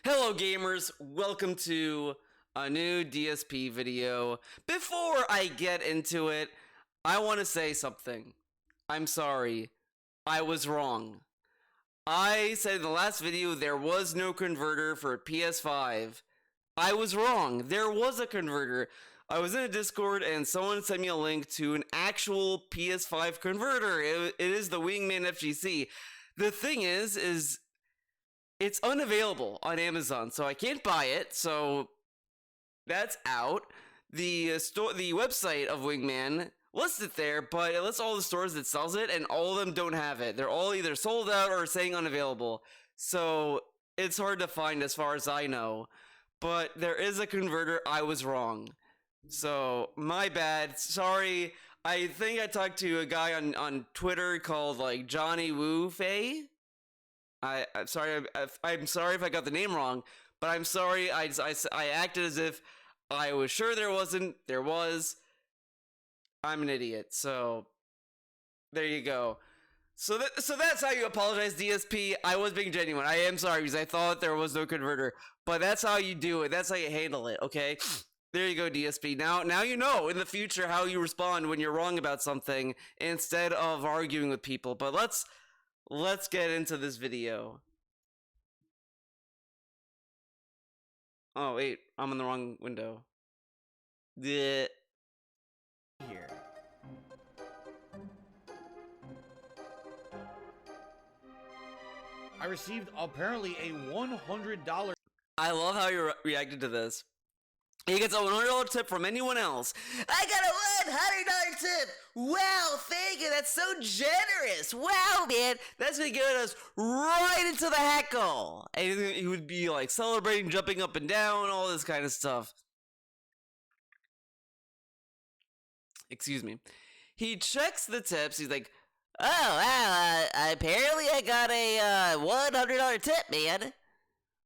Hello gamers, welcome to a new DSP video. Before I get into it, I want to say something. I'm sorry, I was wrong. I said in the last video there was no converter for PS5. I was wrong, there was a converter. I was in a Discord and someone sent me a link to an actual PS5 converter. It is the Wingman FGC. The thing is it's unavailable on Amazon, so I can't buy it, so that's out. The website of Wingman lists it there, but it lists all the stores that sells it, and all of them don't have it. They're all either sold out or saying unavailable, so it's hard to find as far as I know. But there is a converter. I was wrong. So, my bad. Sorry. I think I talked to a guy on Twitter called, like, Johnny Woo Fei. I'm sorry if I got the name wrong, but I'm sorry. I acted as if I was sure there wasn't. There was. I'm an idiot. So there you go. So that's how you apologize, DSP. I was being genuine. I am sorry because I thought there was no converter, but that's how you do it. That's how you handle it. Okay. There you go, DSP. Now you know in the future how you respond when you're wrong about something instead of arguing with people. But let's get into this video. Oh wait, I'm in the wrong window. Here. I received apparently a $100. I love how you reacted to this. He gets a $100 tip from anyone else. I got a $100 tip! Wow, thank you, that's so generous! Wow, man, that's gonna get us right into the heckle! And he would be like celebrating, jumping up and down, all this kind of stuff. Excuse me. He checks the tips, he's like, oh, wow, apparently I got a $100 tip, man.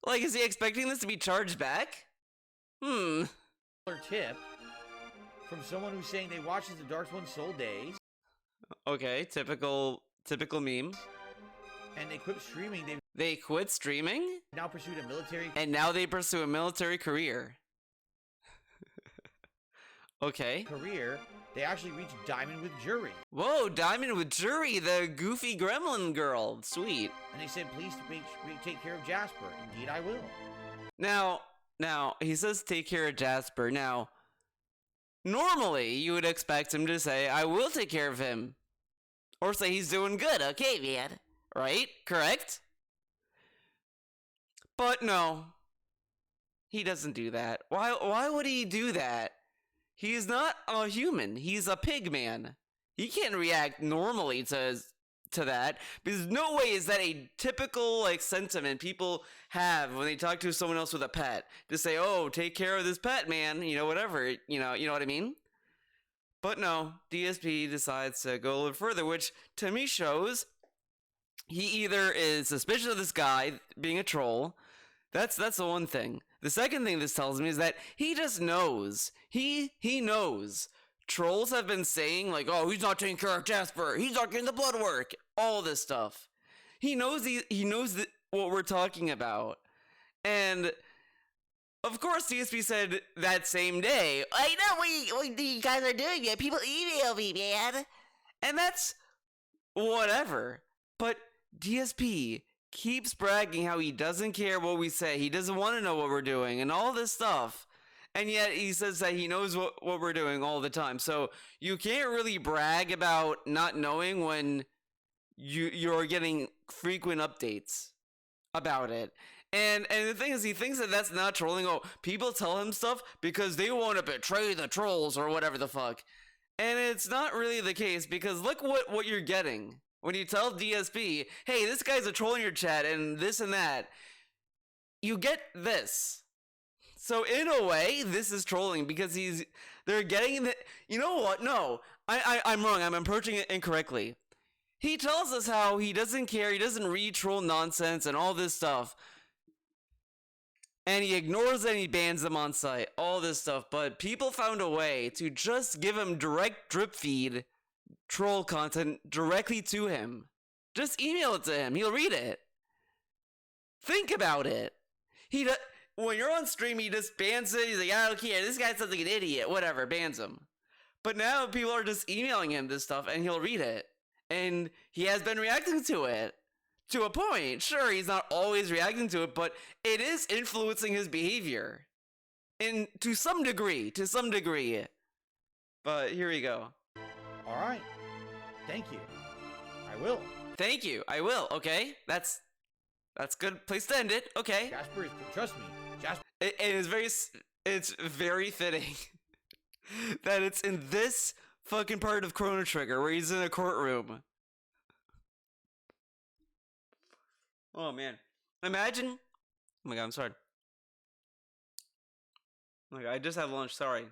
Like, is he expecting this to be charged back? Tip from someone who's saying they watches the Dark One Soul Days. Okay, typical meme. And they quit streaming. They quit streaming? Now pursued a military. And now they pursue a military career. Okay. Career. They actually reached Diamond with Jury. Whoa, Diamond with Jury, the goofy gremlin girl. Sweet. And they said, please take care of Jasper. Indeed, I will. Now, he says take care of Jasper. Now, normally, you would expect him to say, I will take care of him. Or say he's doing good. Okay, man. Right? Correct? But no. He doesn't do that. Why would he do that? He's not a human. He's a pig man. He can't react normally to that, because no way is that a typical like sentiment people have when they talk to someone else with a pet, to say, oh, take care of this pet, man, you know, whatever, you know what I mean. But no, DSP decides to go a little further, which to me shows he either is suspicious of this guy being a troll. That's the one thing. The second thing this tells me is that he just knows. He knows. Trolls have been saying, like, oh, he's not taking care of Jasper, he's not getting the blood work, all this stuff. He knows what we're talking about. And, of course, DSP said that same day, I know what you guys are doing, man. People email me, man. And that's whatever. But DSP keeps bragging how he doesn't care what we say, he doesn't want to know what we're doing, and all this stuff. And yet he says that he knows what we're doing all the time. So you can't really brag about not knowing when you're getting frequent updates about it. And the thing is, he thinks that that's not trolling. Oh, people tell him stuff because they want to betray the trolls or whatever the fuck. And it's not really the case, because look what you're getting. When you tell DSP, hey, this guy's a troll in your chat and this and that, you get this. So in a way, this is trolling, because they're getting the, you know what? No, I'm wrong. I'm approaching it incorrectly. He tells us how he doesn't care. He doesn't read troll nonsense and all this stuff. And he ignores and he bans them on site. All this stuff. But people found a way to just give him direct drip feed troll content directly to him. Just email it to him. He'll read it. Think about it. When you're on stream, he just bans it. He's like, I don't care. This guy sounds like an idiot. Whatever, bans him. But now people are just emailing him this stuff, and he'll read it. And he has been reacting to it. To a point. Sure, he's not always reacting to it, but it is influencing his behavior. And to some degree. But here we go. All right. Thank you. I will. Thank you. I will. Okay. That's good place to end it. Okay. Jasper is, trust me. Jasper. It's very fitting that it's in this fucking part of Chrono Trigger where he's in a courtroom. Oh man. Imagine. Oh my god, I'm sorry. Oh my god, I just had lunch, sorry.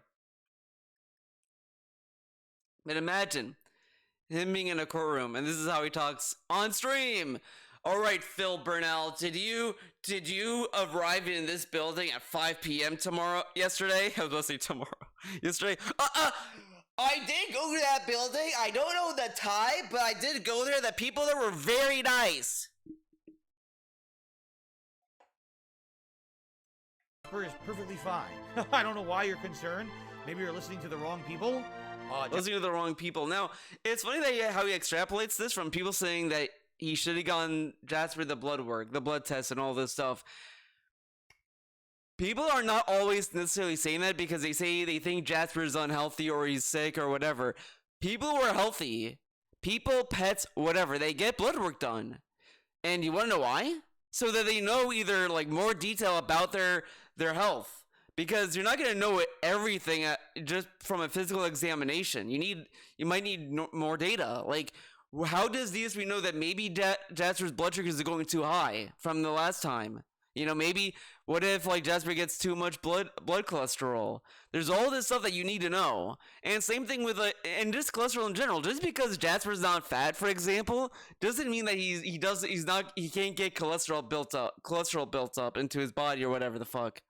But imagine him being in a courtroom and this is how he talks on stream. Alright, Phil Burnell, did you arrive in this building at 5 p.m. yesterday? I was about to say tomorrow. Yesterday? I did go to that building. I don't know the time, but I did go there. The people there were very nice. Is perfectly fine. I don't know why you're concerned. Maybe you're listening to the wrong people. Listening to the wrong people. Now, it's funny that how he extrapolates this from people saying that he should have gone Jasper the blood work, the blood test, and all this stuff. People are not always necessarily saying that because they think Jasper is unhealthy or he's sick or whatever. People who are healthy, people, pets, whatever, they get blood work done. And you want to know why? So that they know either like more detail about their health, because you're not going to know everything just from a physical examination. You might need more data. Like, how does DSP know that maybe Jasper's blood sugars is going too high from the last time? You know, maybe what if like Jasper gets too much blood cholesterol? There's all this stuff that you need to know. And same thing with and just cholesterol in general. Just because Jasper's not fat, for example, doesn't mean that he can't get cholesterol built up into his body or whatever the fuck.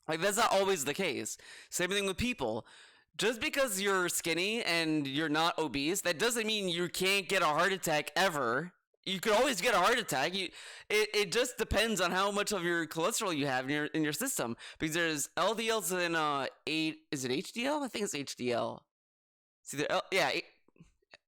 Like, that's not always the case. Same thing with people. Just because you're skinny and you're not obese, that doesn't mean you can't get a heart attack ever. You could always get a heart attack. It just depends on how much of your cholesterol you have in your system. Because there's LDLs and is it HDL? I think it's HDL. It's either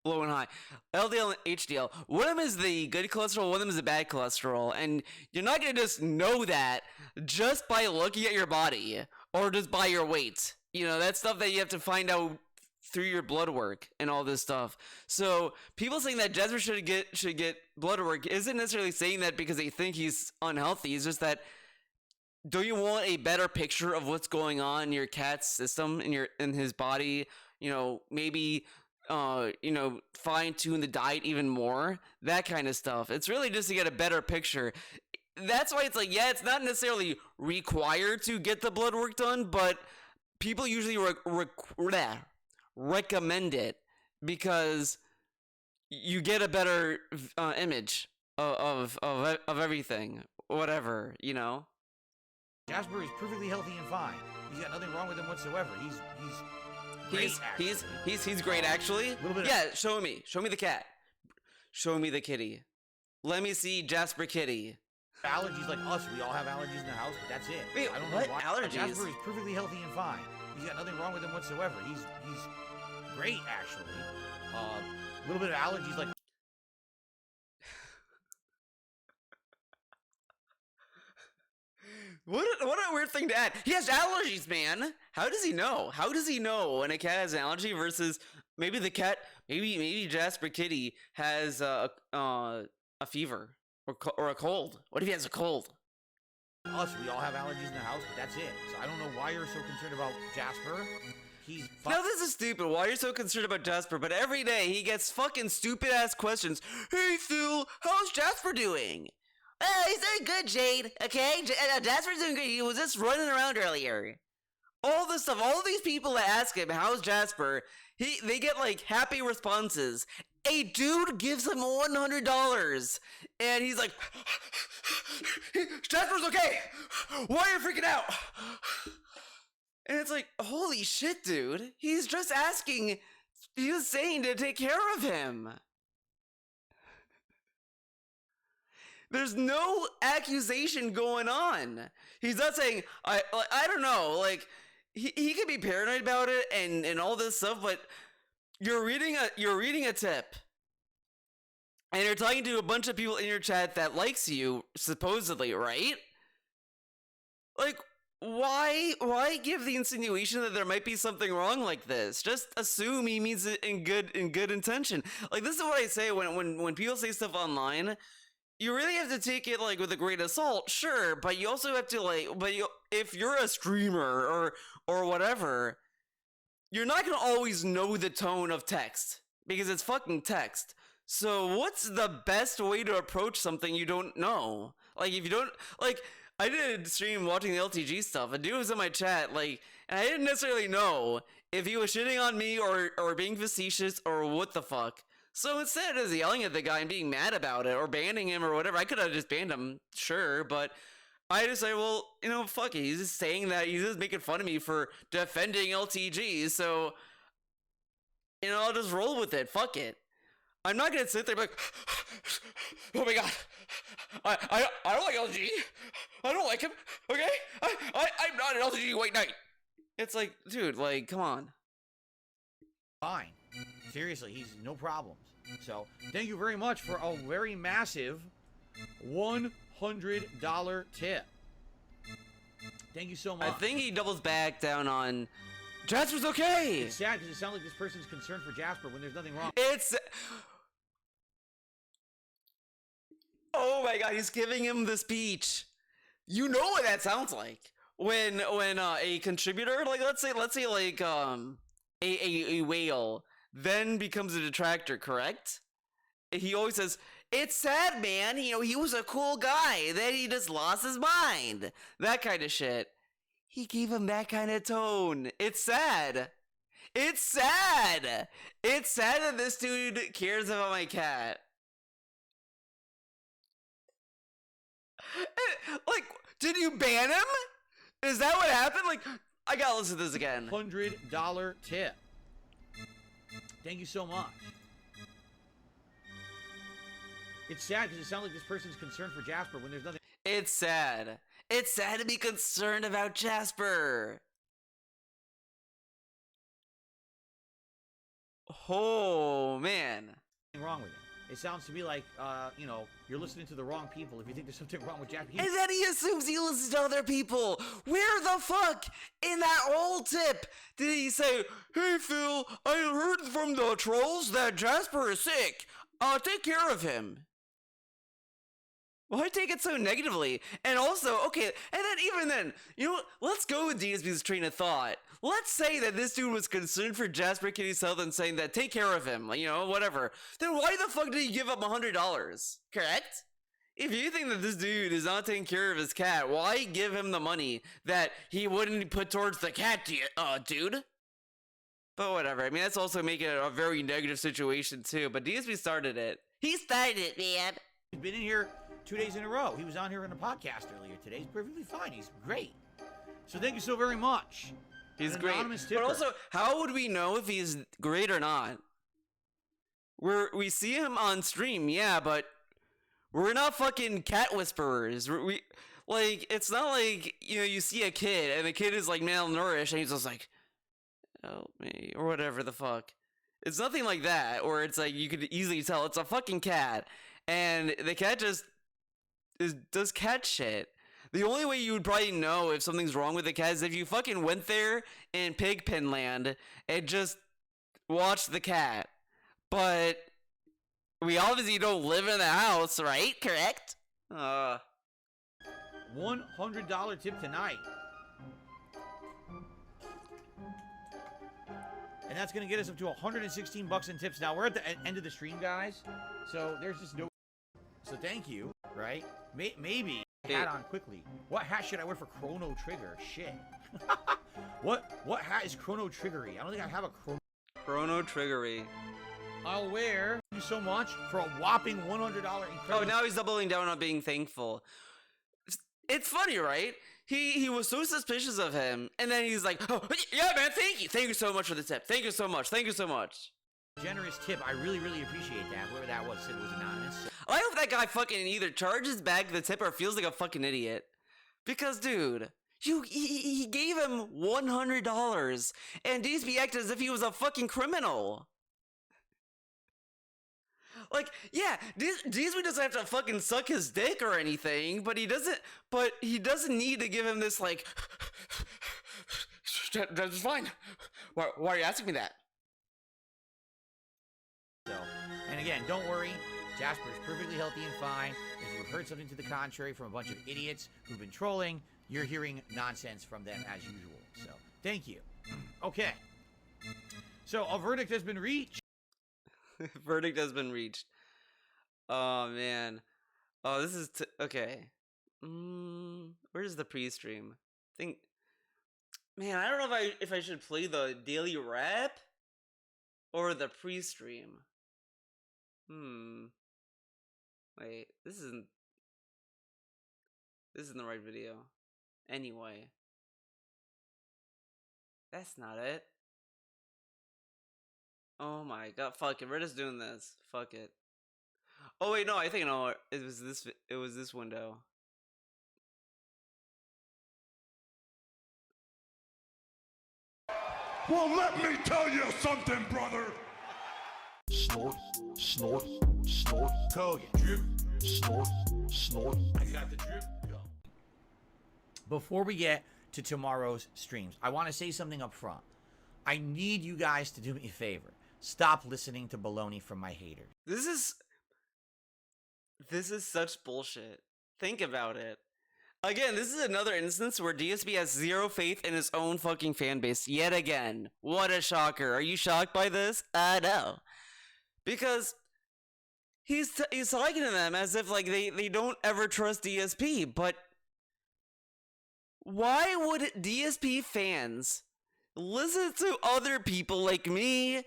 low and high. LDL and HDL. One of them is the good cholesterol, one of them is the bad cholesterol. And you're not going to just know that just by looking at your body or just by your weight. You know, that's stuff that you have to find out through your blood work and all this stuff. So people saying that Jasper should get blood work isn't necessarily saying that because they think he's unhealthy. It's just that, do you want a better picture of what's going on in your cat's system, in his body? You know, maybe fine tune the diet even more, that kind of stuff. It's really just to get a better picture. That's why it's like, yeah, it's not necessarily required to get the blood work done, but people usually recommend it because you get a better image of everything, whatever, you know. Jasper is perfectly healthy and fine. He's got nothing wrong with him whatsoever. He's great, actually. Yeah, show me the cat. Show me the kitty. Let me see Jasper Kitty. Allergies like us, we all have allergies in the house, but that's it. Wait, I don't what? know why. Allergies? Jasper is perfectly healthy and fine. He's got nothing wrong with him whatsoever. He's great, actually. A little bit of allergies like... What a weird thing to add. He has allergies, man. How does he know? How does he know when a cat has an allergy versus maybe the cat, maybe Jasper Kitty has a fever or a cold? What if he has a cold? Us, we all have allergies in the house, but that's it. So I don't know why you're so concerned about Jasper. Now this is stupid. Why you're so concerned about Jasper? But every day he gets fucking stupid ass questions. Hey Phil, how's Jasper doing? Oh, he's doing good, Jade. Okay, Jasper's doing good. He was just running around earlier. All this stuff, all these people that ask him, how's Jasper? They get like happy responses. A dude gives him $100, and he's like, Jasper's okay. Why are you freaking out? And it's like, holy shit, dude. He's just asking, he's saying to take care of him. There's no accusation going on. He's not saying I don't know, like he could be paranoid about it and all this stuff, but you're reading a tip. And you're talking to a bunch of people in your chat that likes you, supposedly, right? Like, why give the insinuation that there might be something wrong like this? Just assume he means it in good intention. Like, this is what I say when people say stuff online. You really have to take it like with a grain of salt, sure, but you also have to like, if you're a streamer or whatever, you're not gonna always know the tone of text because it's fucking text. So what's the best way to approach something you don't know? Like, if you don't, like, I did a stream watching the LTG stuff, a dude was in my chat, like, and I didn't necessarily know if he was shitting on me or being facetious or what the fuck. So instead of yelling at the guy and being mad about it or banning him or whatever, I could have just banned him, sure, but I just say, well, you know, fuck it, he's just saying that, he's just making fun of me for defending LTG, so, you know, I'll just roll with it, fuck it. I'm not gonna sit there and be like, oh my god, I don't like LG. I don't like him. Okay, I'm not an LG White Knight. It's like, dude, like, come on. Fine. Seriously, he's no problems. So, thank you very much for a very massive $100 tip. Thank you so much. I think he doubles back down on Jasper's okay. It's sad because it sounds like this person's concerned for Jasper when there's nothing wrong. It's. Oh my god, he's giving him the speech. You know what that sounds like when a contributor, like let's say like a whale then becomes a detractor, correct? He always says, "It's sad, man. You know, he was a cool guy. Then he just lost his mind." That kind of shit. He gave him that kind of tone. It's sad. It's sad. It's sad that this dude cares about my cat. Like, did you ban him? Is that what happened? Like, I gotta listen to this again. $100 tip. Thank you so much. It's sad because it sounds like this person's concerned for Jasper when there's nothing. It's sad. It's sad to be concerned about Jasper. Oh, man. Wrong with it. It sounds to me like, you know, you're listening to the wrong people if you think there's something wrong with Jasper. And then he assumes he listens to other people. Where the fuck in that whole tip did he say, "Hey Phil, I heard from the trolls that Jasper is sick. Take care of him"? Why take it so negatively? And also, okay, and then even then, you know what? Let's go with DSB's train of thought. Let's say that this dude was concerned for Jasper Kitty's health and saying that take care of him, you know, whatever. Then why the fuck did he give up $100? Correct? If you think that this dude is not taking care of his cat, why give him the money that he wouldn't put towards the cat, dude? But whatever. I mean, that's also making it a very negative situation too. But DSB started it. He started it, man. He's been in here 2 days in a row. He was on here in a podcast earlier today. He's perfectly fine. He's great. So thank you so very much. He's great. But also, how would we know if he's great or not? We see him on stream, yeah, but we're not fucking cat whisperers. We like, it's not like, you know, you see a kid and the kid is like malnourished and he's just like, help me, or whatever the fuck. It's nothing like that, or it's like you could easily tell it's a fucking cat and the cat just does cat shit. The only way you would probably know if something's wrong with the cat is if you fucking went there in Pigpen Land and just watched the cat. But we obviously don't live in the house, right? Correct? $100 tip tonight. And that's going to get us up to $116 in tips. Now, we're at the end of the stream, guys. So there's just no... So thank you, right? Maybe hat on quickly. What hat should I wear for Chrono Trigger? Shit. What hat is Chrono Triggery? I don't think I have a Chrono Triggery. I'll wear, thank you so much, for a whopping $100 incredible. Oh, now he's doubling down on being thankful. It's funny, right? He was so suspicious of him, and then he's like, oh, yeah, man, thank you so much for the tip. Thank you so much. generous tip. I really, really appreciate that. Whoever that was said it was anonymous. I hope that guy fucking either charges back the tip or feels like a fucking idiot. Because, dude, he gave him $100, and DSP acted as if he was a fucking criminal. Like, yeah, DSP doesn't have to fucking suck his dick or anything, but he doesn't need to give him this, like, that's fine. Why are you asking me that? So, and again, don't worry, Jasper is perfectly healthy and fine. If you've heard something to the contrary from a bunch of idiots who've been trolling, you're hearing nonsense from them as usual. So, thank you. Okay. So, a verdict has been reached. Verdict has been reached. Oh, man. Oh, this is... okay. Where's the pre-stream? Man, I don't know if I should play the daily rap or the pre-stream. Wait, this isn't the right video. Anyway. That's not it. Oh my god, fuck it, we're just doing this. Fuck it. Oh wait, no, I think no, it was this window. Well, let me tell you something, brother. Snort, snort, snort. Kogan. Drip, Snort, snort. I got the drip. Go. Before we get to tomorrow's streams, I want to say something up front. I need you guys to do me a favor. Stop listening to baloney from my haters. This is such bullshit. Think about it. Again, this is another instance where DSP has zero faith in his own fucking fan base yet again. What a shocker. Are you shocked by this? No. Because he's talking to them as if like they don't ever trust DSP, but why would DSP fans listen to other people like me,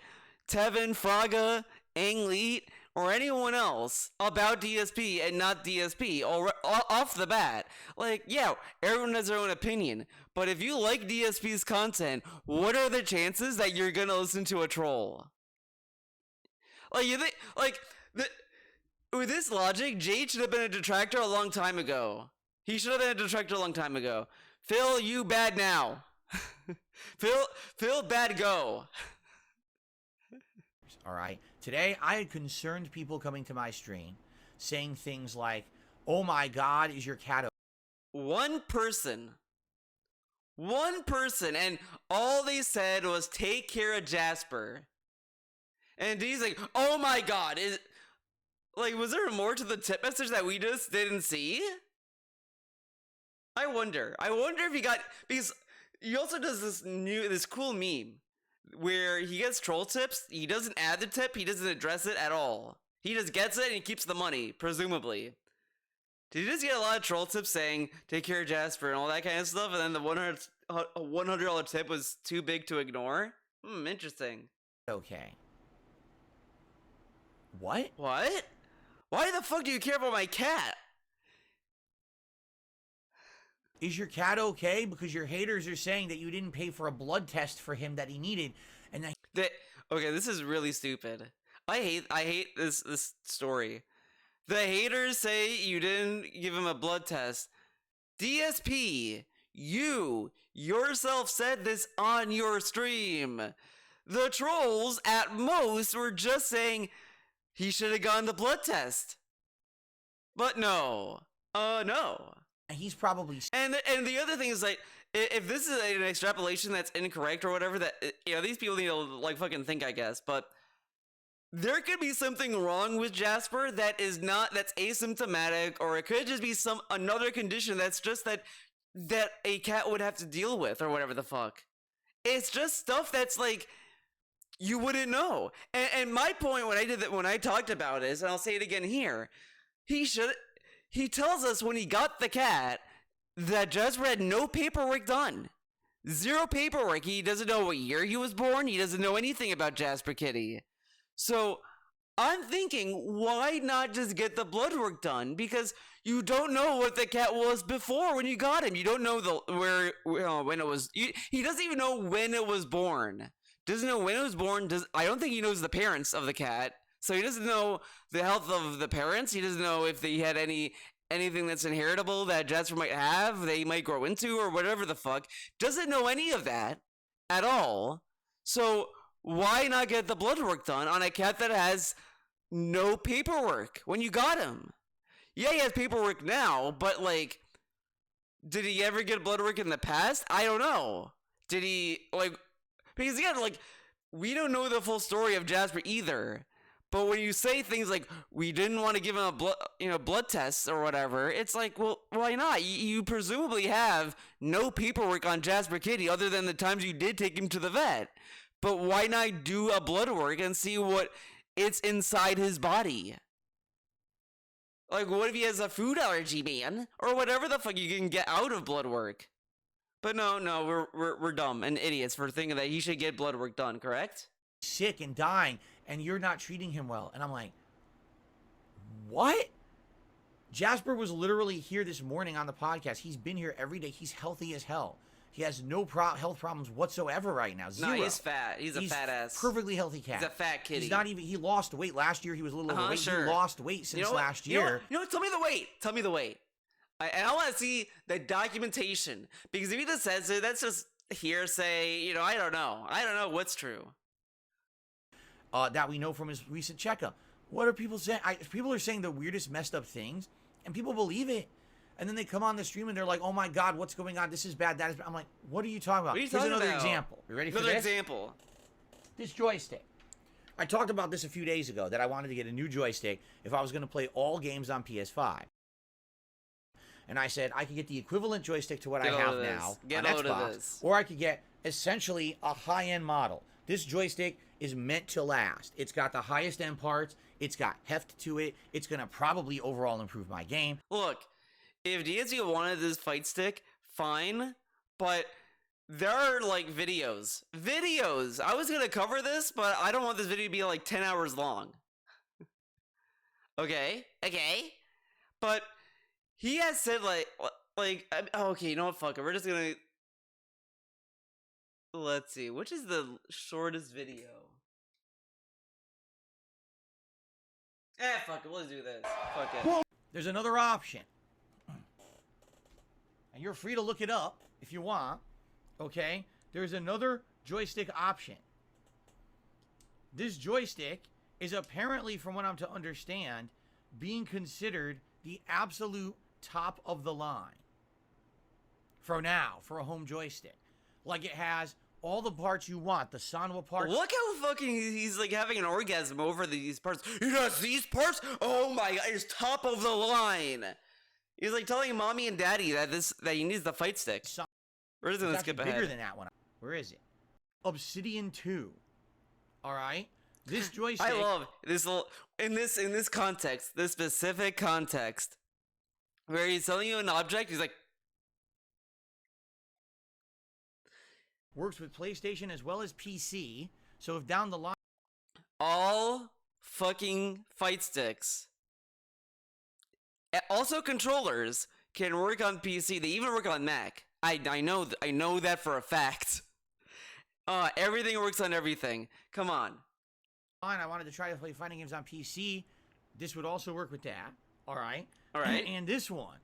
Tevin, Fraga, Angleet, or anyone else about DSP and not DSP off the bat? Like, yeah, everyone has their own opinion, but if you like DSP's content, what are the chances that you're gonna listen to a troll? Like, you think, like, with this logic, Jade should have been a detractor a long time ago. He should have been a detractor a long time ago. Phil, you bad now. Phil, bad go. All right. Today, I had concerned people coming to my stream saying things like, "Oh my God, is your cat?" One person, and all they said was, "Take care of Jasper." And he's like, "Oh my God, was there more to the tip message that we just didn't see?" I wonder if he got, because he also does this cool meme where he gets troll tips, he doesn't add the tip, he doesn't address it at all. He just gets it and he keeps the money, presumably. Did he just get a lot of troll tips saying, "Take care of Jasper" and all that kind of stuff, and then the $100 tip was too big to ignore? Interesting. Okay. What? What? Why the fuck do you care about my cat? Is your cat okay? Because your haters are saying that you didn't pay for a blood test for him that he needed, and that okay, this is really stupid. I hate this story. The haters say you didn't give him a blood test. DSP, you yourself said this on your stream. The trolls at most were just saying he should have gotten the blood test. But no. No. he's probably... And the other thing is, like, if this is an extrapolation that's incorrect or whatever, that, you know, these people need to, like, fucking think, I guess, but there could be something wrong with Jasper that's asymptomatic, or it could just be another condition that's just that a cat would have to deal with, or whatever the fuck. It's just stuff that's, like, you wouldn't know. And my point when I talked about it is, and I'll say it again here, he tells us when he got the cat that Jasper had no paperwork done. Zero paperwork. He doesn't know what year he was born. He doesn't know anything about Jasper Kitty. So I'm thinking, why not just get the blood work done? Because you don't know what the cat was before when you got him. You don't know when it was. He doesn't even know when it was born. doesn't know when it was born. I don't think he knows the parents of the cat, so he doesn't know the health of the parents. He doesn't know if they had anything that's inheritable that Jasper might have, they might grow into, or whatever the fuck. Doesn't know any of that at all. So why not get the blood work done on a cat that has no paperwork when you got him? Yeah, he has paperwork now, but like, did he ever get blood work in the past? I don't know. Did he, like, because again, like, we don't know the full story of Jasper either. But when you say things like, we didn't want to give him a blood tests or whatever, it's like, well, why not? You presumably have no paperwork on Jasper Kitty other than the times you did take him to the vet. But why not do a blood work and see what it's inside his body? Like, what if he has a food allergy, man? Or whatever the fuck you can get out of blood work. But no, we're dumb and idiots for thinking that he should get blood work done, correct? Sick and dying, and you're not treating him well. And I'm like, what? Jasper was literally here this morning on the podcast. He's been here every day. He's healthy as hell. He has no health problems whatsoever right now. Zero. No, he's fat. He's a fat ass. Perfectly healthy cat. He's a fat kitty. He's not even. He lost weight last year. He was a little overweight. Sure. He lost weight since last year. You know what? Tell me the weight. Tell me the weight. And I want to see the documentation, because if he just says it, that's just hearsay. You know, I don't know. I don't know what's true. That we know from his recent checkup. What are people saying? People are saying the weirdest, messed up things, and people believe it. And then they come on the stream and they're like, "Oh my God, what's going on? This is bad. That is bad." I'm like, "What are you talking about?" What are you Here's talking another about? example. You ready for Another this? example. This joystick. I talked about this a few days ago that I wanted to get a new joystick if I was going to play all games on PS5. And I said I could get the equivalent joystick to what I have now on Xbox, or I could get essentially a high-end model. This joystick is meant to last. It's got the highest end parts. It's got heft to it. It's going to probably overall improve my game. Look, if DSG wanted this fight stick, fine, but there are like videos. I was going to cover this, but I don't want this video to be like 10 hours long. Okay. But he has said okay, you know what, fuck it. We're just going to, let's see, which is the shortest video? Fuck it, let's do this. Fuck it. There's another option. And you're free to look it up if you want. Okay? There's another joystick option. This joystick is apparently, from what I'm to understand, being considered the absolute top of the line. For now, for a home joystick. Like, it has all the parts you want, the Sanwa parts. Look how fucking he's like having an orgasm over these parts. He has these parts? Oh my god, it's top of the line. He's like telling mommy and daddy that he needs the fight stick. We're just gonna skip ahead. Bigger than that one. Where is it? Obsidian 2. All right. This joystick. I love this little in this context, this specific context, where he's telling you an object. He's like, works with PlayStation as well as PC. So if down the line, all fucking fight sticks, also controllers, can work on PC. They even work on Mac. I know that for a fact. Everything works on everything. Come on. I wanted to try to play fighting games on PC. This would also work with that. All right. And this one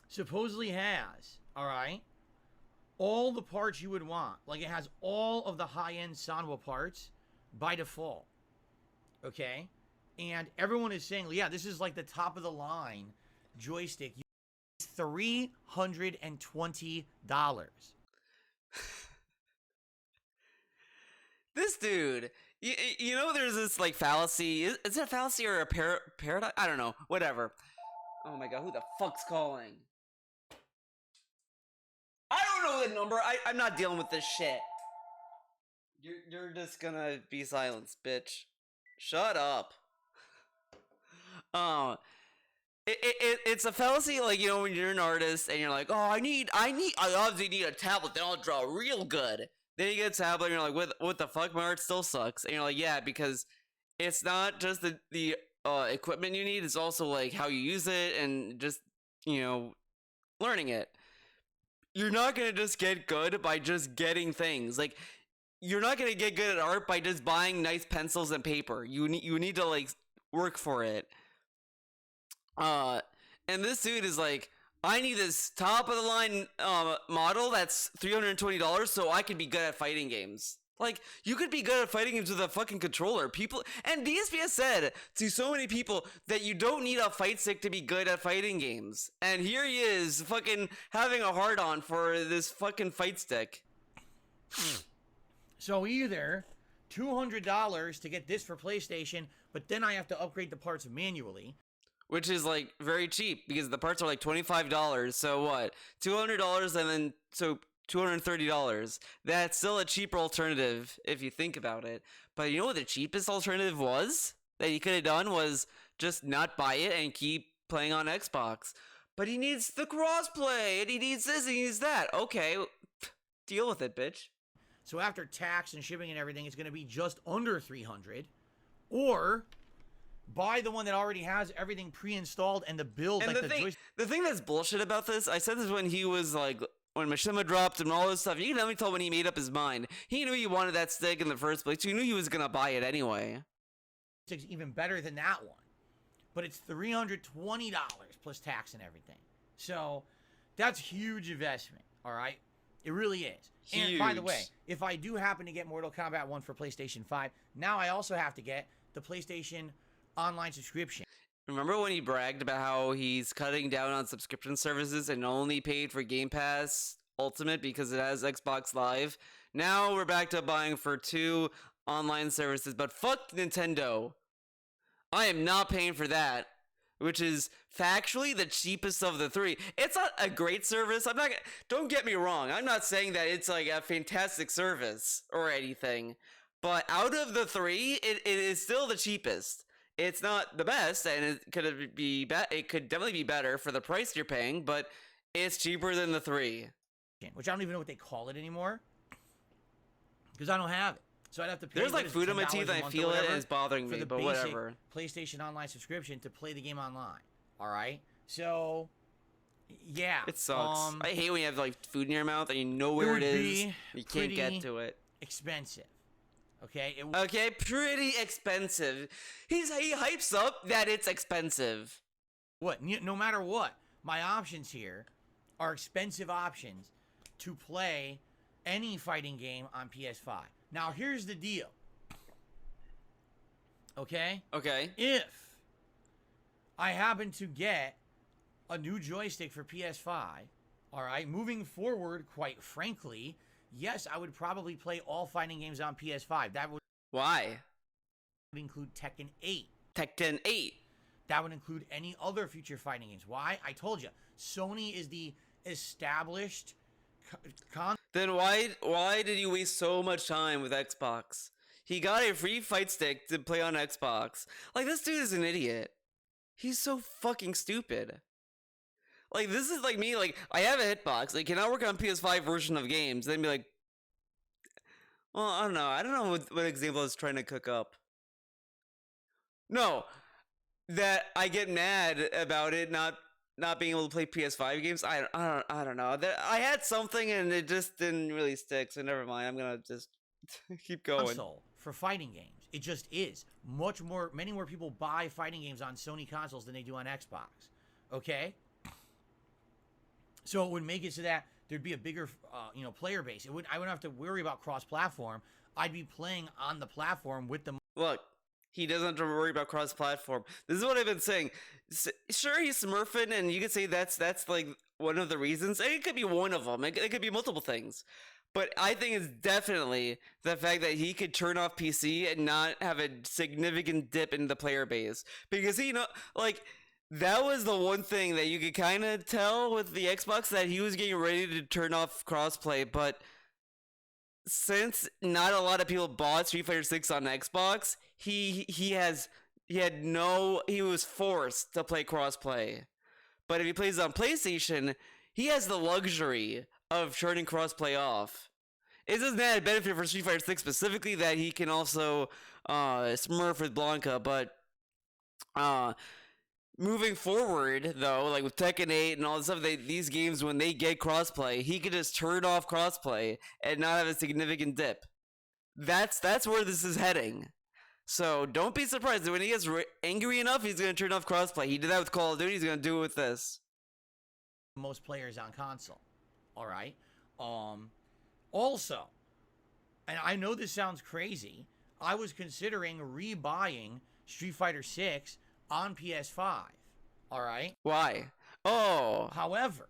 supposedly has, all right, all the parts you would want. Like, it has all of the high-end Sanwa parts by default. Okay? And everyone is saying, yeah, this is like the top of the line joystick. It's $320. This dude, you know, there's this like fallacy. Is it a fallacy or a paradox? I don't know. Whatever. Oh my god, who the fuck's calling? I don't know the number. I'm not dealing with this shit. You're just gonna be silenced, bitch. Shut up. It's a fallacy, like, you know, when you're an artist and you're like, oh, I obviously need a tablet, then I'll draw real good. Then you get a tablet and you're like, what the fuck, my art still sucks. And you're like, yeah, because it's not just the equipment you need, it's also like how you use it and just, you know, learning it. You're not gonna just get good by just getting things. Like, you're not gonna get good at art by just buying nice pencils and paper. You need to like work for it. And this dude is like, I need this top of the line model that's $320 so I can be good at fighting games. Like, you could be good at fighting games with a fucking controller. People, and DSP has said to so many people that you don't need a fight stick to be good at fighting games. And here he is, fucking having a hard on for this fucking fight stick. So either $200 to get this for PlayStation, but then I have to upgrade the parts manually. Which is like very cheap because the parts are like $25. So what? $200 and then so $230. That's still a cheaper alternative if you think about it. But you know what the cheapest alternative was that he could have done was just not buy it and keep playing on Xbox. But he needs the crossplay and he needs this and he needs that. Okay, deal with it, bitch. So after tax and shipping and everything, it's going to be just under $300, or buy the one that already has everything pre-installed and the build. And like the thing that's bullshit about this, I said this when he was like, when Mishima dropped and all this stuff, you can definitely tell when he made up his mind. He knew he wanted that stick in the first place. He knew he was going to buy it anyway. It's even better than that one. But it's $320 plus tax and everything. So that's huge investment, all right? It really is. Huge. And by the way, if I do happen to get Mortal Kombat 1 for PlayStation 5, now I also have to get the PlayStation Online subscription. Remember when he bragged about how he's cutting down on subscription services and only paid for Game Pass Ultimate because it has Xbox Live? Now we're back to buying for 2 online services, but fuck Nintendo. I am not paying for that, which is factually the cheapest of the 3. It's not a great service. Don't get me wrong. I'm not saying that it's like a fantastic service or anything, but out of the 3, it is still the cheapest. It's not the best, and it could definitely be better for the price you're paying, but it's cheaper than the 3. Which I don't even know what they call it anymore, because I don't have it. So I'd have to pay. There's like food in my teeth, and I feel it, and it's bothering me, but whatever. PlayStation Online subscription to play the game online. All right, so yeah, it sucks. I hate when you have like food in your mouth and you know where it is. You can't get to it. Expensive. Okay. Okay, pretty expensive. He hypes up that it's expensive. What? No matter what, my options here are expensive options to play any fighting game on PS5. Now, here's the deal. Okay? Okay. If I happen to get a new joystick for PS5, all right, moving forward, quite frankly, yes, I would probably play all fighting games on PS5. That would Why? include Tekken 8. Tekken 8. That would include any other future fighting games. Why? I told you, Sony is the established Then why did you waste so much time with Xbox? He got a free fight stick to play on Xbox. Like, this dude is an idiot. He's so fucking stupid. Like, this is like me, like, I have a hitbox. It cannot work on PS5 version of games. Then be like, well, I don't know. I don't know what example I was trying to cook up. No, that I get mad about it not being able to play PS5 games. I don't know. I had something and it just didn't really stick. So never mind. I'm gonna just keep going. Console for fighting games. It just is many more people buy fighting games on Sony consoles than they do on Xbox. Okay. So it would make it so that there'd be a bigger, player base. I wouldn't have to worry about cross-platform. I'd be playing on the platform with the. Look, he doesn't have to worry about cross-platform. This is what I've been saying. Sure, he's smurfing, and you could say that's like one of the reasons. And it could be one of them. It could be multiple things. But I think it's definitely the fact that he could turn off PC and not have a significant dip in the player base. Because, that was the one thing that you could kind of tell with the Xbox, that he was getting ready to turn off crossplay, but since not a lot of people bought Street Fighter 6 on Xbox, he was forced to play crossplay. But if he plays on PlayStation, he has the luxury of turning crossplay off. Isn't that a benefit for Street Fighter 6 specifically, that he can also smurf with Blanca, but moving forward, though, like with Tekken 8 and all this stuff, these games, when they get crossplay, he could just turn off crossplay and not have a significant dip. That's where this is heading. So don't be surprised that when he gets angry enough, he's gonna turn off crossplay. He did that with Call of Duty. He's gonna do it with this. Most players on console. All right. Also, and I know this sounds crazy, I was considering rebuying Street Fighter 6 on PS5. All right. Why? Oh, However,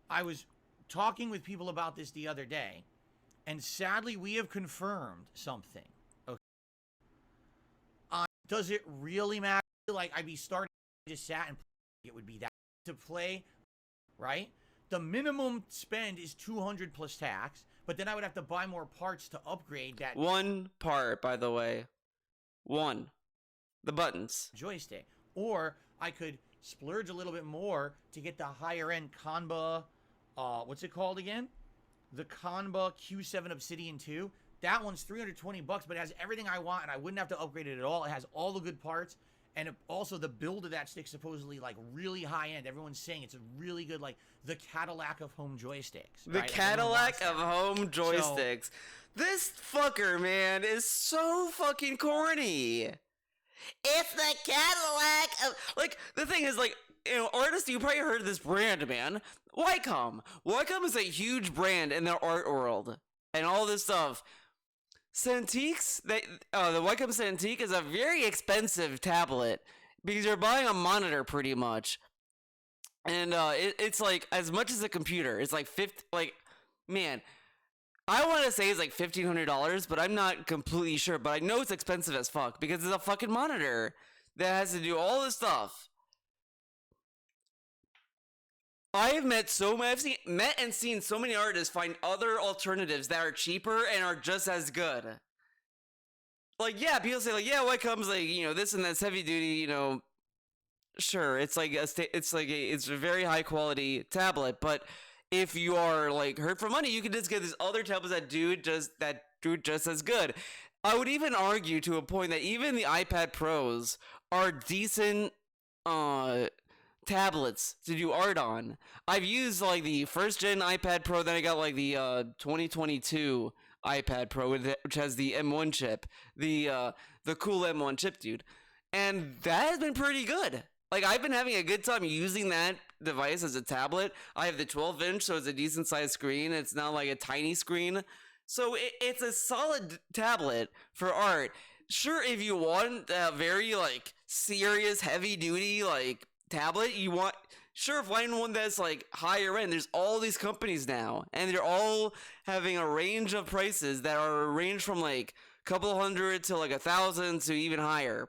I was talking with people about this the other day, and sadly, we have confirmed something. Okay. Does it really matter? Like, I'd be starting, just sat and it would be that to play, right? The minimum spend is 200 plus tax, but then I would have to buy more parts to upgrade that one part, by the way. One. The buttons. joystick. Or I could splurge a little bit more to get the higher end Kombat, what's it called again? The Kombat Q7 Obsidian 2. That one's 320 bucks, but it has everything I want, and I wouldn't have to upgrade it at all. It has all the good parts, and also the build of that stick supposedly like really high end. Everyone's saying it's a really good, like the Cadillac of home joysticks. The right? Cadillac of home joysticks. This fucker, man, is so fucking corny. It's the Cadillac of... Like, the thing is, like, you know, artists, you probably heard of this brand, man. Wycom. Wycom is a huge brand in the art world. And all this stuff. Cintiq's, the Wycom Cintiq is a very expensive tablet. Because you're buying a monitor, pretty much. And, it's like, as much as a computer. It's like, man... I want to say it's like $1,500, but I'm not completely sure. But I know it's expensive as fuck because it's a fucking monitor that has to do all this stuff. I've met and seen so many artists find other alternatives that are cheaper and are just as good. Like, yeah, people say like, yeah, what comes like, you know, this and that's heavy duty, you know. Sure, it's a very high quality tablet, but if you are like hurt for money, you can just get these other tablets that do just as good. I would even argue to a point that even the iPad Pros are decent tablets to do art on. I've used like the first gen iPad Pro, then I got like the 2022 iPad Pro which has the M1 chip, the cool M1 chip, dude, and that has been pretty good. Like, I've been having a good time using that device as a tablet. I have the 12-inch, so it's a decent-sized screen. It's not like a tiny screen. So it's a solid tablet for art. Sure, if you want a very, like, serious, heavy-duty, like, tablet, find one that's, like, higher end. There's all these companies now, and they're all having a range of prices that are ranged from, like, a couple hundred to, like, 1,000 to even higher.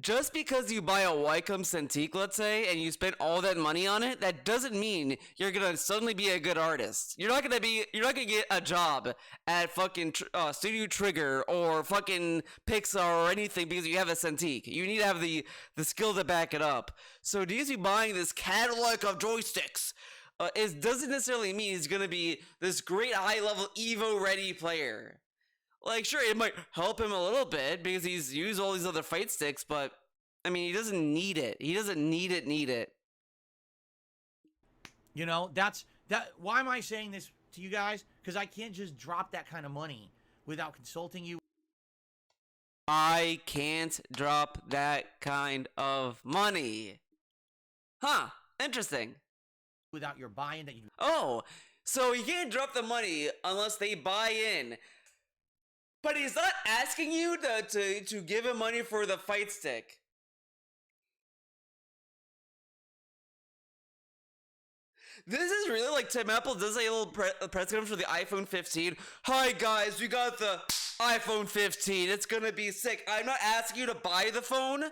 Just because you buy a Wycom Cintiq, let's say, and you spend all that money on it, that doesn't mean you're gonna suddenly be a good artist. You're not gonna get a job at fucking Studio Trigger or fucking Pixar or anything because you have a Cintiq. You need to have the skill to back it up. So you buying this Cadillac of joysticks doesn't necessarily mean he's gonna be this great high-level Evo-ready player. Like, sure, it might help him a little bit because he's used all these other fight sticks, but, I mean, he doesn't need it. He doesn't need it. You know, why am I saying this to you guys? Because I can't just drop that kind of money without consulting you. I can't drop that kind of money. Huh, interesting. Without your buy-in that you... Oh, so you can't drop the money unless they buy in. But he's not asking you to give him money for the fight stick. This is really like Tim Apple does a little press conference for the iPhone 15. Hi guys, we got the iPhone 15. It's gonna be sick. I'm not asking you to buy the phone,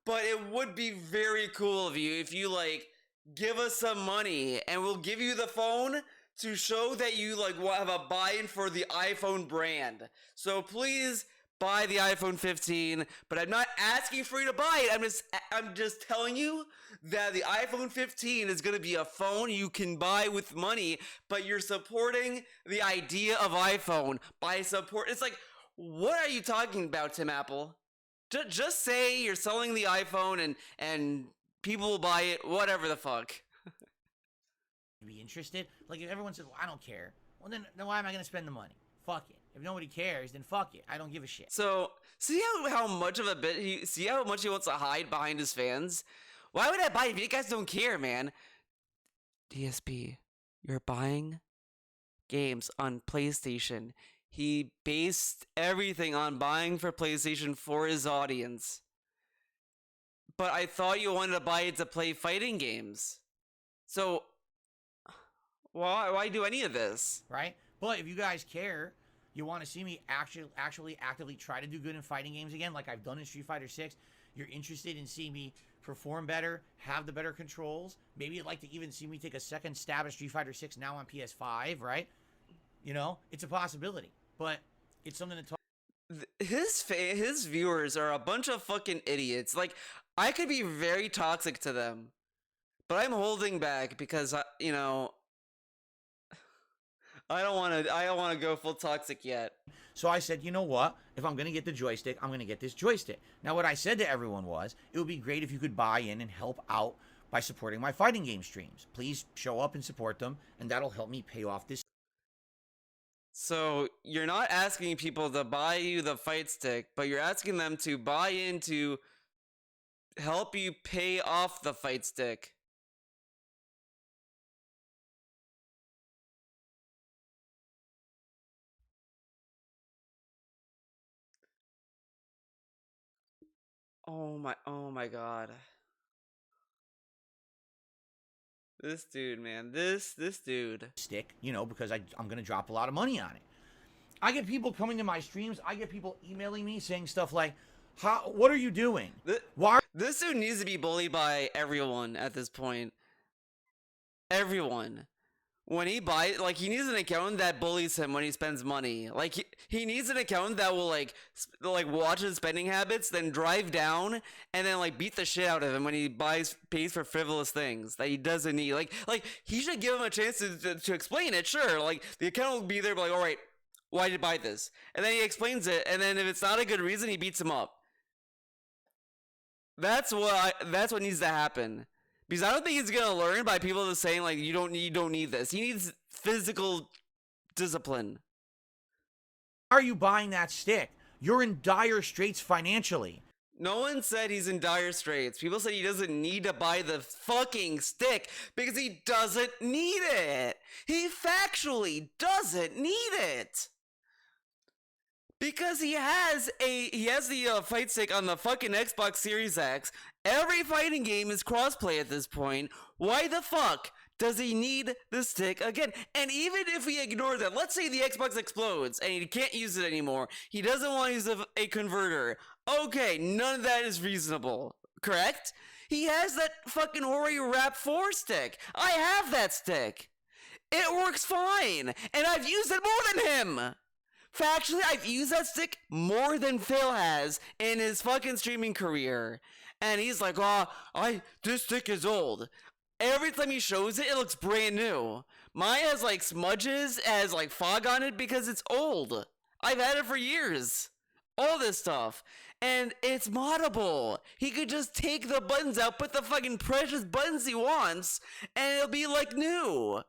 but it would be very cool of you if you like give us some money and we'll give you the phone to show that you like have a buy-in for the iPhone brand. So please buy the iPhone 15, but I'm not asking for you to buy it. I'm just telling you that the iPhone 15 is going to be a phone you can buy with money, but you're supporting the idea of iPhone by support. It's like, what are you talking about, Tim Apple? Just say you're selling the iPhone and people will buy it, whatever the fuck. Be interested? Like, if everyone says, well, I don't care, well, then why am I going to spend the money? fuck it. If nobody cares, then fuck it. I don't give a shit. So see how much of a bit see how much he wants to hide behind his fans. Why would I buy it if you guys don't care, man? DSP, you're buying games on PlayStation. He based everything on buying for PlayStation for his audience. But I thought you wanted to buy it to play fighting games. So why do any of this? Right? But if you guys care, you want to see me actually actively try to do good in fighting games again, like I've done in Street Fighter 6. You're interested in seeing me perform better, have the better controls. Maybe you'd like to even see me take a second stab at Street Fighter 6 now on PS5, right? You know, it's a possibility, but it's something to talk. His viewers are a bunch of fucking idiots. Like, I could be very toxic to them, but I'm holding back because you know, I don't want to go full toxic yet. So I said, you know what? If I'm going to get the joystick, I'm going to get this joystick. Now, what I said to everyone was, it would be great if you could buy in and help out by supporting my fighting game streams. Please show up and support them, and that'll help me pay off this. So you're not asking people to buy you the fight stick, but you're asking them to buy in to help you pay off the fight stick. Oh my god. This dude, man. This dude. Stick, you know, because I'm going to drop a lot of money on it. I get people coming to my streams. I get people emailing me saying stuff like, what are you doing? Why? This dude needs to be bullied by everyone at this point. Everyone. When he buys, like, he needs an account that bullies him when he spends money. Like, he needs an account that will, like watch his spending habits, then drive down, and then, like, beat the shit out of him when he pays for frivolous things that he doesn't need. Like, he should give him a chance to explain it, sure. Like, the account will be there, but like, all right, why did you buy this? And then he explains it, and then if it's not a good reason, he beats him up. That's what needs to happen. Because I don't think he's gonna learn by people just saying like you don't need this. He needs physical discipline. Why are you buying that stick? You're in dire straits financially. No one said he's in dire straits. People said he doesn't need to buy the fucking stick because he doesn't need it. He factually doesn't need it. Because he has the fight stick on the fucking Xbox Series X. Every fighting game is crossplay at this point. Why the fuck does he need the stick again? And even if we ignore that, let's say the Xbox explodes and he can't use it anymore. He doesn't want to use a converter. Okay, none of that is reasonable. Correct? He has that fucking Ori Rap 4 stick. I have that stick. It works fine. And I've used it more than him. Factually, I've used that stick more than Phil has in his fucking streaming career. And he's like, this stick is old. Every time he shows it, it looks brand new. Mine has like smudges, has like fog on it because it's old. I've had it for years. All this stuff. And it's moddable. He could just take the buttons out, put the fucking precious buttons he wants, and it'll be like new.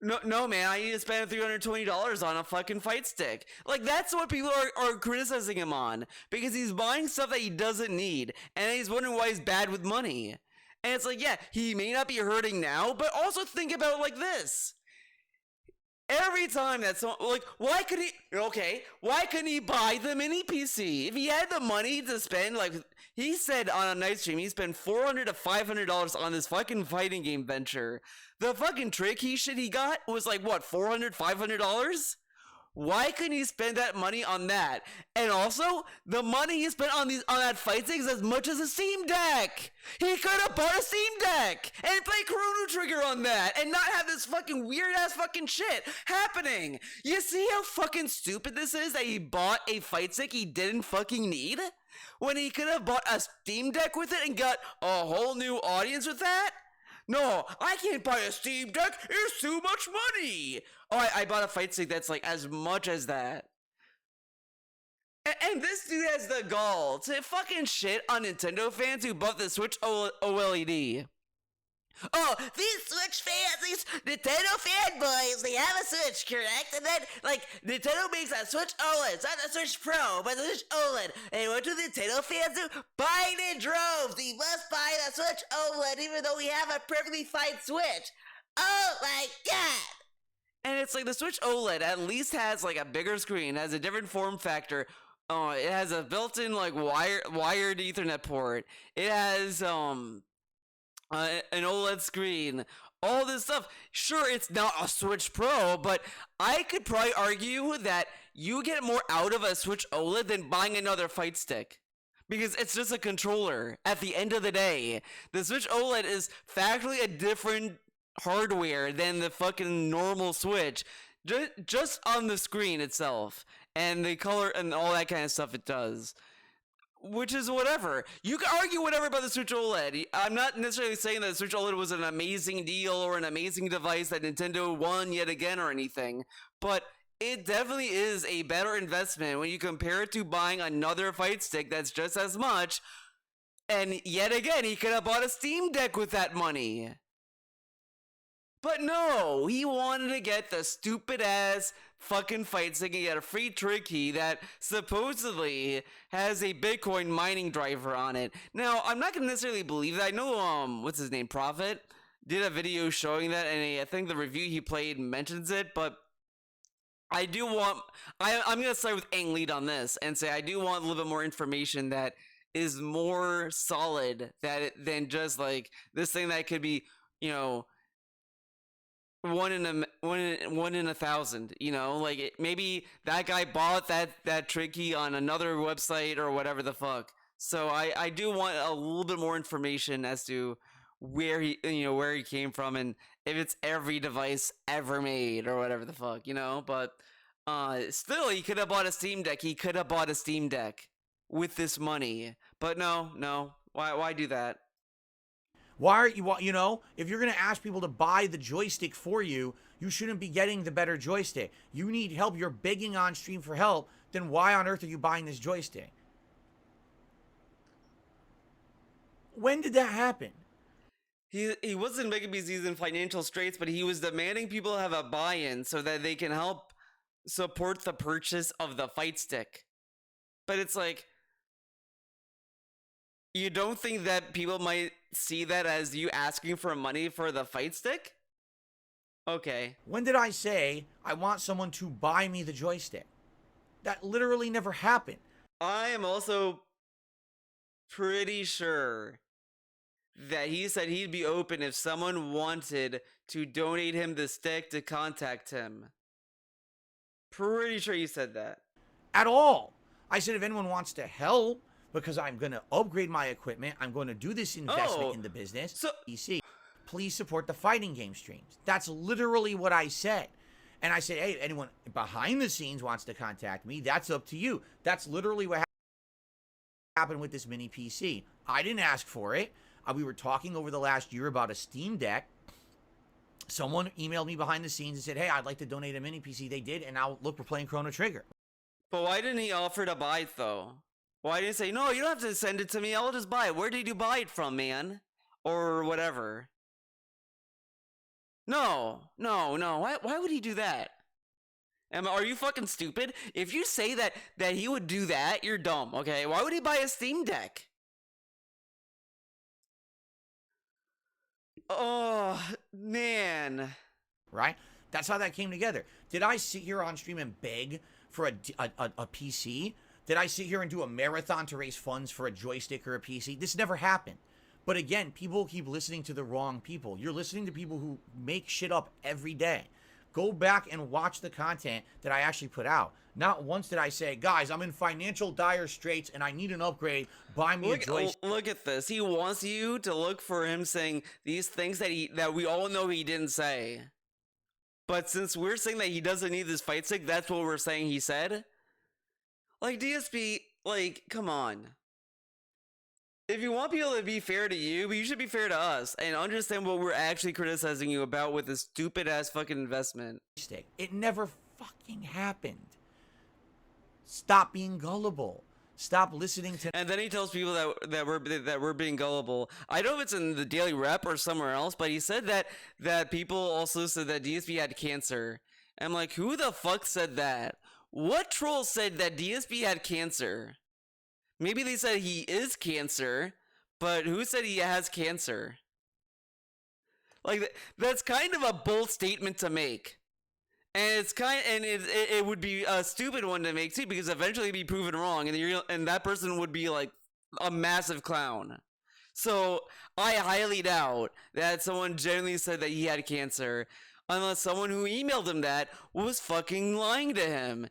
No, man, I need to spend $320 on a fucking fight stick. Like, that's what people are criticizing him on. Because he's buying stuff that he doesn't need. And he's wondering why he's bad with money. And it's like, yeah, he may not be hurting now, but also think about it like this. Every time that someone, like, why couldn't he buy the mini PC? If he had the money to spend, like, he said on a night stream, he spent $400 to $500 on this fucking fighting game venture. The fucking trick he got was like, what, $400, $500? Why couldn't he spend that money on that? And also, the money he spent on that fight stick is as much as a Steam Deck. He could have bought a Steam Deck and play Chrono Trigger on that and not have this fucking weird ass fucking shit happening. You see how fucking stupid this is that he bought a fight stick he didn't fucking need? When he could have bought a Steam Deck with it and got a whole new audience with that? No, I can't buy a Steam Deck. It's too much money. Oh, I bought a fight stick that's like as much as that. And this dude has the gall to fucking shit on Nintendo fans who bought the Switch OLED. Oh, these Switch fans, they just Nintendo fanboys. They have a Switch, correct? And then, like, Nintendo makes a Switch OLED. It's not the Switch Pro, but the Switch OLED. And what do Nintendo fans do? Buy it in droves. We must buy the Switch OLED, even though we have a perfectly fine Switch. Oh my god! And it's like the Switch OLED at least has like a bigger screen, has a different form factor. It has a built-in like wired Ethernet port. It has an OLED screen. All this stuff. Sure, it's not a Switch Pro, but I could probably argue that you get more out of a Switch OLED than buying another fight stick. Because it's just a controller at the end of the day. The Switch OLED is factually a different hardware than the fucking normal Switch. Just on the screen itself. And the color and all that kind of stuff it does. Which is whatever. You can argue whatever about the Switch OLED. I'm not necessarily saying that the Switch OLED was an amazing deal or an amazing device that Nintendo won yet again or anything. But it definitely is a better investment when you compare it to buying another fight stick that's just as much. And yet again, he could have bought a Steam Deck with that money. But no, he wanted to get the stupid ass fucking fight stick and get a free trick key that supposedly has a Bitcoin mining driver on it. Now, I'm not gonna necessarily believe that. I know, what's his name, Prophet, did a video showing that, and I think the review he played mentions it, but I do want, I'm gonna start with Ang Lead on this and say I do want a little bit more information that is more solid than just like this thing that could be, you know, one in a thousand, you know, like maybe that guy bought that trick key on another website or whatever the fuck. So I do want a little bit more information as to where he came from and if it's every device ever made or whatever the fuck, you know. But still, he could have bought a Steam Deck. He could have bought a Steam Deck with this money. But no, why do that? Why aren't you, you know, if you're going to ask people to buy the joystick for you, you shouldn't be getting the better joystick. You need help. You're begging on stream for help. Then why on earth are you buying this joystick? When did that happen? He wasn't making because he's in financial straits, but he was demanding people have a buy-in so that they can help support the purchase of the fight stick. But it's like, you don't think that people might see that as you asking for money for the fight stick? Okay. When did I say I want someone to buy me the joystick? That literally never happened. I am also pretty sure that he said he'd be open if someone wanted to donate him the stick to contact him. Pretty sure you said that. At all. I said if anyone wants to help, because I'm going to upgrade my equipment, I'm going to do this investment in the business, so PC, please support the fighting game streams. That's literally what I said. And I said, hey, anyone behind the scenes wants to contact me, that's up to you. That's literally what happened with this mini PC. I didn't ask for it. We were talking over the last year about a Steam Deck. Someone emailed me behind the scenes and said, hey, I'd like to donate a mini PC. They did, and now look, we're playing Chrono Trigger. But why didn't he offer to buy it, though? Why didn't he say, no, you don't have to send it to me, I'll just buy it. Where did you buy it from, man? Or whatever. No. Why would he do that? Are you fucking stupid? If you say that he would do that, you're dumb, okay? Why would he buy a Steam Deck? Oh, man. Right? That's how that came together. Did I sit here on stream and beg for a PC? Did I sit here and do a marathon to raise funds for a joystick or a PC? This never happened. But again, people keep listening to the wrong people. You're listening to people who make shit up every day. Go back and watch the content that I actually put out. Not once did I say, guys, I'm in financial dire straits and I need an upgrade. Buy me a joystick. Look at this. He wants you to look for him saying these things that we all know he didn't say. But since we're saying that he doesn't need this fight stick, that's what we're saying he said. Like, DSP, like, come on. If you want people to be fair to you, you should be fair to us and understand what we're actually criticizing you about with this stupid-ass fucking investment. It never fucking happened. Stop being gullible. Stop listening to. And then he tells people that we're being gullible. I don't know if it's in the Daily Rep or somewhere else, but he said that people also said that DSP had cancer. I'm like, who the fuck said that? What troll said that DSP had cancer? Maybe they said he is cancer, but who said he has cancer? Like, that's kind of a bold statement to make. And it would be a stupid one to make too, because eventually it'd be proven wrong, and that person would be like a massive clown. So I highly doubt that someone genuinely said that he had cancer, unless someone who emailed him that was fucking lying to him.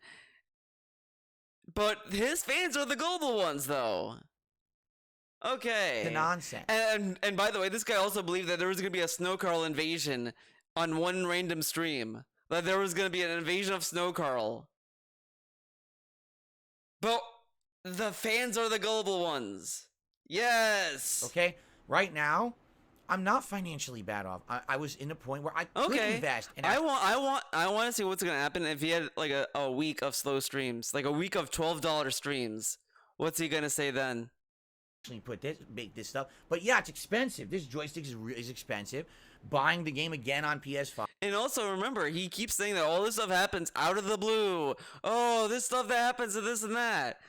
But his fans are the global ones, though. Okay. The nonsense. And by the way, this guy also believed that there was gonna be a Snow Carl invasion on one random stream. That there was going to be an invasion of Snow Carl. But the fans are the gullible ones. Yes. Okay? Right now, I'm not financially bad off. I was in a point where I could invest. And I want to see what's going to happen if he had like a week of slow streams. Like a week of $12 streams. What's he going to say then? Make this stuff. But yeah, it's expensive. This joystick is expensive. Buying the game again on PS5. And also remember, he keeps saying that all this stuff happens out of the blue. Oh, this stuff that happens to this and that.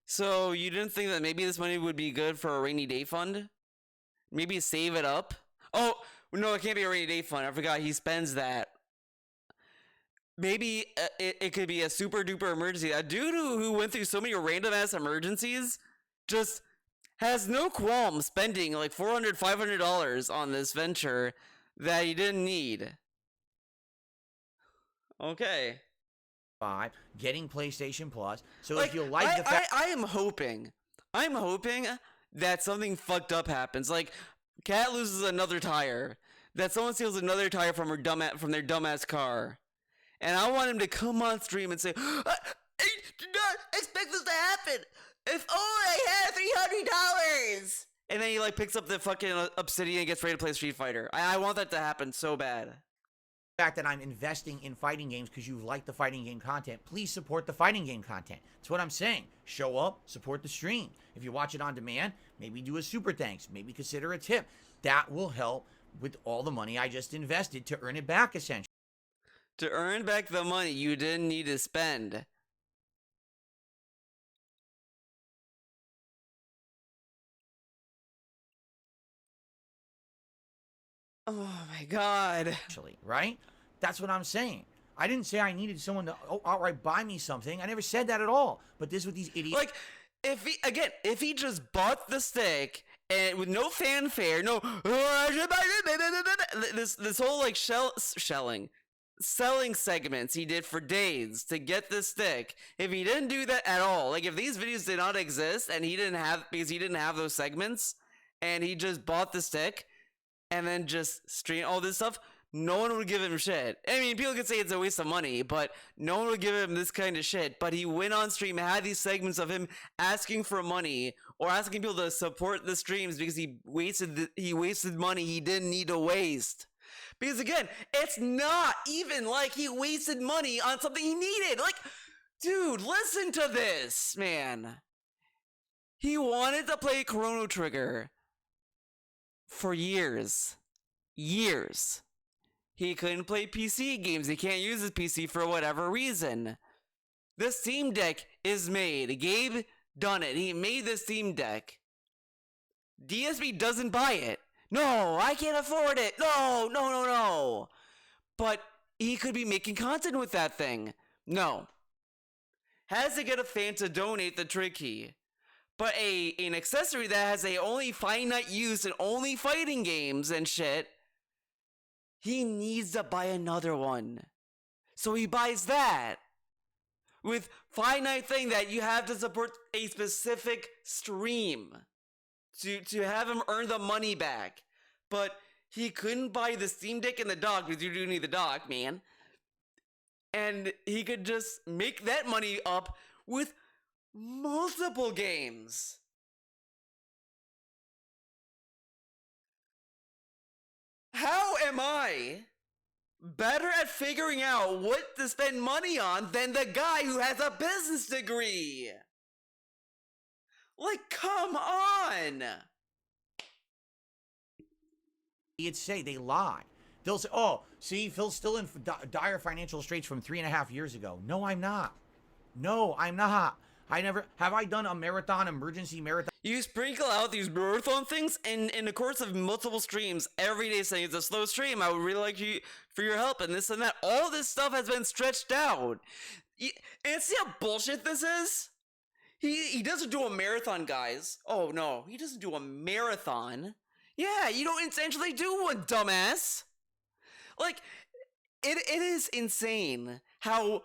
So you didn't think that maybe this money would be good for a rainy day fund? Maybe save it up? Oh, no, it can't be a rainy day fund. I forgot he spends that. Maybe it could be a super duper emergency. A dude who went through so many random ass emergencies just has no qualm spending like $400, $500 on this venture that he didn't need. Okay. Getting PlayStation Plus. So like, if you like the fact, I'm hoping that something fucked up happens. Like Kat loses another tire. That someone steals another tire from their dumbass car. And I want him to come on stream and say, I did not expect this to happen. If only I had $300. And then he like picks up the fucking Obsidian and gets ready to play Street Fighter. I want that to happen so bad. Fact that I'm investing in fighting games because you like the fighting game content, please support the fighting game content. That's what I'm saying. Show up, support the stream. If you watch it on demand, maybe do a super thanks, maybe consider a tip. That will help with all the money I just invested to earn it back, essentially. To earn back the money you didn't need to spend. Oh my god. Actually, right? That's what I'm saying. I didn't say I needed someone to outright buy me something. I never said that at all. But this is what these idiots... Like, if he just bought the stick and with no fanfare, no... This whole, like, selling segments he did for days to get this stick. If he didn't do that at all, like, if these videos did not exist and because he didn't have those segments, and he just bought the stick... and then just stream all this stuff, no one would give him shit. I mean, people could say it's a waste of money, but no one would give him this kind of shit. But he went on stream, had these segments of him asking for money or asking people to support the streams because he wasted money he didn't need to waste. Because again, it's not even like he wasted money on something he needed. Like, dude, listen to this, man. He wanted to play Chrono Trigger for years. He couldn't play PC games. He can't use his PC for whatever reason. The Steam Deck is made. Gabe done it. He made the Steam Deck. DSP doesn't buy it. No, I can't afford it. No. But he could be making content with that thing. No. Has to get a fan to donate the trick key. But an accessory that has a only finite use and only fighting games and shit, he needs to buy another one. So he buys that. With finite thing that you have to support a specific stream. To have him earn the money back. But he couldn't buy the Steam Deck and the dock because you do need the dock, man. And he could just make that money up with multiple games. How am I better at figuring out what to spend money on than the guy who has a business degree? Like, come on! Idiots say they lie. They'll say, "Oh, see, Phil's still in dire financial straits from 3.5 years ago." No, I'm not. No, I'm not. I never have. I done a marathon, emergency marathon. You sprinkle out these marathon things, and in the course of multiple streams, every day saying it's a slow stream, I would really like you for your help, and this and that. All this stuff has been stretched out. And see how bullshit this is? He doesn't do a marathon, guys. Oh no, he doesn't do a marathon. Yeah, you don't intentionally do one, dumbass. Like, it is insane how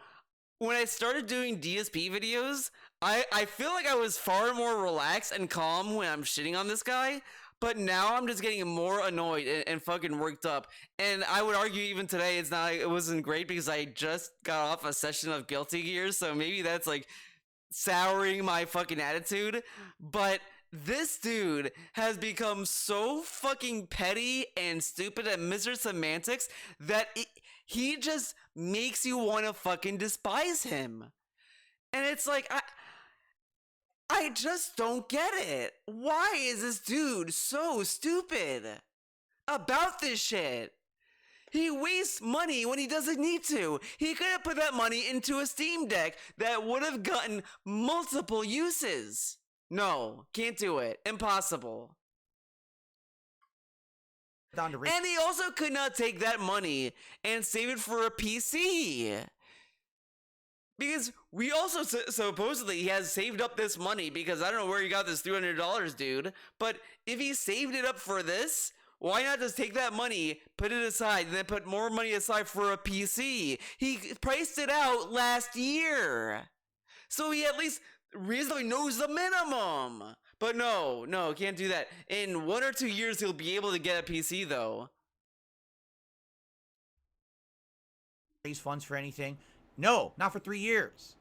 when I started doing DSP videos, I feel like I was far more relaxed and calm when I'm shitting on this guy, but now I'm just getting more annoyed and fucking worked up. And I would argue even today it wasn't great because I just got off a session of Guilty Gear, so maybe that's like souring my fucking attitude. But this dude has become so fucking petty and stupid at Mr. Semantics that he just makes you want to fucking despise him. And it's like, I just don't get it. Why is this dude so stupid about this shit? He wastes money when he doesn't need to. He could have put that money into a Steam Deck that would have gotten multiple uses. No, can't do it. Impossible. And he also could not take that money and save it for a PC. Because we also supposedly he has saved up this money because I don't know where he got this $300, dude. But if he saved it up for this, why not just take that money, put it aside, and then put more money aside for a PC? He priced it out last year. So he at least reasonably knows the minimum. But no, can't do that. In 1 or 2 years, he'll be able to get a PC, though. Raise funds for anything? No, not for 3 years.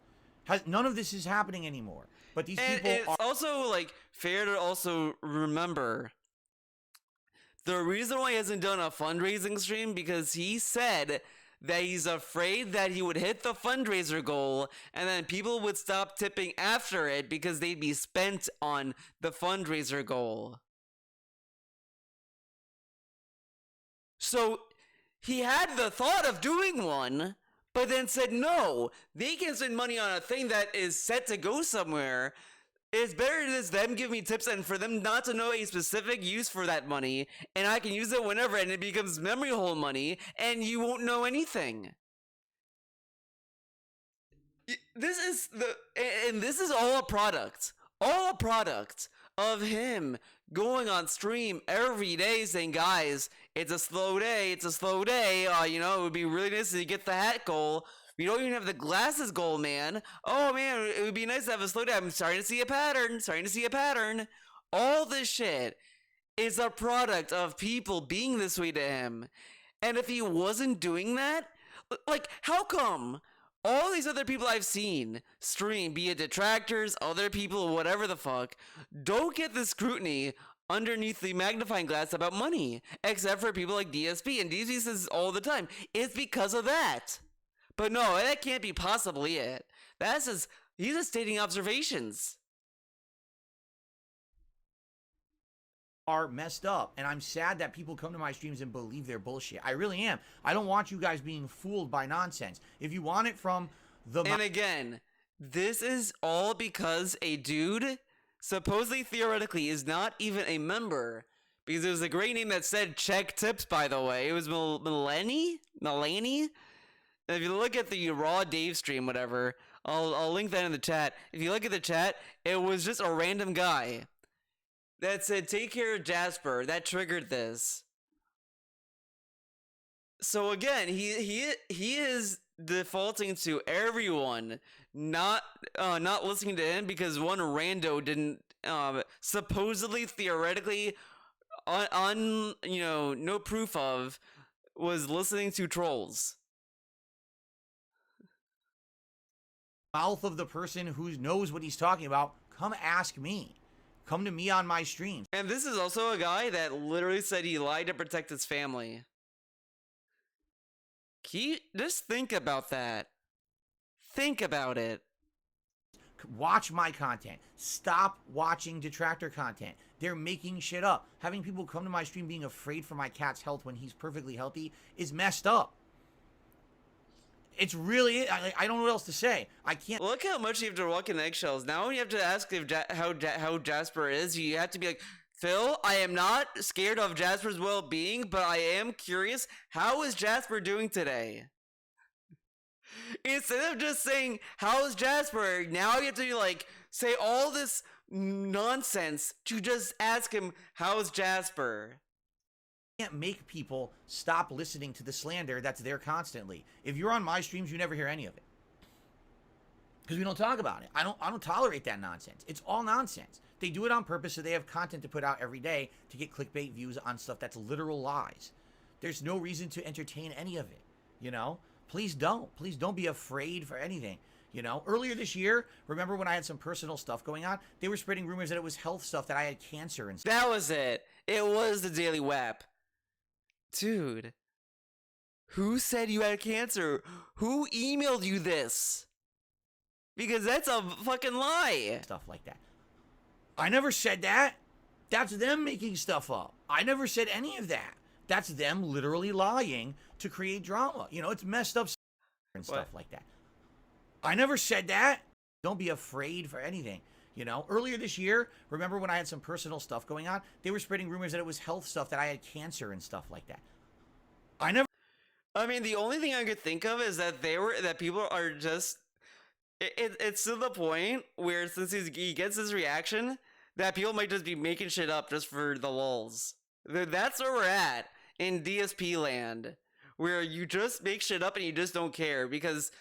None of this is happening anymore. But these people it's are also like fair to also remember the reason why he hasn't done a fundraising stream because he said that he's afraid that he would hit the fundraiser goal and then people would stop tipping after it because they'd be spent on the fundraiser goal. So he had the thought of doing one, but then said no, they can spend money on a thing that is set to go somewhere. It's better to just them give me tips and for them not to know a specific use for that money, and I can use it whenever, and it becomes memory hole money, and you won't know anything. This is all a product of him going on stream every day saying, guys, it's a slow day, it would be really nice to get the hat goal. We don't even have the glasses goal, man. Oh, man, it would be nice to have a slow day. I'm starting to see a pattern. All this shit is a product of people being this way to him. And if he wasn't doing that, like, how come all these other people I've seen stream, be it detractors, other people, whatever the fuck, don't get the scrutiny underneath the magnifying glass about money, except for people like DSP, and DSP says all the time, it's because of that. But no, that can't be possibly it. He's just stating observations. Are messed up, and I'm sad that people come to my streams and believe they're bullshit. I really am. I don't want you guys being fooled by nonsense. If you want it from the... And again, this is all because a dude, supposedly theoretically, is not even a member. Because there was a great name that said check tips, by the way. It was Melanie? If you look at the Raw Dave stream, whatever, I'll link that in the chat. If you look at the chat, it was just a random guy that said, take care of Jasper. That triggered this. So again, he is defaulting to everyone, not listening to him because one rando didn't supposedly, theoretically, no proof of, was listening to trolls. Mouth of the person who knows what he's talking about, come ask me. Come to me on my streams. And this is also a guy that literally said he lied to protect his family. Just think about that. Think about it. Watch my content. Stop watching detractor content. They're making shit up. Having people come to my stream being afraid for my cat's health when he's perfectly healthy is messed up. It's really, I don't know what else to say. I can't. Look how much you have to walk in eggshells. Now when you have to ask if how Jasper is, you have to be like, Phil, I am not scared of Jasper's well-being, but I am curious, how is Jasper doing today? Instead of just saying, how's Jasper, now you have to like say all this nonsense to just ask him, how's Jasper? Can't make people stop listening to the slander that's there constantly. If you're on my streams, you never hear any of it. Because we don't talk about it. I don't tolerate that nonsense. It's all nonsense. They do it on purpose so they have content to put out every day to get clickbait views on stuff that's literal lies. There's no reason to entertain any of it, you know? Please don't. Please don't be afraid for anything. You know, earlier this year, remember when I had some personal stuff going on? They were spreading rumors that it was health stuff, that I had cancer and stuff. That was it. It was the Daily Web. Dude, who said you had cancer? Who emailed you this? Because that's a fucking lie. Stuff like that. I never said that. That's them making stuff up. I never said any of that. That's them literally lying to create drama. You know, it's messed up and stuff like that. I never said that. Don't be afraid for anything. You know, earlier this year, remember when I had some personal stuff going on? They were spreading rumors that it was health stuff, that I had cancer and stuff like that. I mean, the only thing I could think of is that people are just, it's to the point where since he gets this reaction, that people might just be making shit up just for the lulz. That's where we're at in DSP land, where you just make shit up and you just don't care because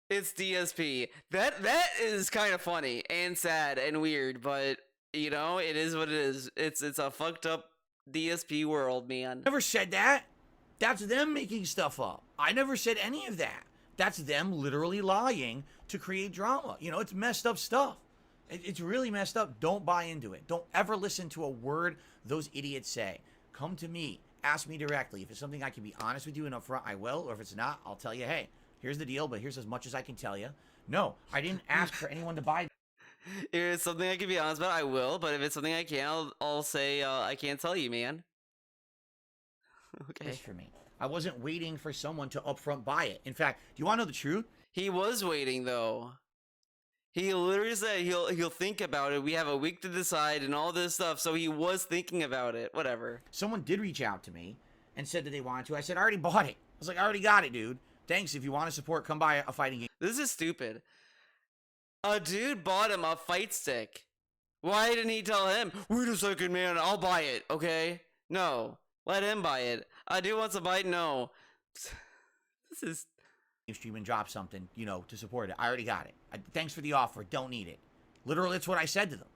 it's DSP. That is kind of funny and sad and weird, but you know, it is what it is. It's a fucked up DSP world, man. Never said that. That's them making stuff up. I never said any of that. That's them literally lying to create drama. You know, it's messed up stuff. It's really messed up. Don't buy into it. Don't ever listen to a word those idiots say. Come to me. Ask me directly. If it's something I can be honest with you and upfront, I will. Or if it's not, I'll tell you, hey, here's the deal, but here's as much as I can tell you. No, I didn't ask for anyone to buy. If it's something I can be honest about, I will. But if it's something I can't, I'll say I can't tell you, man. Okay. For me, I wasn't waiting for someone to upfront buy it. In fact, do you want to know the truth? He was waiting though. He literally said he'll think about it. We have a week to decide and all this stuff. So he was thinking about it. Whatever. Someone did reach out to me and said that they wanted to. I said, I already bought it. I was like, I already got it, dude. Thanks. If you want to support, come buy a fighting game. This is stupid. A dude bought him a fight stick. Why didn't he tell him, wait a second, man, I'll buy it, okay? No. Let him buy it. A dude wants to buy it? No. This is... Stream and drop something, you know, to support it. I already got it. Thanks for the offer. Don't need it. Literally, that's what I said to them.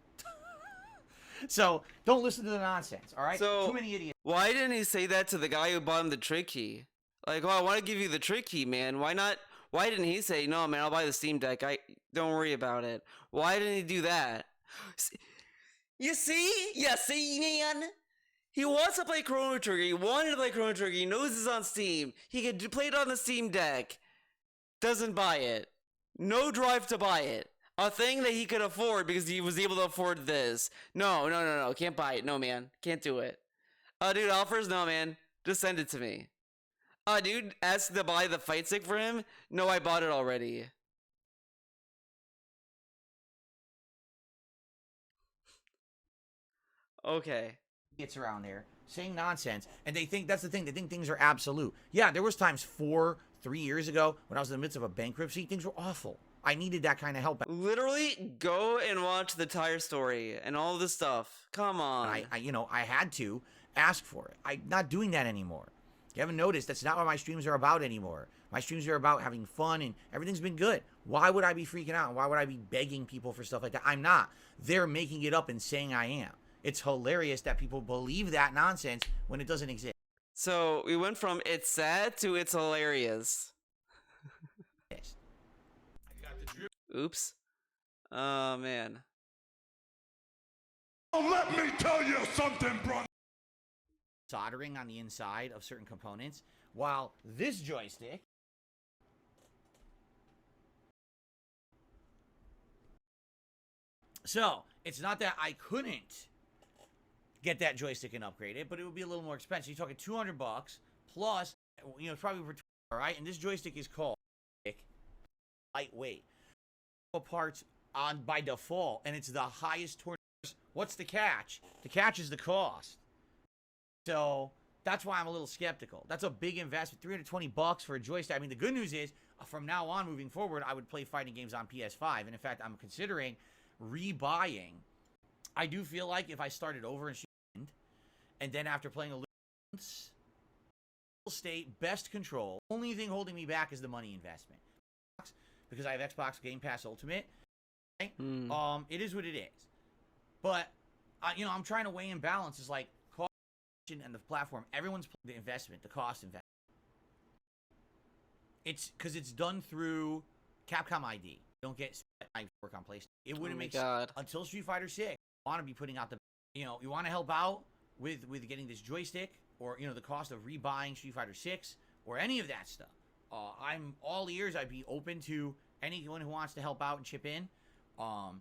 So, don't listen to the nonsense, all right? So, too many idiots. Why didn't he say that to the guy who bought him the trick key? Like, oh, I want to give you the trick key, man. Why not? Why didn't he say, no, man, I'll buy the Steam Deck. Don't worry about it. Why didn't he do that? You see? You see, man? He wants to play Chrono Trigger. He wanted to play Chrono Trigger. He knows it's on Steam. He could play it on the Steam Deck. Doesn't buy it. No drive to buy it. A thing that he could afford because he was able to afford this. No. Can't buy it. No, man. Can't do it. Dude offers? No, man. Just send it to me. Dude asked to buy the fight stick for him? No, I bought it already. Okay. It's around there saying nonsense, and they think that's the thing. They think things are absolute. Yeah, there was times 3 years ago when I was in the midst of a bankruptcy, things were awful. I needed that kind of help. Literally, go and watch the tire story and all this stuff. Come on. I had to ask for it. I'm not doing that anymore. You haven't noticed? That's not what my streams are about anymore. My streams are about having fun, and everything's been good. Why would I be freaking out? Why would I be begging people for stuff like that? I'm not. They're making it up and saying I am. It's hilarious that people believe that nonsense when it doesn't exist. So we went from it's sad to it's hilarious. Oops. Oh, man. Oh, let me tell you something, brother. Soldering on the inside of certain components, while this joystick So it's not that I couldn't get that joystick and upgrade it, but it would be a little more expensive. You're talking $200 plus, it's probably for all right. And this joystick is called lightweight. Parts on by default, and it's the highest torque. What's the catch? The catch is the cost. So that's why I'm a little skeptical. That's a big investment, $320 for a joystick. I mean, the good news is, from now on, moving forward, I would play fighting games on PS5, and in fact, I'm considering rebuying. I do feel like if I started over and then after playing a little state, best control, only thing holding me back is the money investment. Because I have Xbox Game Pass Ultimate, right? It is what it is. But, I'm trying to weigh in balance. Is like cost and the platform. Everyone's the investment, the cost investment. It's because it's done through Capcom ID. You don't get I work on PlayStation. It wouldn't make sense until Street Fighter 6. You want to be putting out the, you want to help out with getting this joystick, or the cost of rebuying Street Fighter 6 or any of that stuff. I'm all ears. I'd be open to anyone who wants to help out and chip in. I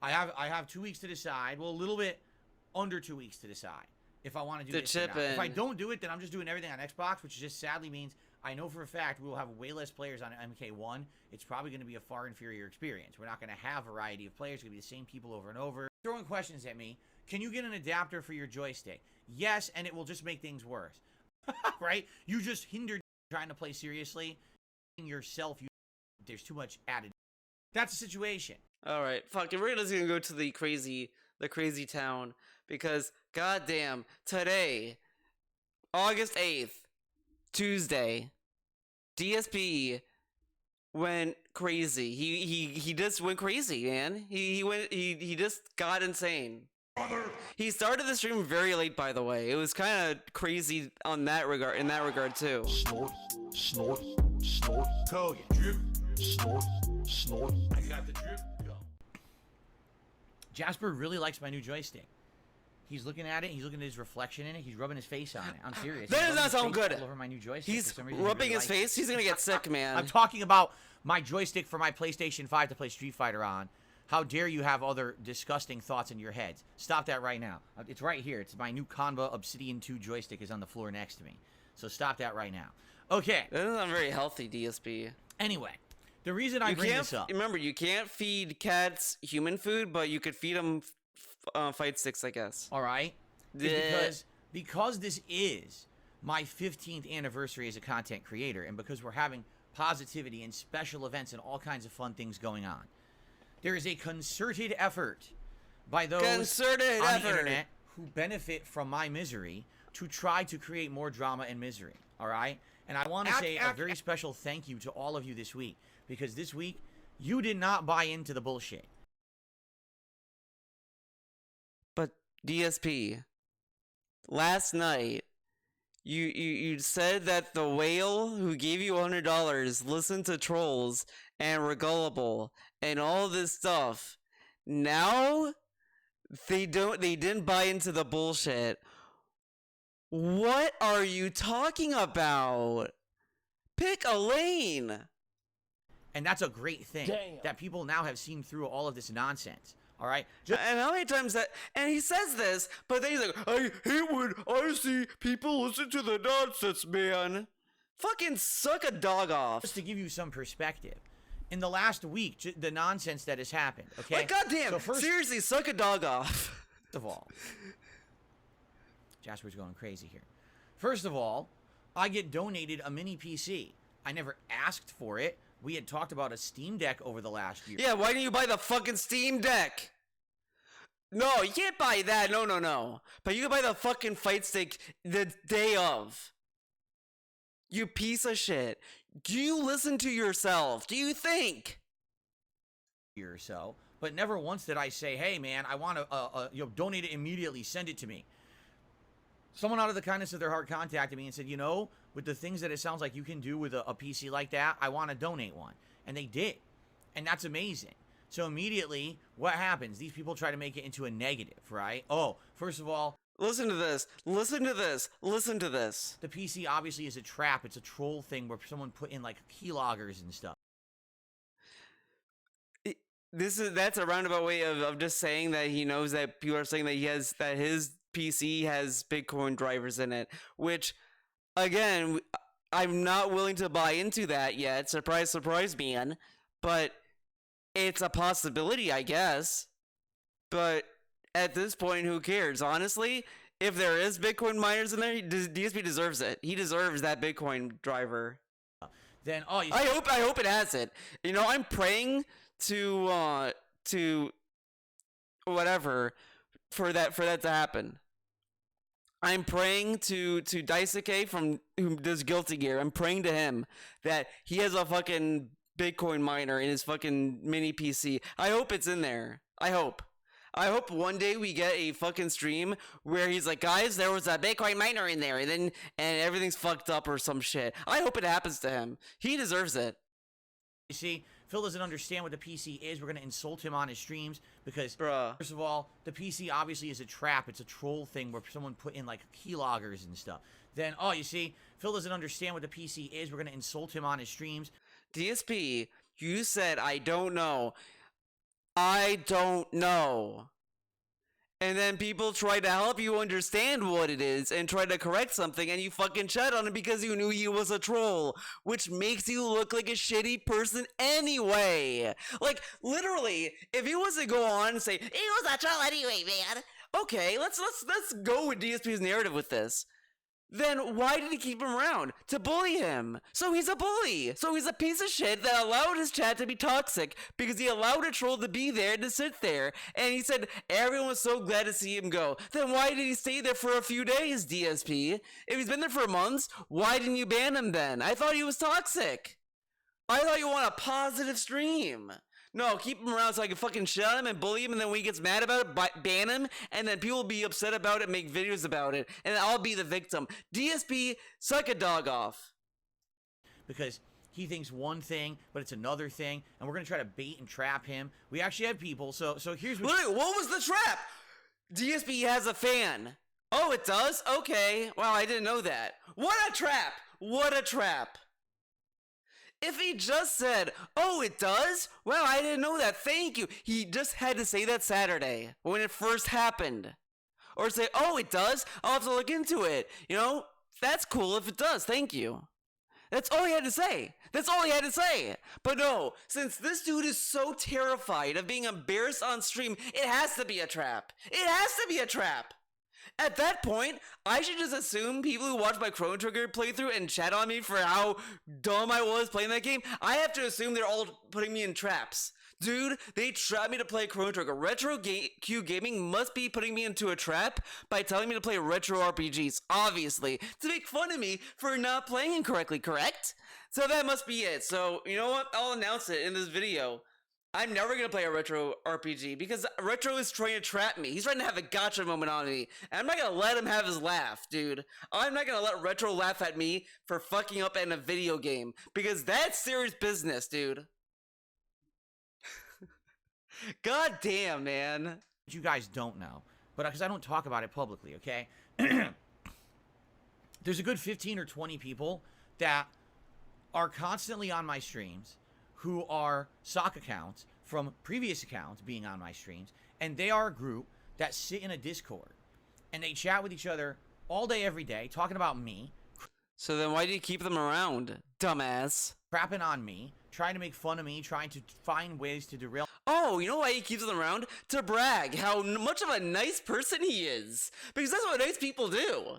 have 2 weeks to decide. Well, a little bit under 2 weeks to decide if I want to do this or not. If I don't do it, then I'm just doing everything on Xbox, which just sadly means I know for a fact we will have way less players on MK1. It's probably going to be a far inferior experience. We're not going to have a variety of players. It's going to be the same people over and over. Throwing questions at me. Can you get an adapter for your joystick? Yes, and it will just make things worse. Right? You just hindered trying to play seriously yourself. There's too much added. That's the situation. All right, fuck it. We're just gonna go to the crazy town, because goddamn, today, August 8th, Tuesday, DSP went crazy. He just went crazy, man. He just got insane. He started the stream very late, by the way. It was kind of crazy in that regard too. Snort, snort, snort. Kogan. Drip, Snort, snort. I got the drip. Go. Jasper really likes my new joystick. He's looking at it. He's looking at his reflection in it. He's rubbing his face on it. I'm serious. That does not sound good. All over my new joystick. He's For some reason, rubbing he really his likes face. He's gonna get sick, man. I'm talking about my joystick for my PlayStation 5 to play Street Fighter on. How dare you have other disgusting thoughts in your heads? Stop that right now. It's right here. It's my new Kombat Obsidian 2 joystick is on the floor next to me. So stop that right now. Okay. That doesn't sound very healthy, DSP. Anyway, the reason I bring this up. Remember, you can't feed cats human food, but you could feed them fight sticks, I guess. All right. Because this is my 15th anniversary as a content creator, and because we're having positivity and special events and all kinds of fun things going on, there is a concerted effort by those on the internet who benefit from my misery to try to create more drama and misery. All right? And I want to say a very special thank you to all of you this week, because this week you did not buy into the bullshit. But DSP, last night you said that the whale who gave you $100 listened to trolls and were gullible and all this stuff. Now they didn't buy into the bullshit. What are you talking about? Pick a lane. And that's a great thing. That people now have seen through all of this nonsense. All right? And how many times that... And he says this, but then he's like, I hate when I see people listen to the nonsense, man. Fucking suck a dog off. Just to give you some perspective. In the last week, the nonsense that has happened, okay? Like, goddamn, so first, seriously, suck a dog off. First of all, Jasper's going crazy here. First of all, I get donated a mini PC. I never asked for it. We had talked about a Steam Deck over the last year. Yeah, why didn't you buy the fucking Steam Deck? No, you can't buy that. No. But you can buy the fucking fight stick the day of. You piece of shit. Do you listen to yourself? Do you think? Year or so, but never once did I say, hey man, I want to donate it immediately, send it to me. Someone out of the kindness of their heart contacted me and said, with the things that it sounds like you can do with a PC like that, I want to donate one. And they did. And that's amazing. So immediately, what happens? These people try to make it into a negative, right? Oh, first of all, listen to this. Listen to this. Listen to this. The PC obviously is a trap. It's a troll thing where someone put in like keyloggers and stuff. that's a roundabout way of just saying that he knows that people are saying that his PC has Bitcoin drivers in it, which again, I'm not willing to buy into that yet. Surprise, surprise, man. But it's a possibility, I guess. But at this point, who cares? Honestly, if there is Bitcoin miners in there, DSP deserves it. He deserves that Bitcoin driver. Then I hope it has it. You know, I'm praying to whatever for that to happen. I'm praying to Daisuke from who does Guilty Gear. I'm praying to him that he has a fucking Bitcoin miner in his fucking mini PC. I hope it's in there. I hope one day we get a fucking stream where he's like, guys, there was a Bitcoin miner in there, and everything's fucked up or some shit. I hope it happens to him. He deserves it. You see, Phil doesn't understand what the PC is. We're going to insult him on his streams because, Bruh. First of all, the PC obviously is a trap. It's a troll thing where someone put in, like, keyloggers and stuff. Then, you see, Phil doesn't understand what the PC is. We're going to insult him on his streams. DSP, you said, I don't know. I don't know. And then people try to help you understand what it is and try to correct something, and you fucking shut on it because you knew he was a troll, which makes you look like a shitty person anyway. Like, literally, if he was to go on and say, he was a troll anyway, man. Okay, let's go with DSP's narrative with this. Then why did he keep him around? To bully him. So he's a bully. So he's a piece of shit that allowed his chat to be toxic because he allowed a troll to be there, to sit there. And he said everyone was so glad to see him go. Then why did he stay there for a few days, DSP? If he's been there for months, why didn't you ban him then? I thought he was toxic. I thought you want a positive stream. No, keep him around so I can fucking shut him and bully him, and then when he gets mad about it, ban him, and then people will be upset about it, make videos about it, and I'll be the victim. DSP, suck a dog off. Because he thinks one thing, but it's another thing, and we're going to try to bait and trap him. We actually have people, so here's what... Wait, what was the trap? DSP has a fan. Oh, it does? Okay. Wow, I didn't know that. What a trap! What a trap! If he just said, oh, it does? Well, I didn't know that. Thank you. He just had to say that Saturday when it first happened. Or say, oh, it does? I'll have to look into it. You know, that's cool if it does. Thank you. That's all he had to say. That's all he had to say. But no, since this dude is so terrified of being embarrassed on stream, it has to be a trap. It has to be a trap. At that point, I should just assume people who watch my Chrono Trigger playthrough and chat on me for how dumb I was playing that game, I have to assume they're all putting me in traps. Dude, they trapped me to play Chrono Trigger. Retro Q Gaming must be putting me into a trap by telling me to play retro RPGs, obviously, to make fun of me for not playing incorrectly, correct? So that must be it. So, you know what? I'll announce it in this video. I'm never going to play a retro RPG because retro is trying to trap me. He's trying to have a gotcha moment on me. And I'm not going to let him have his laugh, dude. I'm not going to let retro laugh at me for fucking up in a video game because that's serious business, dude. God damn, man. You guys don't know, but because I don't talk about it publicly, okay? There's a good 15 or 20 people that are constantly on my streams who are sock accounts from previous accounts being on my streams, and they are a group that sit in a Discord, and they chat with each other all day, every day, talking about me. So then why do you keep them around, dumbass? Crapping on me, trying to make fun of me, trying to find ways to derail. Oh, you know why he keeps them around? To brag how much of a nice person he is. Because that's what nice people do.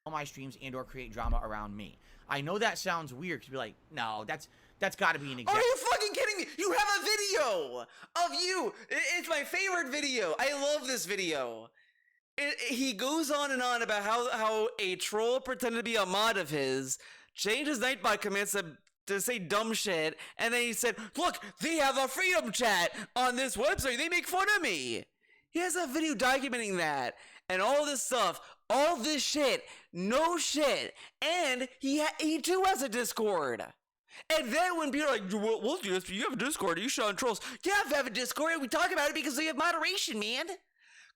All my streams and or create drama around me. I know that sounds weird because you're like, no, that's got to be an example. Are you fucking kidding me? You have a video of you. It's my favorite video. I love this video. He goes on and on about how a troll pretended to be a mod of his, changed his Nightbot commands to say dumb shit, and then he said, look, they have a freedom chat on this website. They make fun of me. He has a video documenting that and all this stuff. All this shit, no shit, and he too has a Discord. And then when people are like, well, you have a Discord, you show on trolls. Yeah, I have a Discord, we talk about it because we have moderation, man.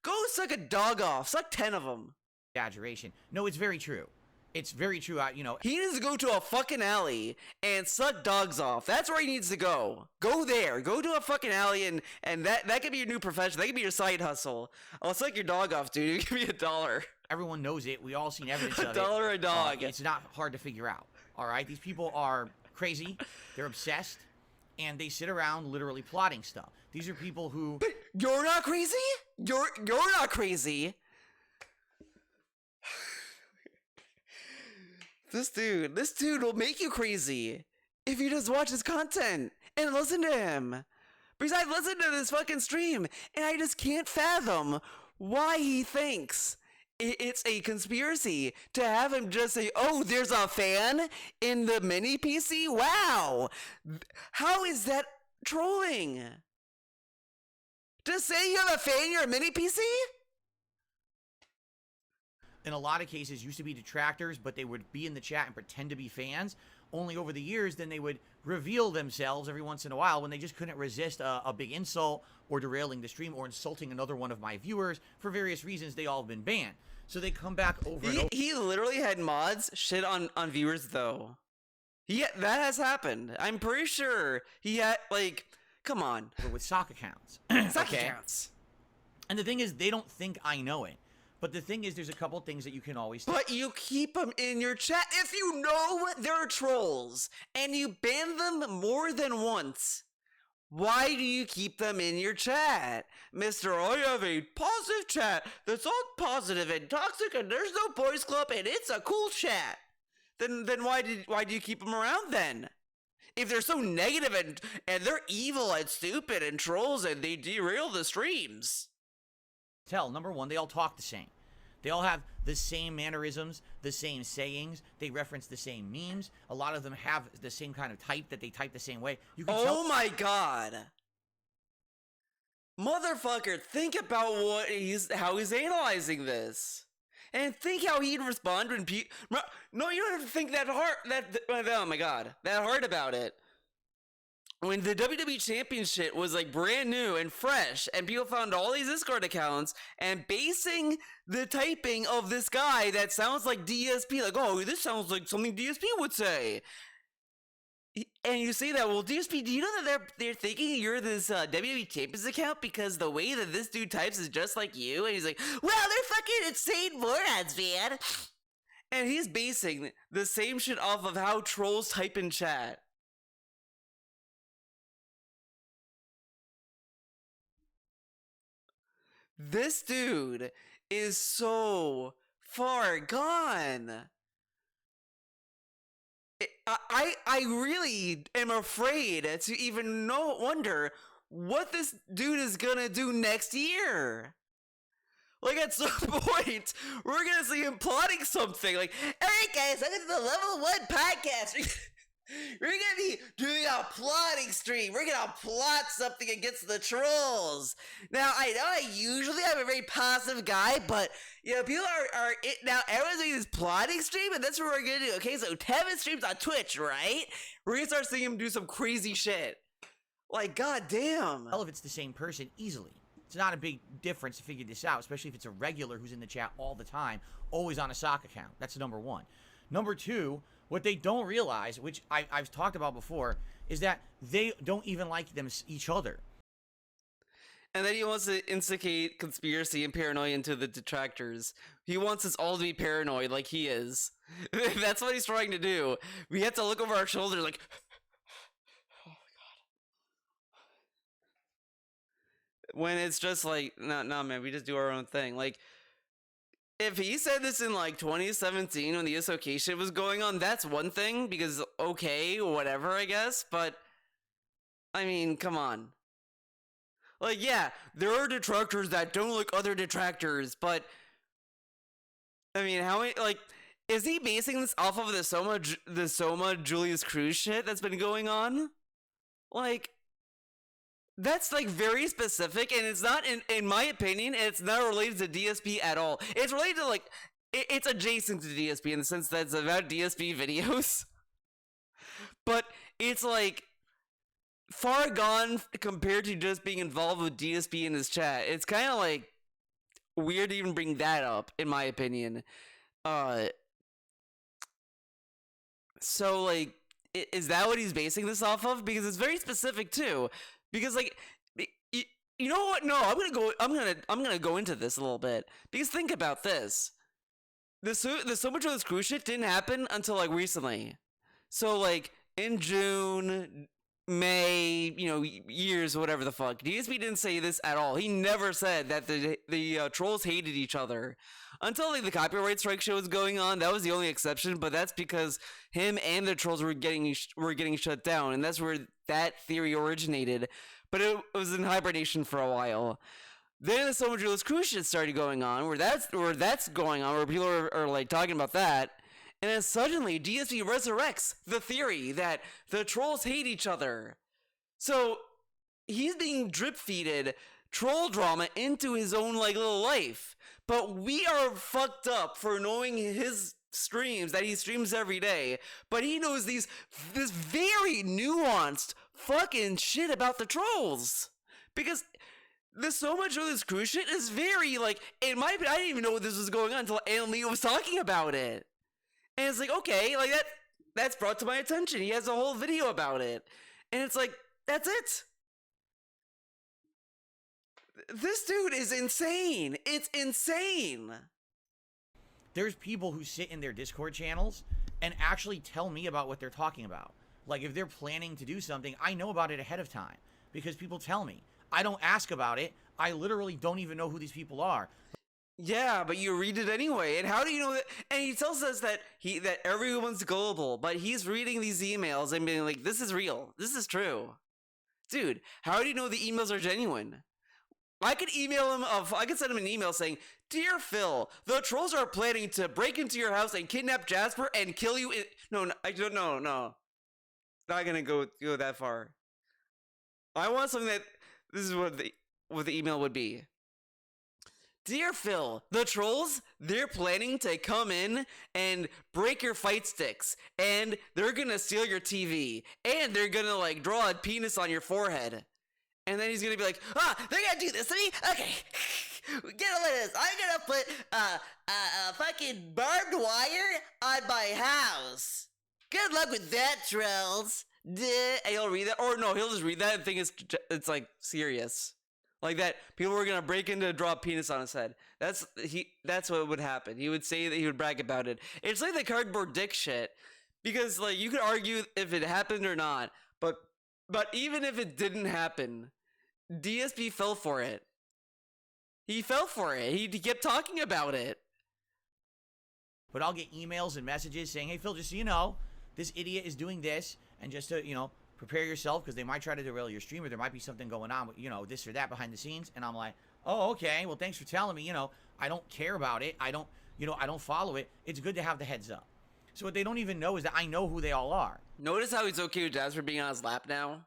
Go suck a dog off, suck 10 of them. Exaggeration. No, it's very true. It's very true. You know, He needs to go to a fucking alley and suck dogs off. That's where he needs to go. Go there. Go to a fucking alley, and that could be your new profession. That could be your side hustle. I'll suck your dog off, dude. Give me $1. everyone knows it. We all seen evidence of it. $1 a dog. It's not hard to figure out. All right, these people are crazy. They're obsessed, and they sit around literally plotting stuff. These are people who. But you're not crazy. You're not crazy. This dude will make you crazy if you just watch his content and listen to him. Because I listened to this fucking stream and I just can't fathom why he thinks it's a conspiracy to have him just say, oh, there's a fan in the mini PC? Wow. How is that trolling? To say you have a fan in your mini PC? In a lot of cases, used to be detractors, but they would be in the chat and pretend to be fans. Only over the years, then they would reveal themselves every once in a while when they just couldn't resist a big insult or derailing the stream or insulting another one of my viewers. For various reasons, they all have been banned. So they come back over and over. He literally had mods shit on viewers, though. Yeah, that has happened. I'm pretty sure he had, like, come on. With sock accounts. Sock accounts. And the thing is, they don't think I know it. But the thing is, there's a couple things that you can always do. But you keep them in your chat. If you know they're trolls and you ban them more than once, why do you keep them in your chat? Mister, I have a positive chat that's all positive and toxic and there's no boys club and it's a cool chat. Then why do you keep them around then? If they're so negative and they're evil and stupid and trolls and they derail the streams. Tell, number one, they all talk the same. They all have the same mannerisms, the same sayings. They reference the same memes. A lot of them have the same kind of type that they type the same way. You can tell. Oh my god. Motherfucker, think about how he's analyzing this. And think how he'd respond when people... No, you don't have to think that hard. Oh my god. That hard about it. When the WWE Championship was like brand new and fresh, and people found all these Discord accounts and basing the typing of this guy that sounds like DSP, like, oh, this sounds like something DSP would say. And you say that, well, DSP, do you know that they're thinking you're this WWE Champions account because the way that this dude types is just like you? And he's like, well, they're fucking insane morons, man. And he's basing the same shit off of how trolls type in chat. This dude is so far gone. I really am afraid to even wonder what this dude is gonna do next year. Like, at some point, we're gonna see him plotting something. Like, alright guys, I'm in the level 1 podcast. We're gonna be doing a plotting stream. We're gonna plot something against the trolls. Now, I know I usually am a very positive guy, but, you know, people are now everyone's doing this plotting stream, and that's what we're gonna do. Okay, so Tevin streams on Twitch, right? We're gonna start seeing him do some crazy shit. Like, goddamn. Hell, if it's the same person, easily. It's not a big difference to figure this out, especially if it's a regular who's in the chat all the time, always on a sock account. That's number one. Number two, what they don't realize, which I've talked about before, is that they don't even like each other. And then he wants to instigate conspiracy and paranoia into the detractors. He wants us all to be paranoid like he is. That's what he's trying to do. We have to look over our shoulders like, oh my god. When it's just like, no, man, we just do our own thing. Like, if he said this in like 2017 when the SOK shit was going on, that's one thing, because okay, whatever, I guess, but I mean, come on. Like, yeah, there are detractors that don't like other detractors, but I mean, how many, like, is he basing this off of the Soma Julius Cruz shit that's been going on? Like, that's like very specific, and it's not, in my opinion, it's not related to DSP at all. It's related to, like, it's adjacent to DSP in the sense that it's about DSP videos. But it's like far gone compared to just being involved with DSP in his chat. It's kind of like weird to even bring that up, in my opinion. So like, is that what he's basing this off of? Because it's very specific too. Because like, you know what? No, I'm gonna go into this a little bit. Because think about this. The so much of this cruise shit didn't happen until like recently. So like in June, May, years, whatever the fuck. DSP didn't say this at all. He never said that the trolls hated each other until like the copyright strike show was going on. That was the only exception, but that's because him and the trolls were getting shut down, and that's where that theory originated. But it was in hibernation for a while. Then the So Much of This cruise shit started going on, where that's going on, where people are like talking about that. And then suddenly, DSP resurrects the theory that the trolls hate each other. So he's being drip-feeded troll drama into his own like little life. But we are fucked up for knowing his streams, that he streams every day. But he knows this very nuanced fucking shit about the trolls. Because there's so much of this cruise shit is very like, I didn't even know what this was going on until Alan Lee was talking about it. And it's like, okay, like that's brought to my attention. He has a whole video about it. And it's like, that's it. This dude is insane. It's insane. There's people who sit in their Discord channels and actually tell me about what they're talking about. Like if they're planning to do something, I know about it ahead of time because people tell me. I don't ask about it. I literally don't even know who these people are. Yeah, but you read it anyway. And how do you know that? And he tells us that everyone's gullible, but he's reading these emails and being like, this is real. This is true. Dude, how do you know the emails are genuine? I could send him an email saying, "Dear Phil, the trolls are planning to break into your house and kidnap Jasper and kill you." No, I don't know. No. Not gonna go that far. I want something that this is what the email would be. Dear Phil, the trolls, they're planning to come in and break your fight sticks, and they're gonna steal your TV, and they're gonna like draw a penis on your forehead. And then he's gonna be like, they're gonna do this to me? Okay, get a this. I'm gonna put a fucking barbed wire on my house. Good luck with that, trolls. And he'll read that, or no, he'll just read that and think it's like serious. Like that, people were gonna break in to draw a penis on his head. That's what would happen. He would say that he would brag about it. It's like the cardboard dick shit, because like you could argue if it happened or not, but even if it didn't happen, DSP fell for it. He fell for it. He kept talking about it. But I'll get emails and messages saying, "Hey Phil, just so you know, this idiot is doing this, and just to prepare yourself because they might try to derail your stream, or there might be something going on with, this or that behind the scenes." And I'm like, "Oh, okay. Well, thanks for telling me. I don't care about it. I don't follow it. It's good to have the heads up." So what they don't even know is that I know who they all are. Notice how he's okay with Jasper being on his lap now?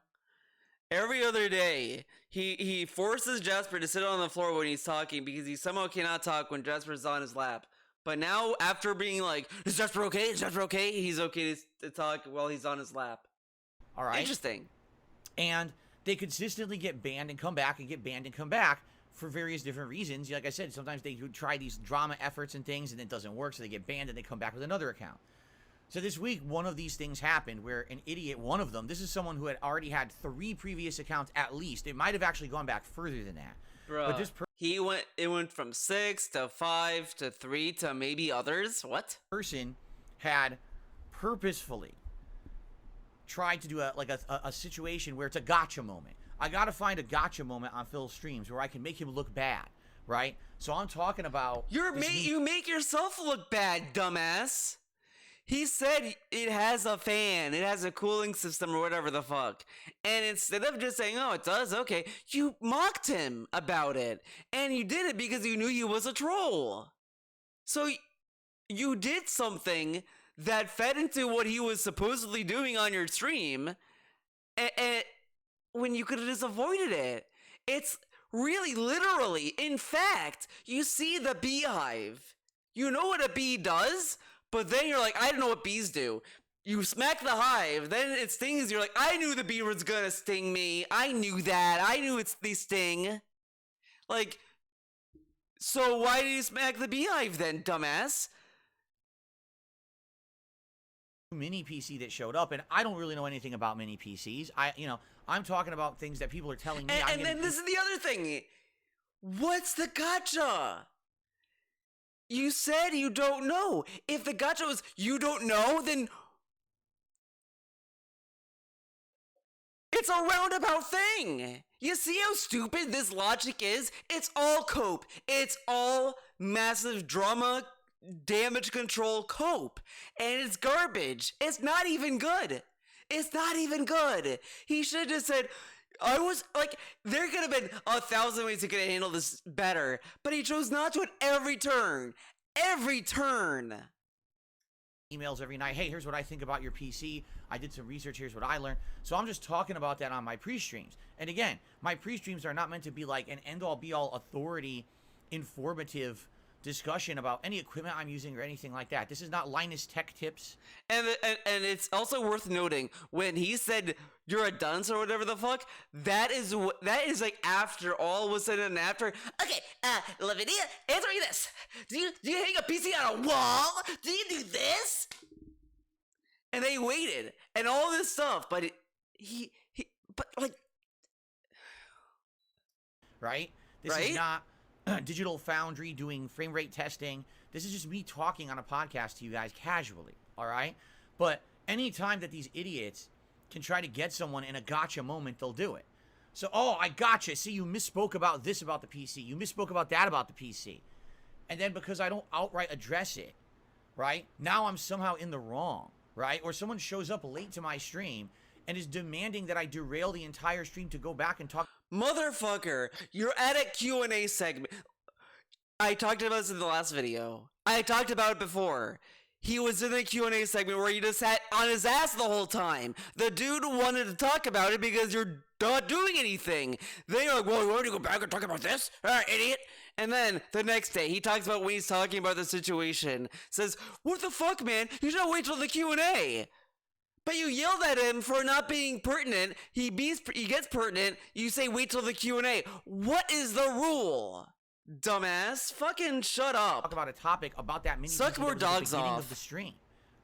Every other day, he forces Jasper to sit on the floor when he's talking because he somehow cannot talk when Jasper's on his lap. But now, after being like, "Is Jasper okay? Is Jasper okay?" he's okay to talk while he's on his lap. All right. Interesting. And they consistently get banned and come back and get banned and come back for various different reasons. Like I said, sometimes they try these drama efforts and things and it doesn't work, so they get banned and they come back with another account. So this week, one of these things happened where an idiot, one of them, this is someone who had already had 3 previous accounts at least. It might have actually gone back further than that. Bruh. But this it went from 6 to 5 to 3 to maybe others. What? Person had purposefully tried to do a situation where it's a gotcha moment. I gotta find a gotcha moment on Phil's streams where I can make him look bad, right? So I'm talking about you make yourself look bad, dumbass. He said it has a fan, it has a cooling system or whatever the fuck. And instead of just saying, "Oh, it does, okay," you mocked him about it. And you did it because you knew he was a troll. So you did something that fed into what he was supposedly doing on your stream, and when you could have just avoided it. It's really literally, in fact, you see the beehive. You know what a bee does? But then you're like, "I don't know what bees do." You smack the hive, then it stings. You're like, "I knew the bee was gonna sting me. I knew that. I knew they sting." Like, so why did you smack the beehive then, dumbass? mini PC that showed up, and I don't really know anything about mini PCs. I'm talking about things that people are telling me. And then this is the other thing. What's the gotcha? You said you don't know. If the gotcha was you don't know, then it's a roundabout thing. You see how stupid this logic is? It's all cope. It's all massive drama, damage control cope. And it's garbage. It's not even good. It's not even good. He should have just said, I was like, there could have been 1,000 ways he could have handled this better, but he chose not to at every turn. Every turn. Emails every night. Hey, here's what I think about your PC. I did some research. Here's what I learned. So I'm just talking about that on my pre-streams. And again, my pre-streams are not meant to be like an end-all be-all authority informative discussion about any equipment I'm using or anything like that. This is not Linus Tech Tips. And it's also worth noting when he said you're a dunce or whatever the fuck, that is like after all was said and after. Okay, Lavinia, answer me this. Do you hang a PC on a wall? Do you do this? And they waited and all this stuff, but but like, right? This is not Digital Foundry doing frame rate testing. This is just me talking on a podcast to you guys casually, all right? But anytime that these idiots can try to get someone in a gotcha moment, they'll do it. So, oh, I gotcha. See, you misspoke about this about the PC. You misspoke about that about the PC. And then because I don't outright address it, right? Now I'm somehow in the wrong, right? Or someone shows up late to my stream and is demanding that I derail the entire stream to go back and talk. Motherfucker, you're at a Q&A segment. I talked about this in the last video. I talked about it before. He was in a Q&A segment where he just sat on his ass the whole time. The dude wanted to talk about it because you're not doing anything. Then you're like, well, you want to go back and talk about this? Idiot. And then the next day, he talks about when he's talking about the situation. Says, what the fuck, man? You should wait till the Q&A. But you yelled at him for not being pertinent. He gets pertinent. You say wait till the Q&A. What is the rule? Dumbass. Fucking shut up. Talk about a topic about that mini Suck more dogs off. Of the stream,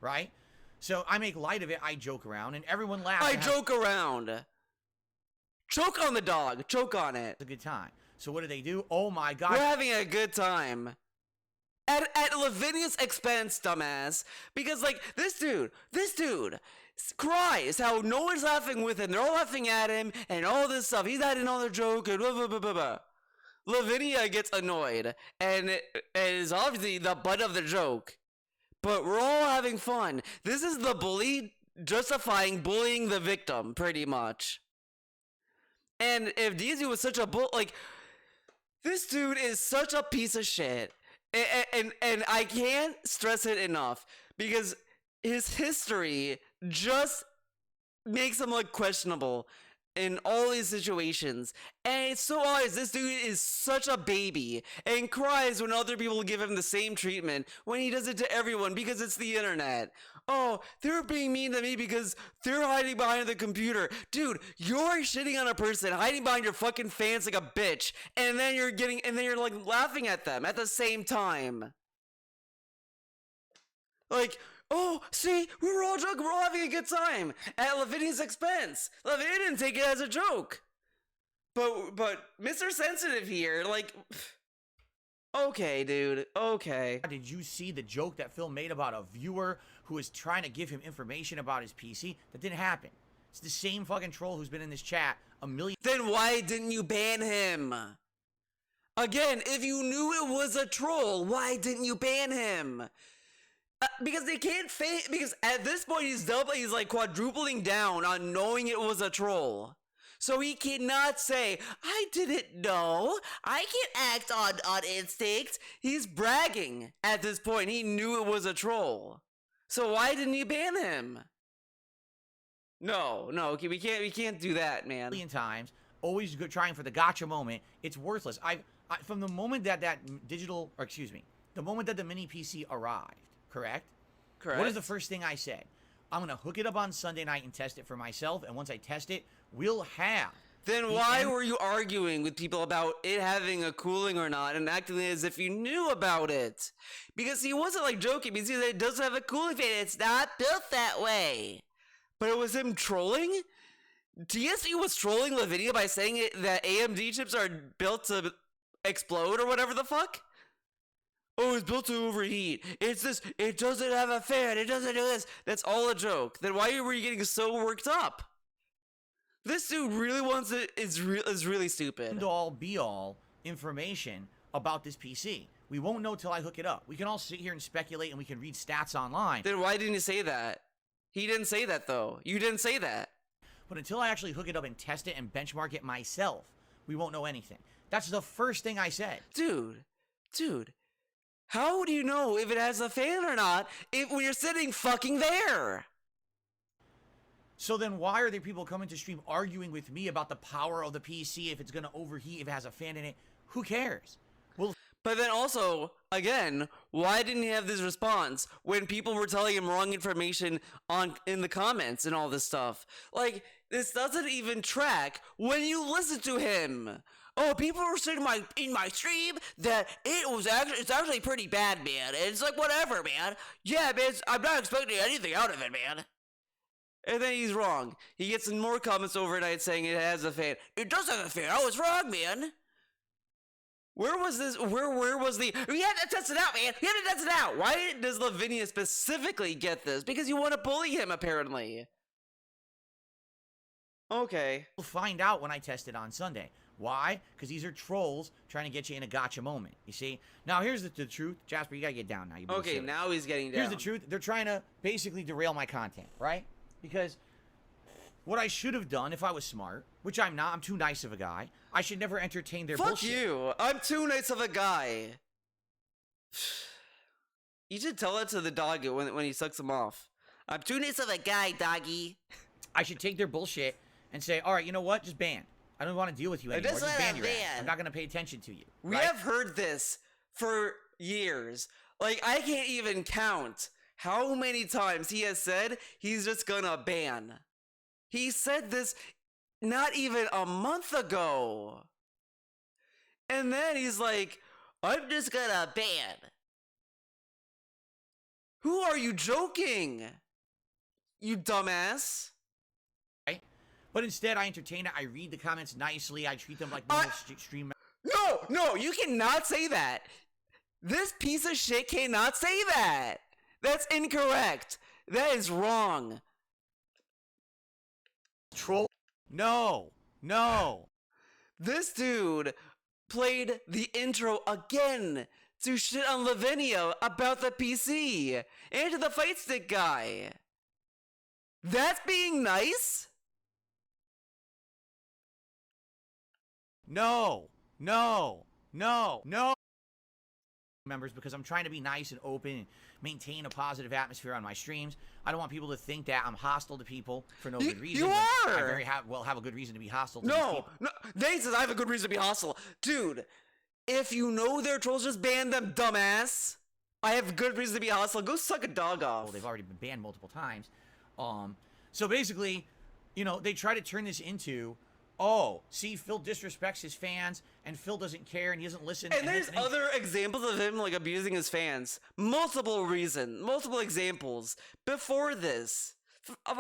right? So I make light of it. I joke around, and everyone laughs. I joke around. Choke on the dog. Choke on it. It's a good time. So what do? Oh my god. We're having a good time. At Lavinia's expense, dumbass. Because, like, this dude cries how no one's laughing with him. They're all laughing at him and all this stuff. He's adding all their joke and blah, blah, blah, blah, blah. Lavinia gets annoyed and is obviously the butt of the joke. But we're all having fun. This is the bully justifying bullying the victim, pretty much. And if DZ was such a like, this dude is such a piece of shit. And I can't stress it enough because his history just makes him look questionable in all these situations. And it's so obvious this dude is such a baby and cries when other people give him the same treatment when he does it to everyone because it's the internet. Oh, they're being mean to me because they're hiding behind the computer. Dude, you're shitting on a person, hiding behind your fucking fans like a bitch, and then you're like laughing at them at the same time. Like, oh, see, we were all joking, we're all having a good time at Lavinia's expense. Lavinia didn't take it as a joke. But Mr. Sensitive here, like, okay, dude, okay. Did you see the joke that Phil made about a viewer who was trying to give him information about his PC? That didn't happen. It's the same fucking troll who's been in this chat a million. Then why didn't you ban him? Again, if you knew it was a troll, why didn't you ban him? Because they can't because at this point he's like quadrupling down on knowing it was a troll. So he cannot say, I didn't know. I can't act on instinct. He's bragging at this point. He knew it was a troll. So why didn't you ban him? No, we can't do that, man. Million times, always trying for the gotcha moment. It's worthless. From the moment that the moment that the mini PC arrived, correct? Correct. What is the first thing I said? I'm gonna hook it up on Sunday night and test it for myself, and once I test it, we'll have Then why were you arguing with people about it having a cooling or not and acting as if you knew about it? Because he wasn't like joking, because he said it doesn't have a cooling fan. It's not built that way. But it was him trolling? TSE was trolling the video by saying that AMD chips are built to explode or whatever the fuck? Oh, it's built to overheat. It's this. It doesn't have a fan. It doesn't do this. That's all a joke. Then why were you getting so worked up? This dude really wants it. Is really stupid. End all be all information about this PC. We won't know till I hook it up. We can all sit here and speculate, and we can read stats online. Then why didn't you say that? He didn't say that though. You didn't say that. But until I actually hook it up and test it and benchmark it myself, we won't know anything. That's the first thing I said. Dude. How do you know if it has a fan or not when you're sitting fucking there? So then why are there people coming to stream arguing with me about the power of the PC, if it's going to overheat, if it has a fan in it? Who cares? Well, but then also, again, why didn't he have this response when people were telling him wrong information in the comments and all this stuff? Like, this doesn't even track when you listen to him. Oh, people were saying in my stream that it's actually pretty bad, man. And it's like, whatever, man. Yeah, man, I'm not expecting anything out of it, man. And then he's wrong. He gets more comments overnight saying it has a fan. It does have a fan. I was wrong, man. Where was this? Where was the? We had to test it out, man. We had to test it out. Why does Lavinia specifically get this? Because you want to bully him, apparently. Okay. we'll find out when I test it on Sunday. Why? Because these are trolls trying to get you in a gotcha moment. You see? Now, here's the truth. Jasper, you got to get down now. You're being Okay, silly. now he's getting down. Here's the truth. They're trying to basically derail my content, right? Because what I should have done if I was smart, which I'm not, I'm too nice of a guy, I should never entertain their Fuck bullshit. you. I'm too nice of a guy. You should tell it to the dog when he sucks him off. I'm too nice of a guy, doggy. I should take their bullshit and say, all right, you know what? Just ban. I don't want to deal with you anymore. Just ban your ass. I'm not going to pay attention to you. We right? have heard this for years. Like, I can't even count how many times he has said he's just gonna ban. He said this not even a month ago. And then he's like, I'm just gonna ban. Who are you joking? You dumbass. But instead, I entertain it. I read the comments nicely. I treat them like normal stream. No, you cannot say that. This piece of shit cannot say that. That's incorrect. That is wrong. Troll. No. This dude played the intro again to shit on Lavinia about the PC and to the fight stick guy. That's being nice? No. Members, because I'm trying to be nice and open and maintain a positive atmosphere on my streams. I don't want people to think that I'm hostile to people for no good reason. You are! I very well have a good reason to be hostile to these No. people. They says I have a good reason to be hostile. Dude, if you know they're trolls, just ban them, dumbass. I have good reason to be hostile. Go suck a dog off. Well, they've already been banned multiple times. So basically, you know, they try to turn this into, oh, see, Phil disrespects his fans, and Phil doesn't care, and he doesn't listen. And there's other examples of him, like, abusing his fans. Multiple examples before this,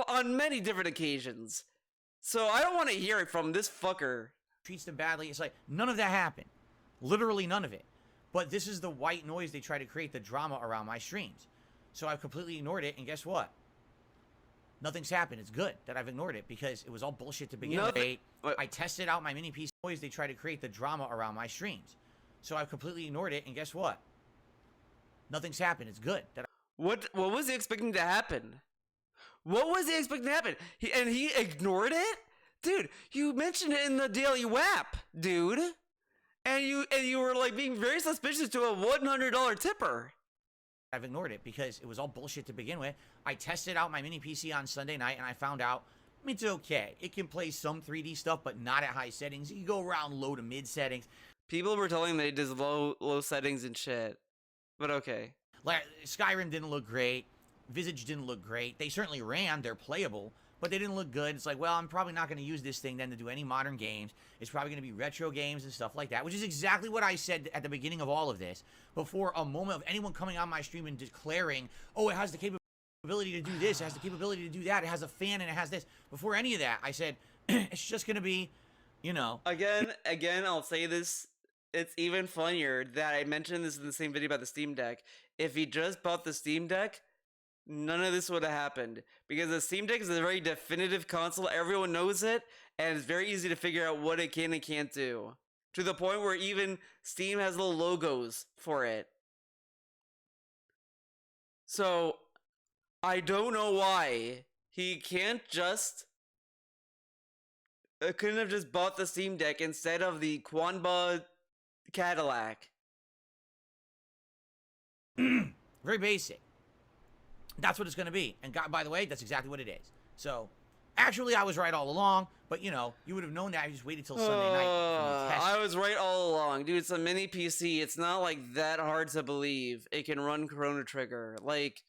on many different occasions. So I don't want to hear it from this fucker. Treats them badly. It's like, none of that happened. Literally none of it. But this is the white noise they try to create, the drama around my streams. So I've completely ignored it, and guess what? Nothing's happened. It's good that I've ignored it because it was all bullshit to begin with. I tested out my mini PC noise. They try to create the drama around my streams. So I've completely ignored it, and guess what? Nothing's happened. It's good. What was he expecting to happen? What was he expecting to happen? He ignored it? Dude, you mentioned it in the Daily WAP, dude. And you were like being very suspicious to a $100 tipper. I've ignored it because it was all bullshit to begin with. I tested out my mini PC on Sunday night, and I found out it's okay. It can play some 3D stuff, but not at high settings. You go around low to mid settings. People were telling him that it does low settings and shit. But okay. Like, Skyrim didn't look great. Visage didn't look great. They certainly ran. They're playable. but they didn't look good. It's like, well, I'm probably not going to use this thing then to do any modern games. It's probably going to be retro games and stuff like that, which is exactly what I said at the beginning of all of this, before a moment of anyone coming on my stream and declaring, oh, it has the capability to do this, it has the capability to do that, it has a fan and it has this. Before any of that, I said, it's just going to be, you know. Again, I'll say this. It's even funnier that I mentioned this in the same video about the Steam Deck. If he just bought the Steam Deck, none of this would have happened. Because the Steam Deck is a very definitive console. Everyone knows it, and it's very easy to figure out what it can and can't do. To the point where even Steam has little logos for it. So, I don't know why he can't just... couldn't have just bought the Steam Deck instead of the Quanba Cadillac. Very basic. That's what it's going to be. And God, by the way, that's exactly what it is. So, actually, I was right all along. But, you know, you would have known that. I just waited till Sunday night for the test. I was right all along. Dude, it's a mini PC. It's not, like, that hard to believe. It can run Chrono Trigger. Like,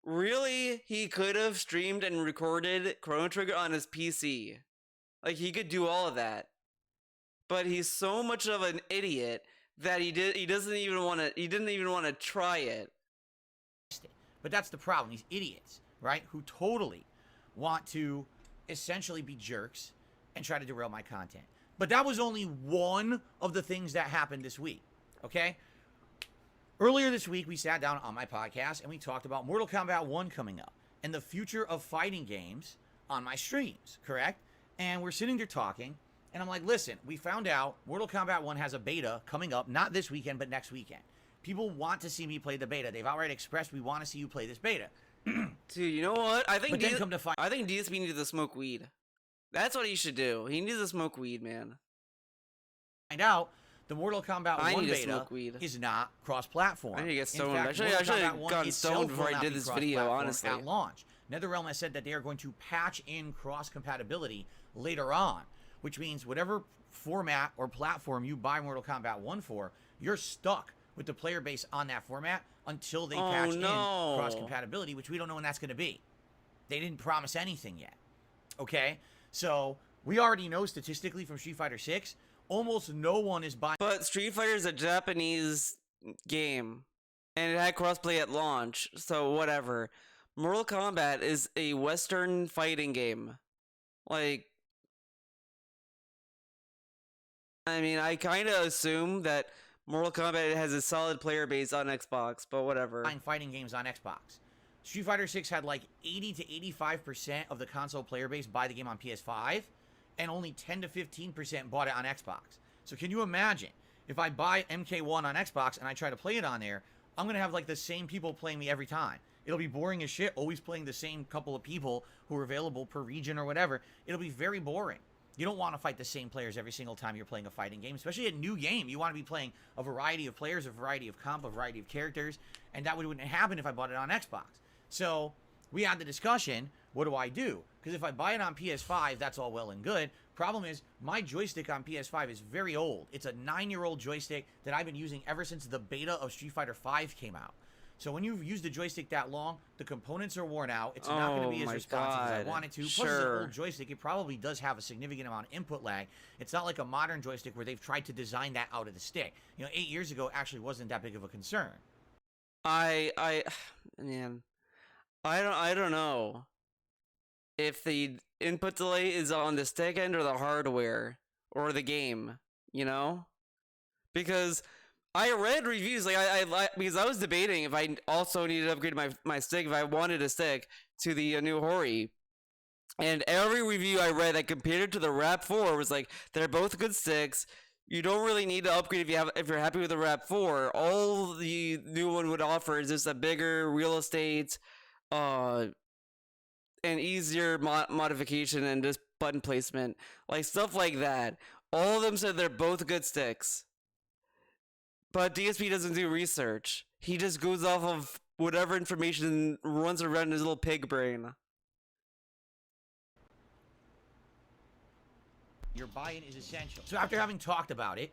really? He could have streamed and recorded Chrono Trigger on his PC. Like, he could do all of that. But he's so much of an idiot that he didn't even want to try it. But that's the problem. These idiots, right, who totally want to essentially be jerks and try to derail my content. But that was only one of the things that happened this week, okay? Earlier this week, we sat down on my podcast and we talked about Mortal Kombat 1 coming up and the future of fighting games on my streams, correct? And we're sitting there talking, and I'm like, listen, we found out Mortal Kombat 1 has a beta coming up, not this weekend, but next weekend. People want to see me play the beta. They've outright expressed, we want to see you play this beta. Dude, you know what? I think I think DSP needs to smoke weed. That's what he should do. He needs to smoke weed, man. Find out the Mortal Kombat 1 need to beta smoke weed. is not cross-platform. I need to get stoned. In fact, Actually, Mortal I should have Kombat 1 gotten itself stoned before will I not did be this video, cross-platform honestly. at launch. NetherRealm has said that they are going to patch in cross-compatibility later on, which means whatever format or platform you buy Mortal Kombat 1 for, you're stuck with the player base on that format until they patch in cross-compatibility, which we don't know when that's going to be. They didn't promise anything yet. Okay? So, we already know statistically from Street Fighter 6, almost no one is buying... But Street Fighter is a Japanese game, and it had crossplay at launch, so whatever. Mortal Kombat is a Western fighting game. Like... I mean, I kind of assume that Mortal Kombat has a solid player base on Xbox, but whatever. Fighting games on Xbox. Street Fighter 6 had like 80 to 85% of the console player base buy the game on PS5, and only 10 to 15% bought it on Xbox. So can you imagine, if I buy MK1 on Xbox and I try to play it on there, I'm going to have like the same people playing me every time. It'll be boring as shit, always playing the same couple of people who are available per region or whatever. It'll be very boring. You don't want to fight the same players every single time you're playing a fighting game, especially a new game. You want to be playing a variety of players, a variety of comp, a variety of characters, and that wouldn't happen if I bought it on Xbox. So we had the discussion, what do I do? Because if I buy it on PS5, that's all well and good. Problem is, my joystick on PS5 is very old. It's a 9-year-old joystick that I've been using ever since the beta of Street Fighter V came out. So when you've used the joystick that long, the components are worn out. It's not going to be as responsive as I want it to. Plus, it's an old joystick. It probably does have a significant amount of input lag. It's not like a modern joystick where they've tried to design that out of the stick. You know, 8 years ago, it actually wasn't that big of a concern. Man, I don't know if the input delay is on the stick end or the hardware or the game, you know? Because I read reviews, like because I was debating if I also needed to upgrade my stick, if I wanted a stick to the new Hori. And every review I read that compared it to the Rap 4 was like, they're both good sticks. You don't really need to upgrade if you're happy with the Rap 4. All the new one would offer is just a bigger real estate, an easier modification and just button placement, like stuff like that. All of them said they're both good sticks. But DSP doesn't do research. He just goes off of whatever information runs around in his little pig brain. Your buy-in is essential. So after having talked about it,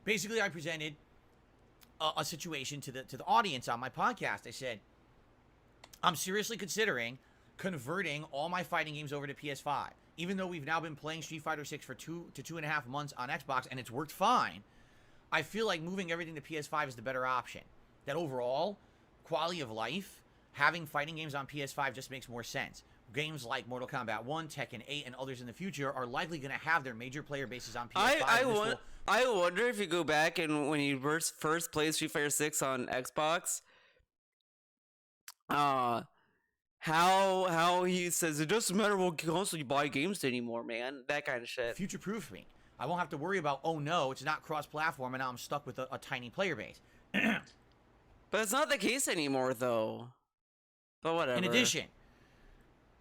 basically I presented a situation to the audience on my podcast. I said, I'm seriously considering converting all my fighting games over to PS5. Even though we've now been playing Street Fighter 6 for 2 to 2.5 months on Xbox and it's worked fine, I feel like moving everything to PS5 is the better option. That overall, quality of life, having fighting games on PS5 just makes more sense. Games like Mortal Kombat 1, Tekken 8, and others in the future are likely going to have their major player bases on PS5. I wonder if you go back and when you first played Street Fighter 6 on Xbox, how he says it doesn't matter what console you buy games anymore, man. That kind of shit. Future-proof me. I won't have to worry about, oh no, it's not cross-platform and now I'm stuck with a tiny player base. But it's not the case anymore, though. But whatever. In addition,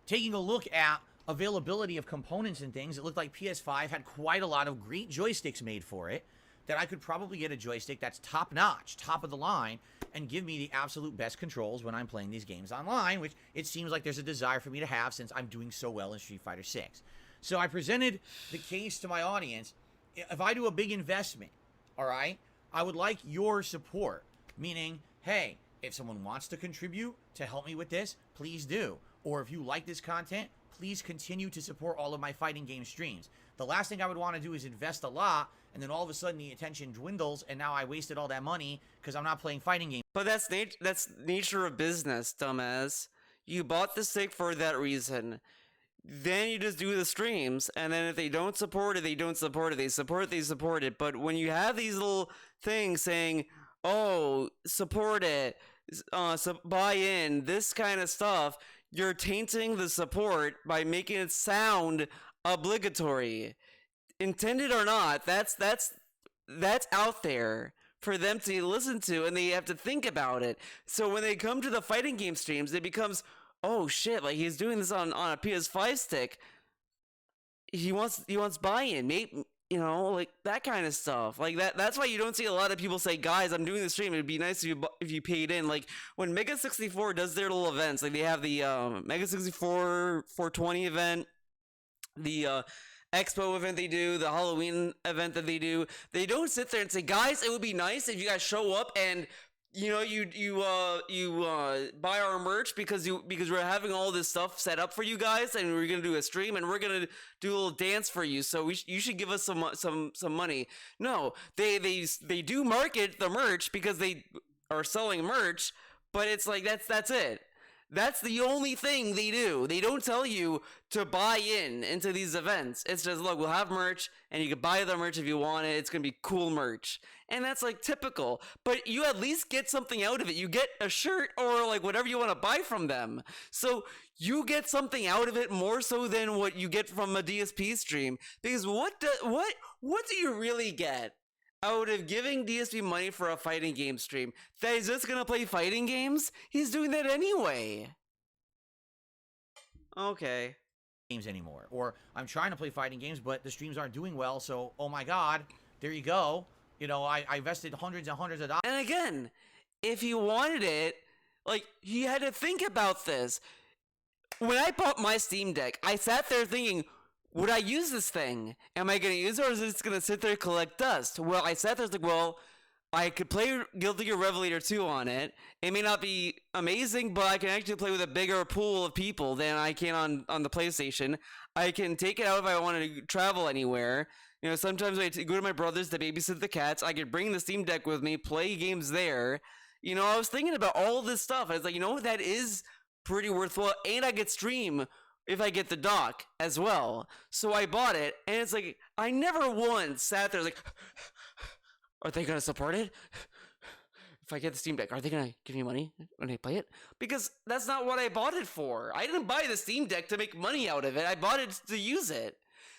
taking a look at availability of components and things, it looked like PS5 had quite a lot of great joysticks made for it, that I could probably get a joystick that's top-notch, top of the line, and give me the absolute best controls when I'm playing these games online, which it seems like there's a desire for me to have since I'm doing so well in Street Fighter 6. So I presented the case to my audience. If I do a big investment, all right, I would like your support, meaning, hey, if someone wants to contribute to help me with this, please do. Or if you like this content, please continue to support all of my fighting game streams. The last thing I would want to do is invest a lot, and then all of a sudden the attention dwindles, and now I wasted all that money because I'm not playing fighting games. But that's nature of business, dumbass. You bought the stick for that reason. Then you just do the streams, and then if they don't support it, they don't support it. They support it. But when you have these little things saying, oh, support it, buy in, this kind of stuff, you're tainting the support by making it sound obligatory. Intended or not, that's out there for them to listen to, and they have to think about it. So when they come to the fighting game streams, it becomes, oh shit, like he's doing this on a PS5 stick. He wants buy-in, maybe, you know, like that kind of stuff. Like that's why you don't see a lot of people say, guys, I'm doing the stream, it'd be nice if you paid in. Like when Mega 64 does their little events, like they have the Mega 64 420 event, the Expo event they do, the Halloween event that they do, they don't sit there and say, guys, it would be nice if you guys show up and you know you buy our merch because we're having all this stuff set up for you guys, and we're gonna do a stream and we're gonna do a little dance for you, so you should give us some money. No, they do market the merch because they are selling merch, but it's like that's it. That's the only thing they do. They don't tell you to buy into these events. It's just, look, we'll have merch, and you can buy the merch if you want it. It's going to be cool merch. And that's, like, typical. But you at least get something out of it. You get a shirt or, like, whatever you want to buy from them. So you get something out of it more so than what you get from a DSP stream. Because what do you really get out of giving DSP money for a fighting game stream? That he's just gonna play fighting games? He's doing that anyway. Okay. Games anymore. Or I'm trying to play fighting games, but the streams aren't doing well, so, oh my god, there you go. You know, I invested hundreds and hundreds of dollars. And again, if he wanted it, like, he had to think about this. When I bought my Steam Deck, I sat there thinking, would I use this thing? Am I going to use it, or is it just going to sit there and collect dust? Well, I sat there like, well, I could play Guilty Gear Revelator 2 on it. It may not be amazing, but I can actually play with a bigger pool of people than I can on the PlayStation. I can take it out if I want to travel anywhere. You know, sometimes I go to my brother's to babysit the cats. I could bring the Steam Deck with me, play games there. You know, I was thinking about all this stuff. I was like, you know what, that is pretty worthwhile, and I get stream if I get the dock as well. So I bought it, and it's like, I never once sat there like, are they going to support it? If I get the Steam Deck, are they going to give me money when I play it? Because that's not what I bought it for. I didn't buy the Steam Deck to make money out of it. I bought it to use it.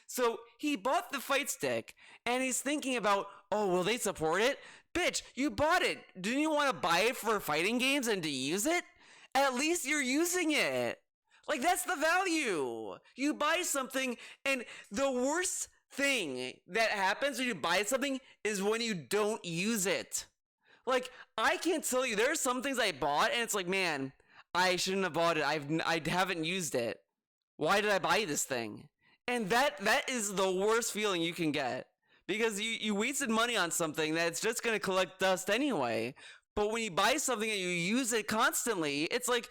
So he bought the fight stick, and he's thinking about, oh, will they support it? Bitch, you bought it. Didn't you want to buy it for fighting games and to use it? At least you're using it. Like, that's the value. You buy something, and the worst thing that happens when you buy something is when you don't use it. Like, I can't tell you, there are some things I bought, and it's like, man, I shouldn't have bought it. I haven't used it. Why did I buy this thing? And that is the worst feeling you can get. Because you wasted money on something that's just going to collect dust anyway. But when you buy something and you use it constantly, it's like,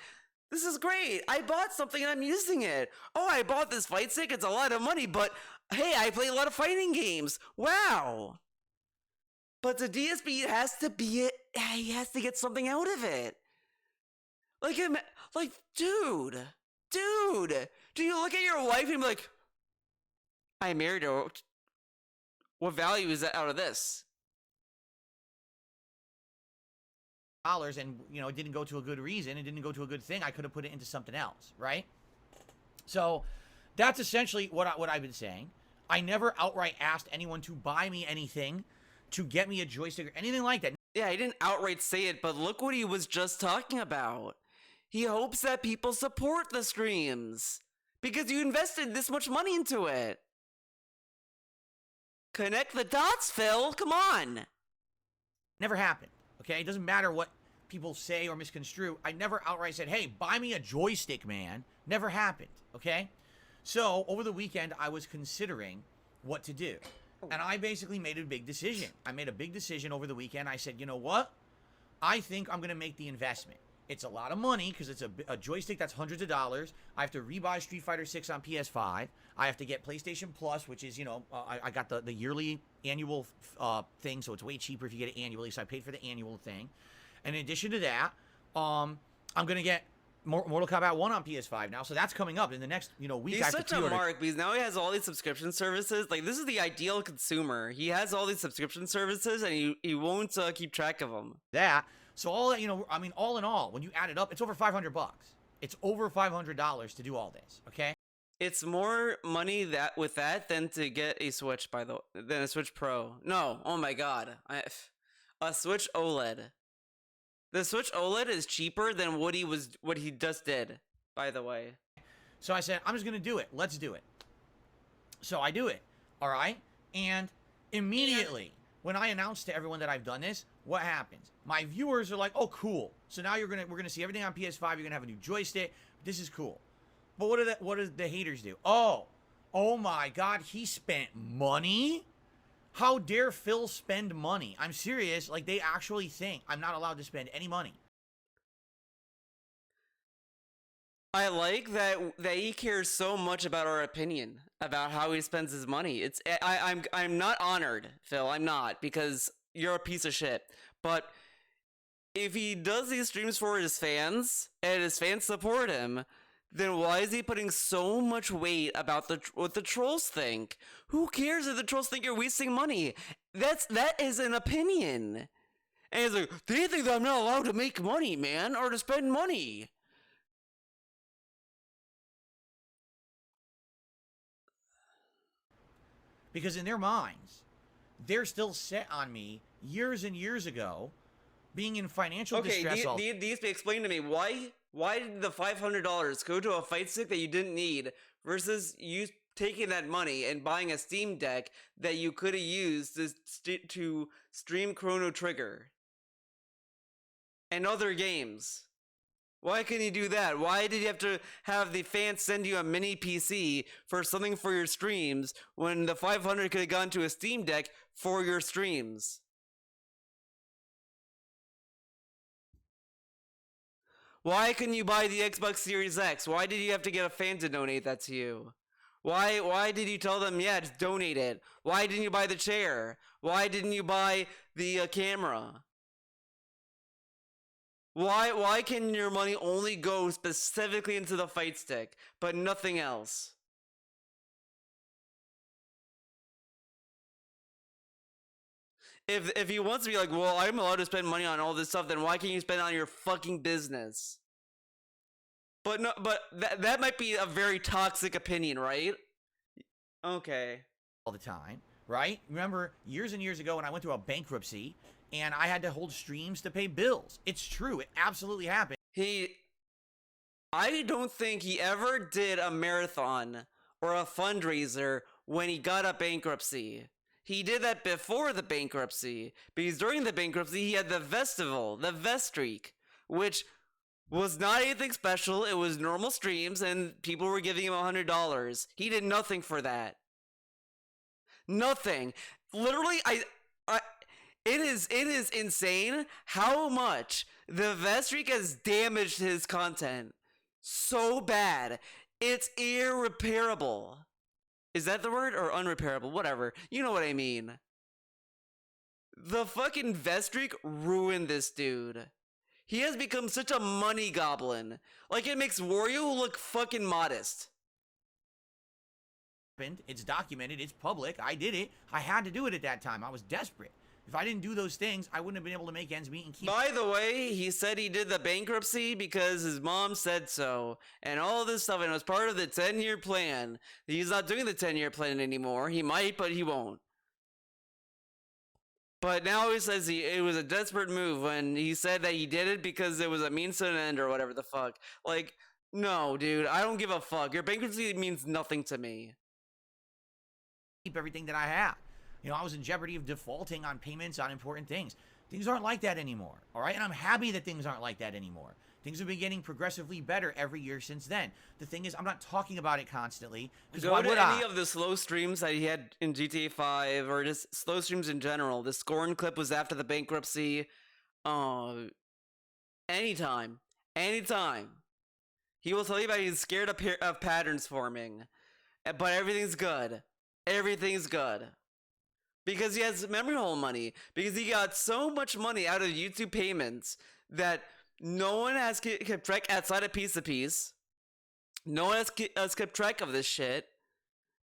This is great. I bought something and I'm using it. Oh, I bought this fight stick. It's a lot of money, but hey, I play a lot of fighting games. Wow. But the DSP has to be it. He has to get something out of it. Like, dude, do you look at your wife and be like, I married her. What value is that out of this? Dollars, and it didn't go to a good reason, it didn't go to a good thing. I could have put it into something else, right? So that's essentially what I've been saying. I never outright asked anyone to buy me anything, to get me a joystick or anything like that. Yeah, he didn't outright say it, but look what he was just talking about. He hopes that people support the streams because you invested this much money into it. Connect the dots, Phil. Come on. Never happened. Okay, it doesn't matter what people say or misconstrue. I never outright said, hey, buy me a joystick, man. Never happened, okay? So, over the weekend, I was considering what to do. And I basically made a big decision. I made a big decision over the weekend. I said, you know what? I think I'm going to make the investment. It's a lot of money because it's a joystick that's hundreds of dollars. I have to rebuy Street Fighter 6 on PS5. I have to get PlayStation Plus, which is, I got the yearly annual thing, so it's way cheaper if you get it annually. So I paid for the annual thing. And in addition to that, I'm going to get Mortal Kombat 1 on PS5 now. So that's coming up in the next, week. He's such a mark because now he has all these subscription services. Like, this is the ideal consumer. He has all these subscription services and he won't keep track of them. So all that, all in all, when you add it up, it's over $500. It's over $500 to do all this, okay? It's more money with that than to get a Switch, than a Switch Pro. No, oh my god. A Switch OLED. The Switch OLED is cheaper than what he just did, by the way. So I said, I'm just going to do it. Let's do it. So I do it, all right? And immediately, when I announce to everyone that I've done this, what happens? My viewers are like, "Oh, cool! So now we're gonna see everything on PS5. You're gonna have a new joystick. This is cool." But what do the haters do? Oh my God! He spent money. How dare Phil spend money? I'm serious. Like, they actually think I'm not allowed to spend any money. I like that he cares so much about our opinion about how he spends his money. I'm not honored, Phil. I'm not, because you're a piece of shit. But if he does these streams for his fans and his fans support him, then why is he putting so much weight about what the trolls think? Who cares if the trolls think you're wasting money? That is an opinion. And he's like, they think that I'm not allowed to make money, man, or to spend money. Because in their minds, they're still set on me years and years ago being in financial distress. Okay, these explain to me why did the $500 go to a fight stick that you didn't need versus you taking that money and buying a Steam Deck that you could have used to stream Chrono Trigger and other games? Why couldn't you do that? Why did you have to have the fans send you a mini PC for something for your streams when the 500 could have gone to a Steam Deck for your streams? Why couldn't you buy the Xbox Series X? Why did you have to get a fan to donate that to you? Why did you tell them, yeah, just donate it? Why didn't you buy the chair? Why didn't you buy the camera? Why can your money only go specifically into the fight stick, but nothing else? If he wants to be like, well, I'm allowed to spend money on all this stuff, then why can't you spend it on your fucking business? But no, but that might be a very toxic opinion, right? Okay. All the time, right? Remember years and years ago when I went through a bankruptcy and I had to hold streams to pay bills. It's true. It absolutely happened. I don't think he ever did a marathon or a fundraiser when he got a bankruptcy. He did that before the bankruptcy, because during the bankruptcy, he had the festival, the Vestreak, which was not anything special. It was normal streams, and people were giving him $100. He did nothing for that. Nothing. Literally, it is insane how much the Vestreak has damaged his content. so bad. It's irreparable. Is that the word? Or unrepairable? Whatever. You know what I mean. The fucking Vestreak ruined this dude. He has become such a money goblin. Like, it makes Wario look fucking modest. It's documented. It's public. I did it. I had to do it at that time. I was desperate. If I didn't do those things, I wouldn't have been able to make ends meet and keep... By the way, he said he did the bankruptcy because his mom said so. And all this stuff, and it was part of the 10-year plan. He's not doing the 10-year plan anymore. He might, but he won't. But now he says it was a desperate move when he said that he did it because it was a means to an end or whatever the fuck. Like, no, dude, I don't give a fuck. Your bankruptcy means nothing to me. Keep everything that I have. You know, I was in jeopardy of defaulting on payments on important things. Things aren't like that anymore, all right? And I'm happy that things aren't like that anymore. Things have been getting progressively better every year since then. The thing is, I'm not talking about it constantly. Go to any of the slow streams that he had in GTA 5, or just slow streams in general. The Scorn clip was after the bankruptcy. Anytime. He will tell you about he's scared of patterns forming. But everything's good. Everything's good. Because he has memory hole money. Because he got so much money out of YouTube payments that no one has kept track outside of Piece of Piece. No one has kept track of this shit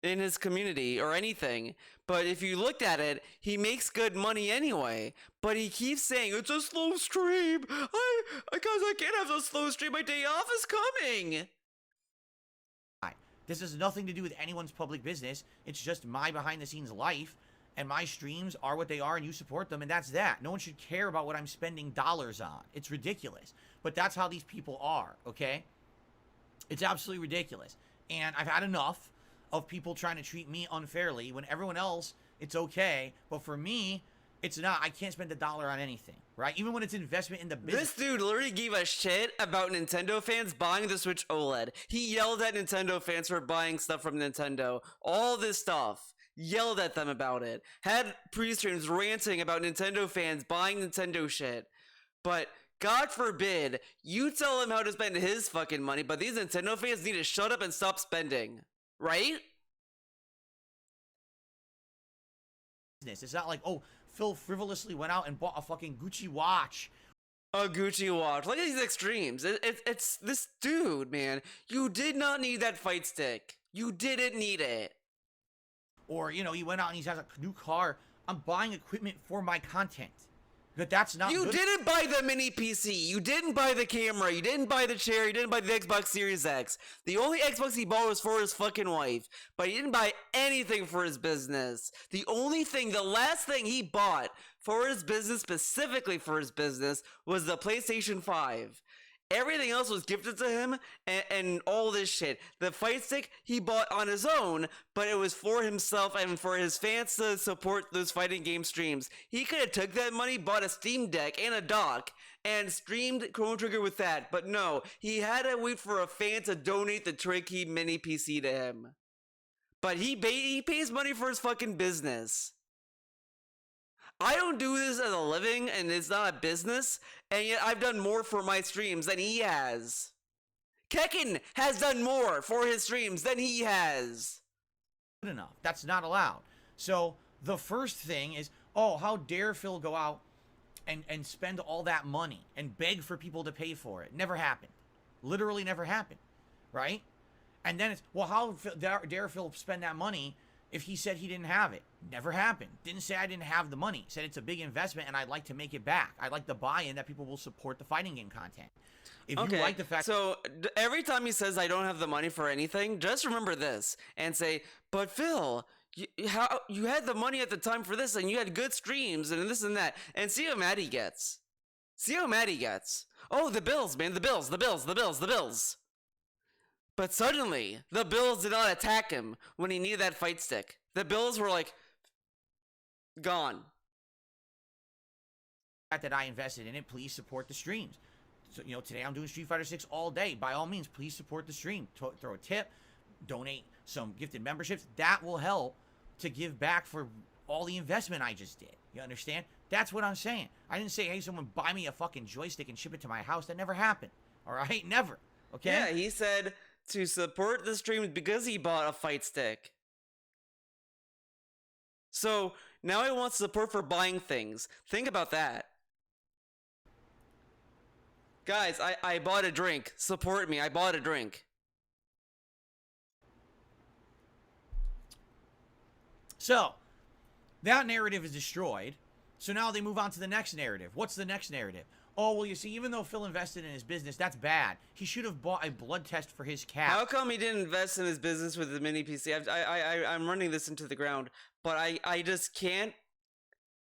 in his community or anything. But if you looked at it, he makes good money anyway. But he keeps saying, it's a slow stream. Because I can't have a slow stream. My day off is coming. This has nothing to do with anyone's public business. It's just my behind-the-scenes life. And my streams are what they are, and you support them, and that's that. No one should care about what I'm spending dollars on. It's ridiculous. But that's how these people are, okay? It's absolutely ridiculous. And I've had enough of people trying to treat me unfairly when everyone else, it's okay. But for me, it's not. I can't spend $1 on anything, right? Even when it's investment in the business. This dude literally gave a shit about Nintendo fans buying the Switch OLED. He yelled at Nintendo fans for buying stuff from Nintendo. All this stuff. Yelled at them about it. Had pre-streams ranting about Nintendo fans buying Nintendo shit. But God forbid you tell him how to spend his fucking money, but these Nintendo fans need to shut up and stop spending. Right? It's not like, oh, Phil frivolously went out and bought a fucking Gucci watch. A Gucci watch. Look at these extremes. It's this dude, man. You did not need that fight stick. You didn't need it. Or, you know, he went out and he has a new car. I'm buying equipment for my content. But that's not You good. didn't buy the mini PC. You didn't buy the camera. You didn't buy the chair. You didn't buy the Xbox Series X. The only Xbox he bought was for his fucking wife. But he didn't buy anything for his business. The last thing he bought for his business, specifically for his business, was the PlayStation 5. Everything else was gifted to him, and all this shit. The fight stick he bought on his own, but it was for himself and for his fans to support those fighting game streams. He could have took that money, bought a Steam Deck and a dock, and streamed Chrono Trigger with that. But no, he had to wait for a fan to donate the Tricky mini PC to him. But he pays money for his fucking business. I don't do this as a living, and it's not a business, and yet I've done more for my streams than he has. Kekken has done more for his streams than he has. Good enough. That's not allowed. So the first thing is, oh, how dare Phil go out and spend all that money and beg for people to pay for it? Never happened. Literally never happened, right? And then it's, well, how dare Phil spend that money if he said he didn't have it? Never happened. Didn't say I didn't have the money. Said it's a big investment and I'd like to make it back. I'd like the buy-in that people will support the fighting game content. If you like the fact... So every time he says I don't have the money for anything, just remember this and say, but Phil, you had the money at the time for this and you had good streams and this and that. And see how mad he gets. See how mad he gets. Oh, the bills, man. The bills. But suddenly, the bills did not attack him when he needed that fight stick. The bills were like, gone. That I invested in it, please support the streams. So, you know, today I'm doing Street Fighter 6 all day. By all means, please support the stream. Throw a tip, donate some gifted memberships. That will help to give back for all the investment I just did. You understand? That's what I'm saying. I didn't say, hey, someone buy me a fucking joystick and ship it to my house. That never happened. All right? Never. Okay? Yeah, he said to support the stream because he bought a fight stick. So now he wants support for buying things. Think about that. Guys, I bought a drink. Support me. I bought a drink. So, that narrative is destroyed. So now they move on to the next narrative. What's the next narrative? Oh, well, you see, even though Phil invested in his business, that's bad. He should have bought a blood test for his cat. How come he didn't invest in his business with the mini PC? I'm running this into the ground, but I just can't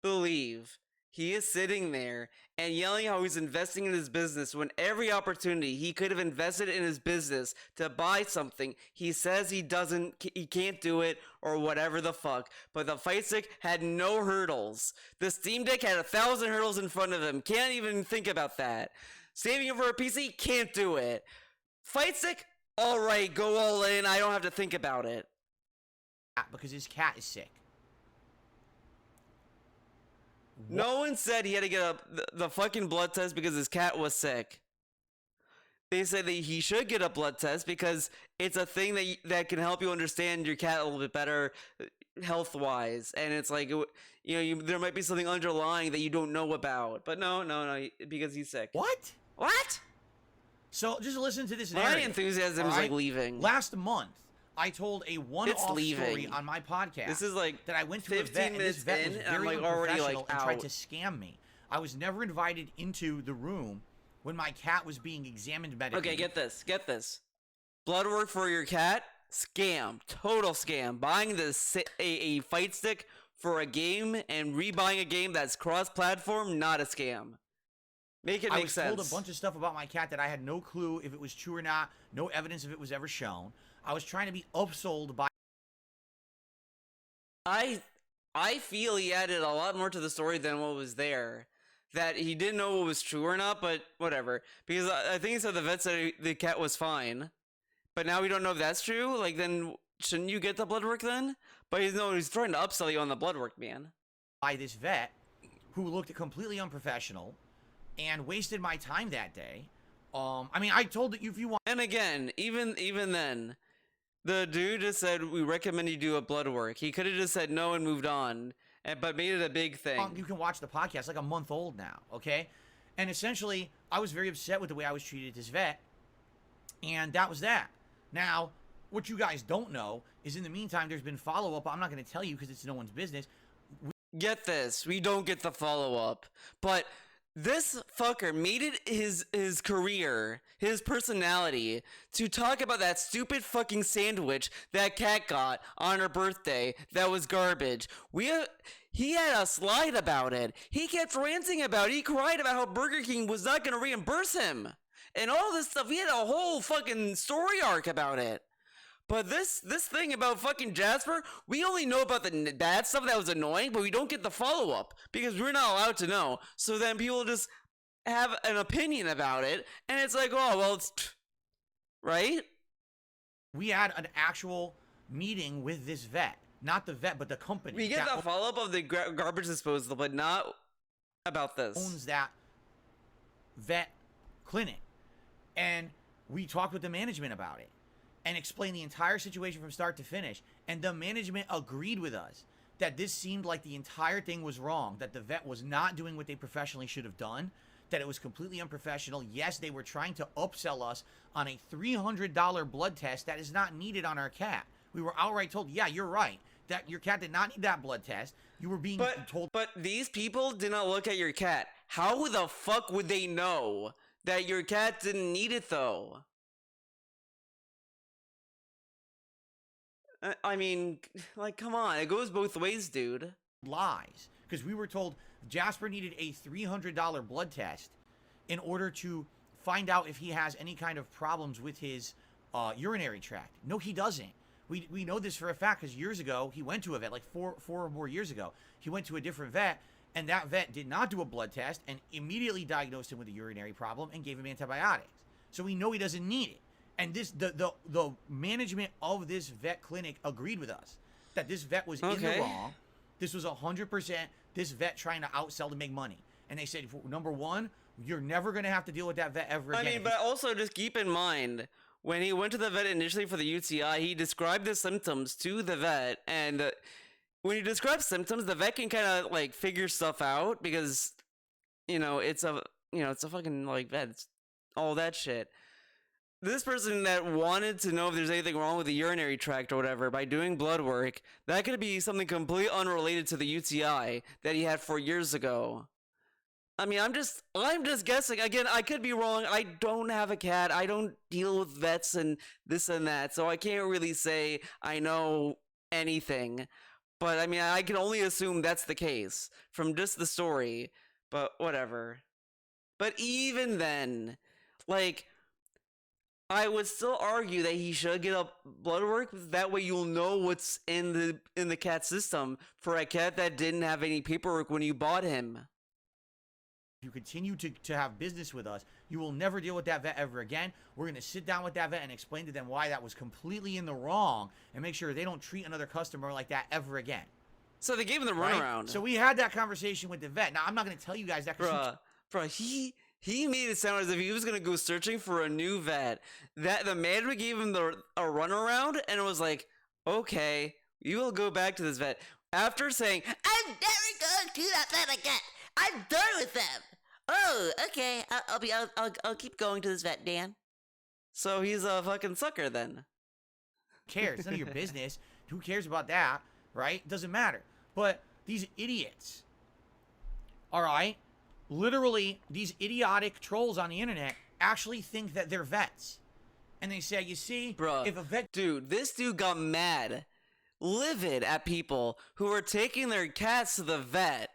believe he is sitting there and yelling how he's investing in his business when every opportunity he could have invested in his business to buy something, he says he can't do it or whatever the fuck. But the fight stick had no hurdles. The Steam Deck had 1,000 hurdles in front of him. Can't even think about that. Saving it for a PC, can't do it. Fight stick, all right, go all in. I don't have to think about it. Because his cat is sick. No one said he had to get the fucking blood test because his cat was sick. They said that he should get a blood test because it's a thing that can help you understand your cat a little bit better health-wise. And it's like, there might be something underlying that you don't know about. But no, because he's sick. What? What? So, just listen to this My narrative. enthusiasm is like leaving. Last month, I told a one-off story on my podcast. This is like that I went to a 15 vet, and this minutes vet in, was and I'm very like already like unprofessional and tried out. to scam me. I was never invited into the room when my cat was being examined medically. Okay, get this. Blood work for your cat? Scam. Total scam. Buying a fight stick for a game and rebuying a game that's cross-platform, not a scam. Make it make sense. I was told a bunch of stuff about my cat that I had no clue if it was true or not, no evidence if it was ever shown. I was trying to be upsold by... I feel he added a lot more to the story than what was there. That he didn't know what was true or not, but whatever. Because I think he said the vet said the cat was fine. But now we don't know if that's true. Like, then shouldn't you get the blood work then? But he's trying to upsell you on the blood work, man. By this vet who looked completely unprofessional and wasted my time that day. I mean, I told that if you want... And again, even then, the dude just said, we recommend you do a blood work. He could have just said no and moved on, but made it a big thing. You can watch the podcast, like a month old now, okay? And essentially, I was very upset with the way I was treated at this vet, and that was that. Now, what you guys don't know is in the meantime, there's been follow-up. I'm not going to tell you because it's no one's business. Get this. We don't get the follow-up, but... This fucker made it his career, his personality, to talk about that stupid fucking sandwich that cat got on her birthday that was garbage. He had a slide about it. He kept ranting about it. He cried about how Burger King was not going to reimburse him. And all this stuff. He had a whole fucking story arc about it. But this thing about fucking Jasper, we only know about the bad stuff that was annoying, but we don't get the follow-up because we're not allowed to know. So then people just have an opinion about it, and it's like, oh, well, it's... Right? We had an actual meeting with this vet. Not the vet, but the company. We get the follow-up of the garbage disposal, but not about this. Owns that vet clinic. And we talked with the management about it. And explain the entire situation from start to finish. And the management agreed with us that this seemed like the entire thing was wrong, that the vet was not doing what they professionally should have done, that it was completely unprofessional. Yes, they were trying to upsell us on a $300 blood test that is not needed on our cat. We were outright told, yeah, you're right, that your cat did not need that blood test. You were being told... But these people did not look at your cat. How the fuck would they know that your cat didn't need it, though? I mean, like, come on. It goes both ways, dude. Lies. Because we were told Jasper needed a $300 blood test in order to find out if he has any kind of problems with his urinary tract. No, he doesn't. We know this for a fact because years ago, he went to a vet, like four or more years ago. He went to a different vet, and that vet did not do a blood test and immediately diagnosed him with a urinary problem and gave him antibiotics. So we know he doesn't need it. And this, the management of this vet clinic agreed with us that this vet was in the wrong. This was 100% this vet trying to outsell to make money. And they said, number one, You're never going to have to deal with that vet ever again. I mean, but also just keep in mind, when he went to the vet initially for the UTI, he described the symptoms to the vet, and when you describe symptoms, the vet can kind of like figure stuff out because, it's a fucking like vet, it's all that shit. This person that wanted to know if there's anything wrong with the urinary tract or whatever by doing blood work, that could be something completely unrelated to the UTI that he had 4 years ago. I mean, I'm just guessing. Again, I could be wrong. I don't have a cat. I don't deal with vets and this and that, so I can't really say I know anything. But I mean, I can only assume that's the case from just the story. But whatever. But even then, like, I would still argue that he should get a blood work. That way, you'll know what's in the cat system for a cat that didn't have any paperwork when you bought him. You continue to have business with us, you will never deal with that vet ever again. We're going to sit down with that vet and explain to them why that was completely in the wrong and make sure they don't treat another customer like that ever again. So they gave him the Right? runaround. So we had that conversation with the vet. Now, I'm not going to tell you guys that. Bruh, he made it sound as if he was going to go searching for a new vet. That the manager gave him a runaround and it was like, okay, you will go back to this vet. After saying, I'm never going to that vet again. I'm done with them. Oh, okay. I'll keep going to this vet, Dan. so he's a fucking sucker then. Cares? It's none of your business. Who cares about that, right? Doesn't matter. But these idiots, all right, literally these idiotic trolls on the internet actually think that they're vets. And they say, you see, Bruh, if a vet... Dude, this dude got mad, livid at people who were taking their cats to the vet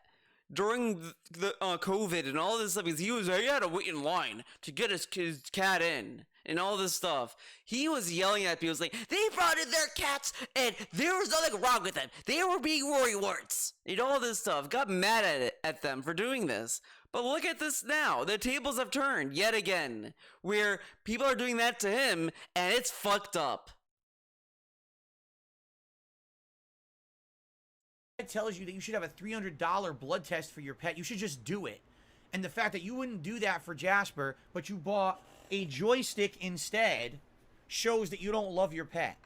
during the COVID and all this stuff, because he had to wait in line to get his cat in and all this stuff. He was yelling at people, like, They brought in their cats, and there was nothing wrong with them. They were being worrywarts. and all this stuff. Got mad at them for doing this. But look at this now. The tables have turned yet again, where people are doing that to him, and it's fucked up. tells you that you should have a $300 blood test for your pet, you should just do it. And the fact that you wouldn't do that for Jasper, but you bought a joystick instead, shows that you don't love your pet.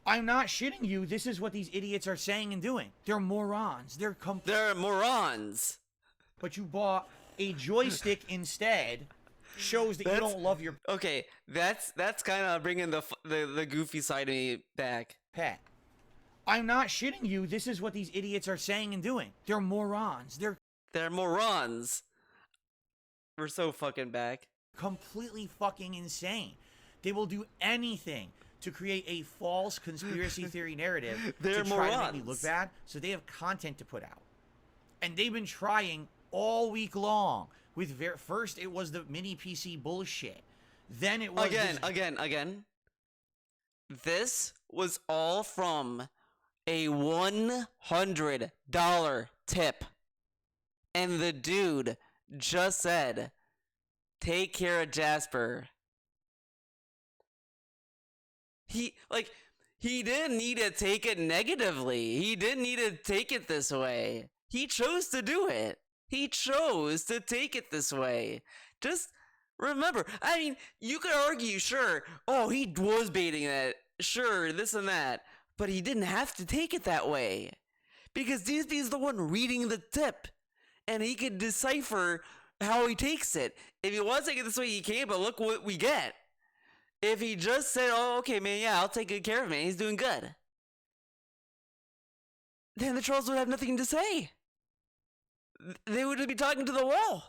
I'm not shitting you. This is what these idiots are saying and doing. They're morons. They're morons. But you bought a joystick instead, shows that you don't love your Okay, that's kind of bringing the goofy side of me back. pet. I'm not shitting you. This is what these idiots are saying and doing. They're morons. They're morons. We're so fucking back. Completely fucking insane. They will do anything to create a false conspiracy theory narrative They're to try to make morons. me look bad, so they have content to put out. And they've been trying all week long. With first it was the mini PC bullshit. Then it was again. This was all from a $100 tip. And the dude just said, take care of Jasper. He didn't need to take it negatively. He didn't need to take it this way. He chose to do it. He chose to take it this way. Just remember, I mean, you could argue, sure, oh, he was baiting it, sure, this and that, but he didn't have to take it that way. Because DSP is the one reading the tip, and he could decipher how he takes it. If he wants to take it this way, he can, but look what we get. If he just said, oh, okay, man, yeah, I'll take good care of him, he's doing good, then the trolls would have nothing to say. They would be talking to the wall.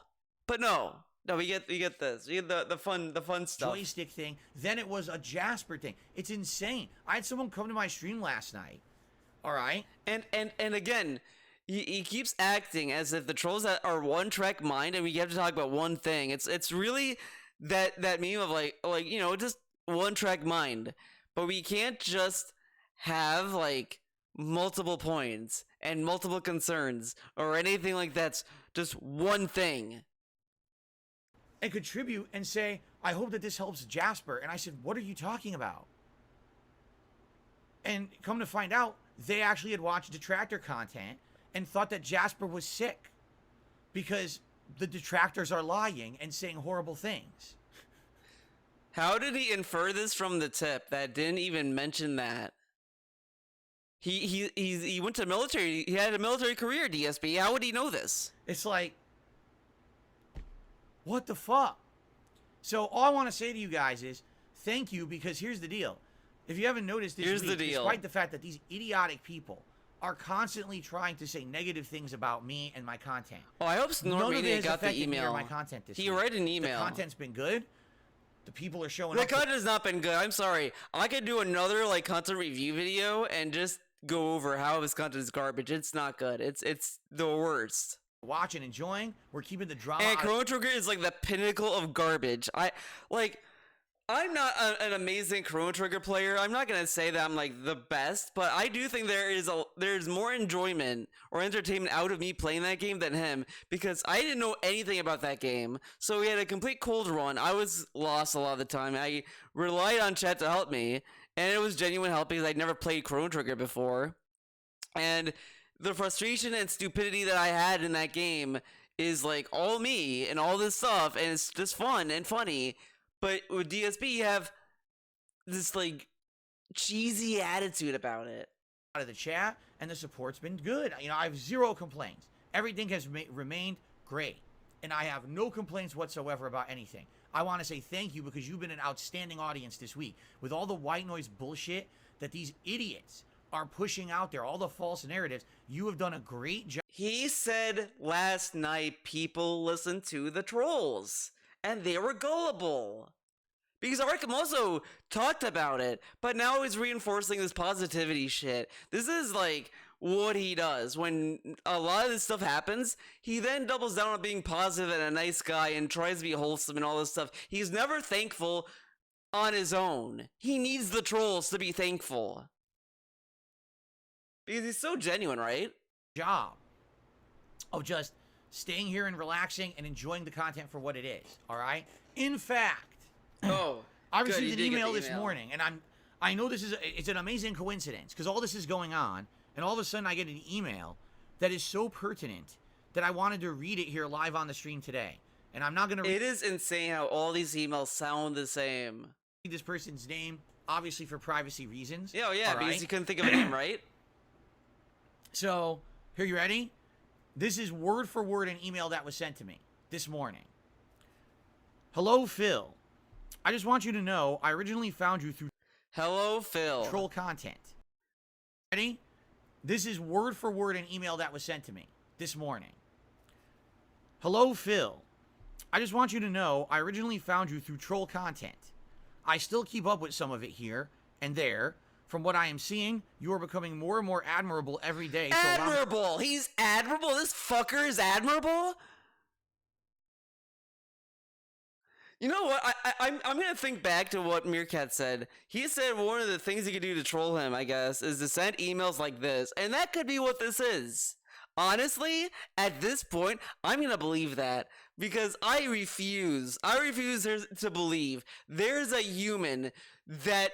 But no, we get this. We get the fun stuff. joystick thing. Then it was a Jasper thing. It's insane. I had someone come to my stream last night. All right? And again, he keeps acting as if the trolls are one track mind and we have to talk about one thing. It's really that meme of like just one track mind. But we can't just have like multiple points and multiple concerns or anything like that's just one thing. And contribute and say, I hope that this helps Jasper. And I said, what are you talking about? And come to find out, they actually had watched detractor content and thought that Jasper was sick. Because the detractors are lying and saying horrible things. How did he infer this from the tip that didn't even mention that? He went to military. He had a military career, DSP. How would he know this? It's like, what the fuck? So all I want to say to you guys is thank you, because here's the deal. If you haven't noticed this week, despite the fact that these idiotic people are constantly trying to say negative things about me and my content. Oh, I hope Snormedia got the email. My content this he week. read an email. The content's been good. The people are showing the up. The content has not been good. I'm sorry. I could do another like content review video and just go over how his content is garbage. It's not good. It's the worst. Watching, enjoying. We're keeping the drama. And Chrono Trigger is like the pinnacle of garbage. I'm not an amazing Chrono Trigger player. I'm not gonna say that I'm like the best, but I do think there's more enjoyment or entertainment out of me playing that game than him, because I didn't know anything about that game. So we had a complete cold run. I was lost a lot of the time. I relied on chat to help me, and it was genuine help because I'd never played Chrono Trigger before. And the frustration and stupidity that I had in that game is like all me and all this stuff, and it's just fun and funny. But with DSP, you have this like cheesy attitude about it. Out of the chat, and the support's been good. You know, I have zero complaints. Everything has remained great, and I have no complaints whatsoever about anything. I want to say thank you, because you've been an outstanding audience this week. With all the white noise bullshit that these idiots are pushing out there, all the false narratives, you have done a great job. He said last night people listened to the trolls, and they were gullible. Because Arkham also talked about it, but now he's reinforcing this positivity shit. This is like what he does. When a lot of this stuff happens, he then doubles down on being positive and a nice guy and tries to be wholesome and all this stuff. He's never thankful on his own. He needs the trolls to be thankful. Because he's so genuine, right? Job of just staying here and relaxing and enjoying the content for what it is, all right? In fact, I received an email this morning, and I know it's an amazing coincidence, because all this is going on, and all of a sudden I get an email that is so pertinent that I wanted to read it here live on the stream today. And I'm not going to read. It is insane how all these emails sound the same. This person's name, obviously for privacy reasons. Yeah, because you couldn't think of a name, right? So, here, you ready? This is word for word an email that was sent to me this morning. Hello, Phil. I just want you to know I originally found you through Hello, Phil. troll content. Ready? This is word for word an email that was sent to me this morning. Hello, Phil. I just want you to know I originally found you through troll content. I still keep up with some of it here and there. From what I am seeing, you are becoming more and more admirable every day. Admirable! He's admirable? This fucker is admirable? You know what? I'm gonna think back to what Meerkat said. He said one of the things you could do to troll him, I guess, is to send emails like this. And that could be what this is. Honestly, at this point, I'm gonna believe that. Because I refuse to believe there's a human that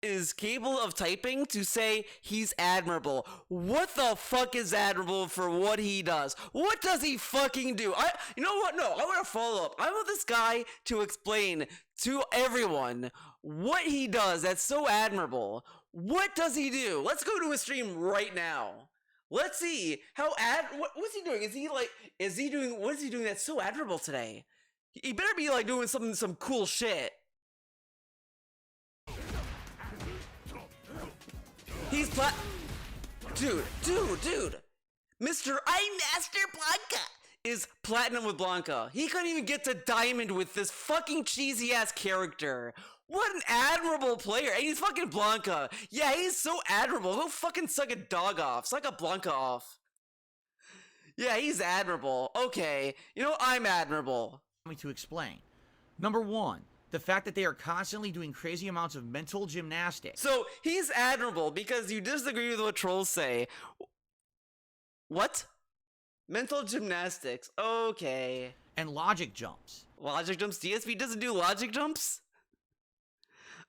is capable of typing to say he's admirable. What the fuck is admirable for what he does? What does he fucking do? You know what? No, I want to follow up. I want this guy to explain to everyone what he does that's so admirable. What does he do? Let's go to his stream right now. Let's see how what's he doing? What is he doing that's so admirable today? He better be like doing some cool shit. He's dude. Mr. I Master Blanca is platinum with Blanca. He couldn't even get to diamond with this fucking cheesy ass character. What an admirable player. And he's fucking Blanca. Yeah, he's so admirable. Go fucking suck a dog off. Suck a Blanca off. Yeah, he's admirable. Okay. You know, I'm admirable. Me to explain. Number one, the fact that they are constantly doing crazy amounts of mental gymnastics. So he's admirable because you disagree with what trolls say. What? Mental gymnastics. Okay. And logic jumps. Logic jumps? DSP doesn't do logic jumps?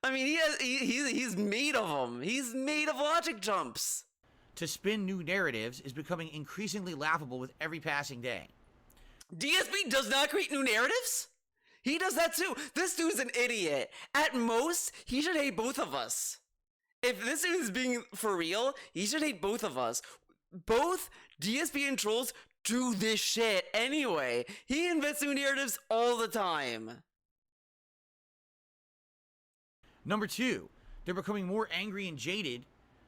I mean, he's made of them. He's made of logic jumps. To spin new narratives is becoming increasingly laughable with every passing day. DSP does not create new narratives? He does that too. This dude's an idiot. At most, he should hate both of us. If this dude is being for real, he should hate both of us. Both DSP and trolls do this shit anyway. He invents new narratives all the time. Number 2, they're becoming more angry and jaded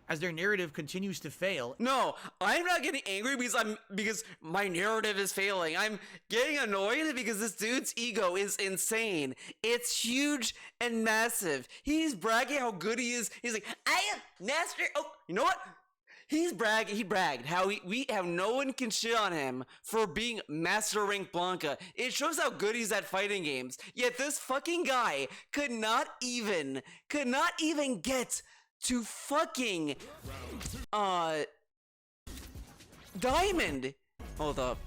as their narrative continues to fail. No, I'm not getting angry because my narrative is failing. I'm getting annoyed because this dude's ego is insane. It's huge and massive. He's bragging how good he is. He's like, I am master. Oh, you know what? He bragged how how no one can shit on him for being master rank Blanca. It shows how good he's at fighting games. Yet this fucking guy could not even get to fucking diamond. Hold up.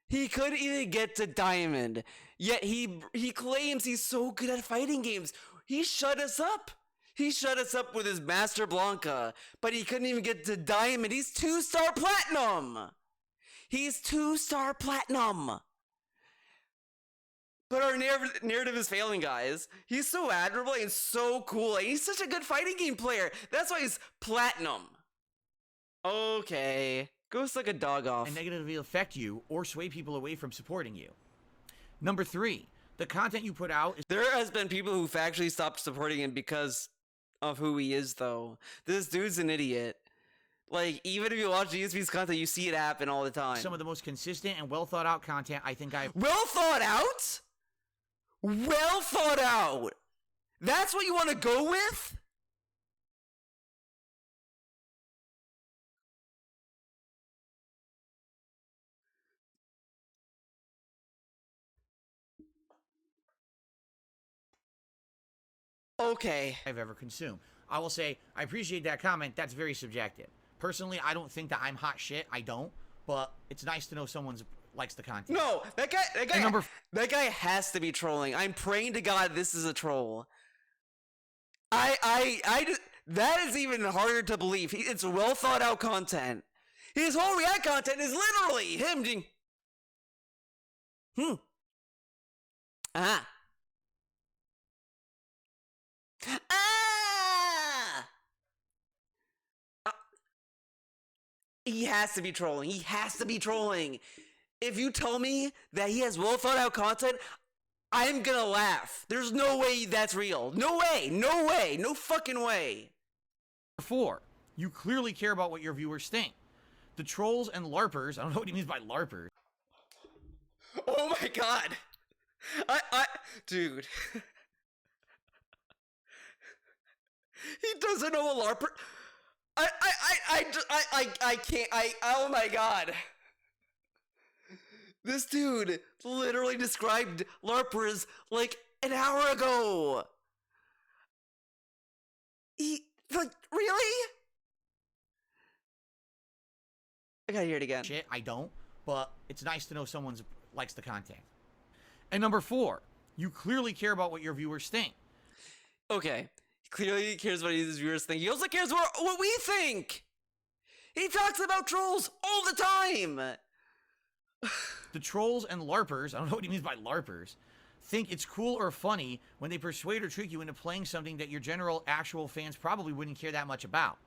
He couldn't even get to diamond. Yet he claims he's so good at fighting games. He shut us up. He shut us up with his Master Blanca, but he couldn't even get to diamond. He's 2-star platinum. He's 2-star platinum. But our narrative is failing, guys. He's so admirable and so cool. And he's such a good fighting game player. That's why he's platinum. Okay. Go suck a dog off. And negatively affect you or sway people away from supporting you. Number 3, the content you put out is... There has been people who've actually stopped supporting him because of who he is, though. This dude's an idiot. Like, even if you watch GSP's content, you see it happen all the time. some of the most consistent and well thought out content I think I've... Well thought out? Well thought out. That's what you want to go with? Okay. I've ever consumed. I will say, I appreciate that comment. That's very subjective. Personally, I don't think that I'm hot shit. I don't. But it's nice to know someone likes the content. No, that guy has to be trolling. I'm praying to God this is a troll. That is even harder to believe. It's well thought out content. His whole react content is literally him doing... Ah. He has to be trolling. He has to be trolling. If you tell me that he has well thought out content, I'm gonna laugh. There's no way that's real. No way. No way. No fucking way. 4, you clearly care about what your viewers think. The trolls and LARPers, I don't know what he means by LARPers. Oh my god. Dude. He doesn't know a LARPer. I can't, oh my god. This dude literally described LARPers like an hour ago. Really? I gotta hear it again. Shit, I don't, but it's nice to know someone likes the content. And number 4, you clearly care about what your viewers think. Okay. Clearly he cares what his viewers think. He also cares what we think. He talks about trolls all the time. The trolls and LARPers, I don't know what he means by LARPers, think it's cool or funny when they persuade or trick you into playing something that your general actual fans probably wouldn't care that much about.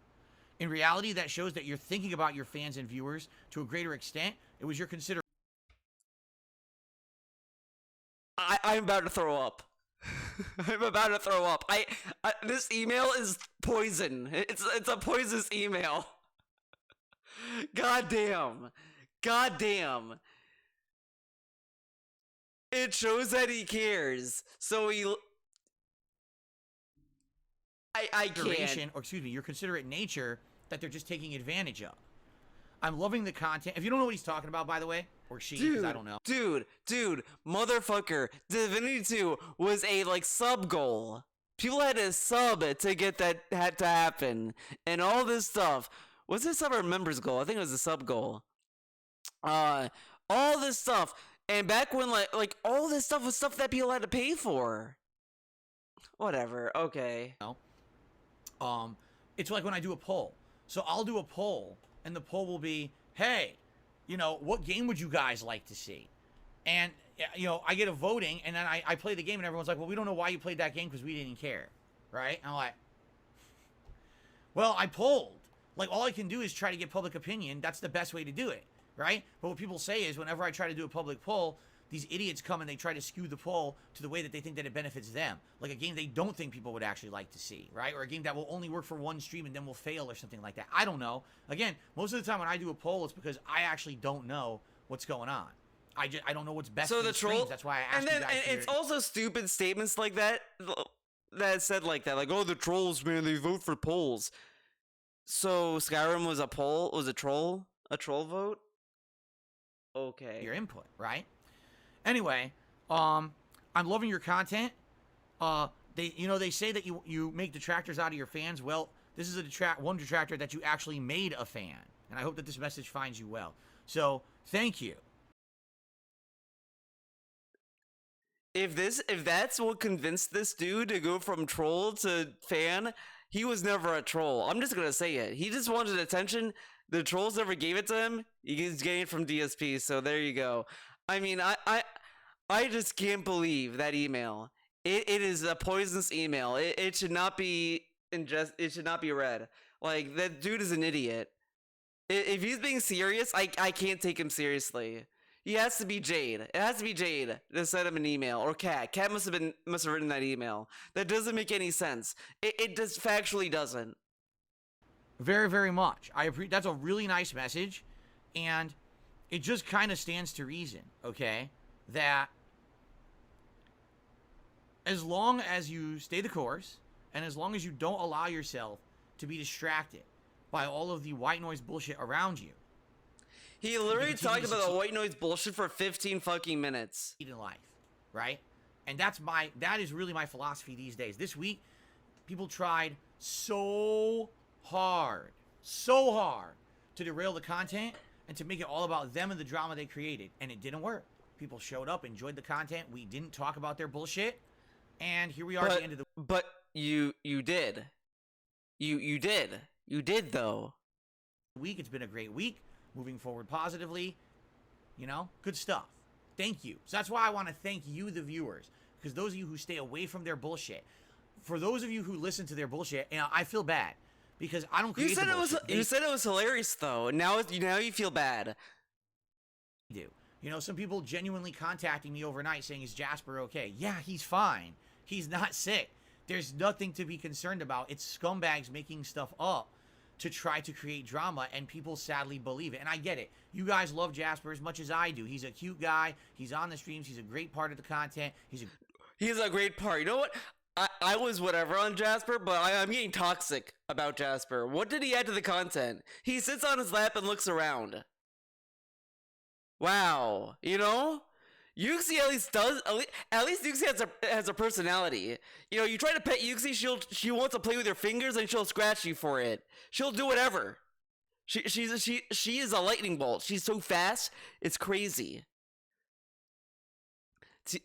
In reality, that shows that you're thinking about your fans and viewers to a greater extent. It was your consideration. I'm about to throw up. I'm about to throw up. This email is poison. It's a poisonous email. God damn. God damn. It shows that he cares. So he... I can't. Or excuse me, your considerate nature that they're just taking advantage of. I'm loving the content. If you don't know what he's talking about, by the way, or she, because I don't know. Dude, motherfucker, Divinity 2 was a, sub goal. People had to sub to get that had to happen. And all this stuff. Was it sub or members goal? I think it was a sub goal. All this stuff. And back when, all this stuff was stuff that people had to pay for. Whatever, okay. It's like when I do a poll. So I'll do a poll, and the poll will be, hey, what game would you guys like to see? And, you know, I get a voting, and then I play the game, and everyone's like, well, we don't know why you played that game because we didn't care, right? And I'm like, well, I polled. Like, all I can do is try to get public opinion. That's the best way to do it, right? But what people say is whenever I try to do a public poll, these idiots come and they try to skew the poll to the way that they think that it benefits them. Like a game they don't think people would actually like to see, right? Or a game that will only work for one stream and then will fail or something like that. I don't know. Again, most of the time when I do a poll, it's because I actually don't know what's going on. I don't know what's best for the streams. That's why I asked you guys. And it's also stupid statements like that said like that. Like, oh, the trolls, man, they vote for polls. So Skyrim was a poll? Was a troll? A troll vote? Okay. Your input, right? Anyway, I'm loving your content. They say that you make detractors out of your fans. Well, this is one detractor that you actually made a fan, and I hope that this message finds you well. So, thank you. If that's what convinced this dude to go from troll to fan, he was never a troll. I'm just gonna say it. He just wanted attention. The trolls never gave it to him. He's getting it from DSP. So there you go. I mean, I just can't believe that email. It is a poisonous email. It should not be it should not be read. Like, that dude is an idiot. If he's being serious, I can't take him seriously. He has to be Jade. It has to be Jade to send him an email, or Kat. Kat must have written that email. That doesn't make any sense. It just factually doesn't. Very, very much. That's a really nice message, and it just kind of stands to reason, okay, that as long as you stay the course, and as long as you don't allow yourself to be distracted by all of the white noise bullshit around you. He literally talked about the white noise bullshit for 15 fucking minutes. In life, right? And that is really my philosophy these days. This week, people tried so hard to derail the content and to make it all about them and the drama they created, and it didn't work. People showed up, enjoyed the content. We didn't talk about their bullshit, and here we are at the end of the. But you did. You did though. Week. It's been a great week. Moving forward positively, you know, good stuff. Thank you. So that's why I want to thank you, the viewers, because those of you who stay away from their bullshit, for those of you who listen to their bullshit, you know, I feel bad because I don't create the bullshit. You said it was hilarious though. Now you feel bad. You know, some people genuinely contacting me overnight saying, "Is Jasper okay?" Yeah, he's fine. He's not sick. There's nothing to be concerned about. It's scumbags making stuff up to try to create drama, and people sadly believe it. And I get it. You guys love Jasper as much as I do. He's a cute guy. He's on the streams. He's a great part of the content. He's a great part. You know what? I was whatever on Jasper, but I'm getting toxic about Jasper. What did he add to the content? He sits on his lap and looks around. Wow. You know? Yuxi at least Yuxi has a personality. You know, you try to pet Yuxi, she wants to play with your fingers and she'll scratch you for it. She'll do whatever. She is a lightning bolt. She's so fast, it's crazy. Oh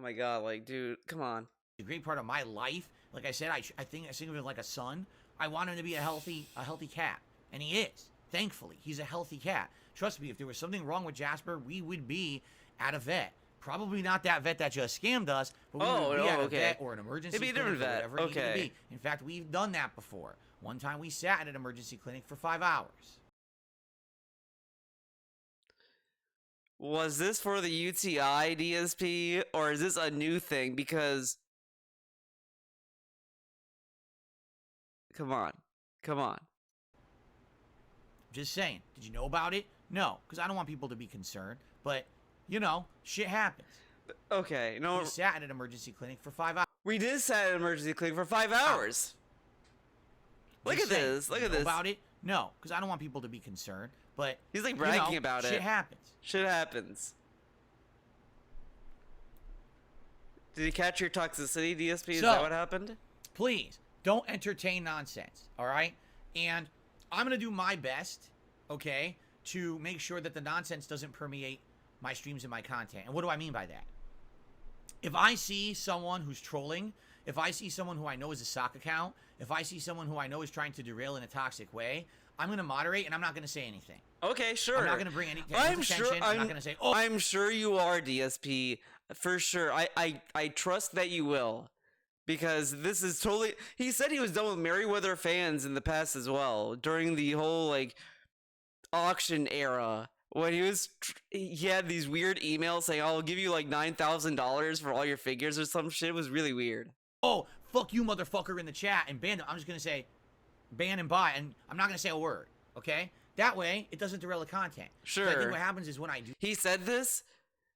my god, like, dude, come on. A great part of my life. Like I said, I think of him like a son. I want him to be a healthy cat, and he is. Thankfully, he's a healthy cat. Trust me, if there was something wrong with Jasper, we would be at a vet. Probably not that vet that just scammed us, but we would be at a vet or an emergency clinic, or whatever it needed to be. In fact, we've done that before. One time we sat at an emergency clinic for 5 hours. Was this for the UTI DSP, or is this a new thing? Because come on. Just saying. Did you know about it? No, because I don't want people to be concerned. But, you know, shit happens. Okay, no. We sat at an emergency clinic for 5 hours. We did sat at an emergency clinic for 5 hours. Look at this. Look at this. About it? No, because I don't want people to be concerned. But he's like bragging about it. Shit happens. Shit happens. Did he catch your toxicity, DSP? Is that what happened? Please, don't entertain nonsense, all right? And I'm going to do my best, okay, to make sure that the nonsense doesn't permeate my streams and my content. And what do I mean by that? If I see someone who's trolling, if I see someone who I know is a sock account, if I see someone who I know is trying to derail in a toxic way, I'm gonna moderate and I'm not gonna say anything. Okay, sure. I'm not gonna bring any I'm attention. sure. I'm not gonna say, oh, I'm sure you are, DSP, for sure. I trust that you will, because this is totally. He said he was done with Merryweather fans in the past as well, during the whole like auction era, when he had these weird emails saying, "I'll give you like $9,000 for all your figures" or some shit. It was really weird. oh, fuck you, motherfucker, in the chat and ban them. I'm just gonna say, ban and buy, and I'm not gonna say a word. Okay? That way, it doesn't derail the content. Sure. So I think what happens is when I do He said this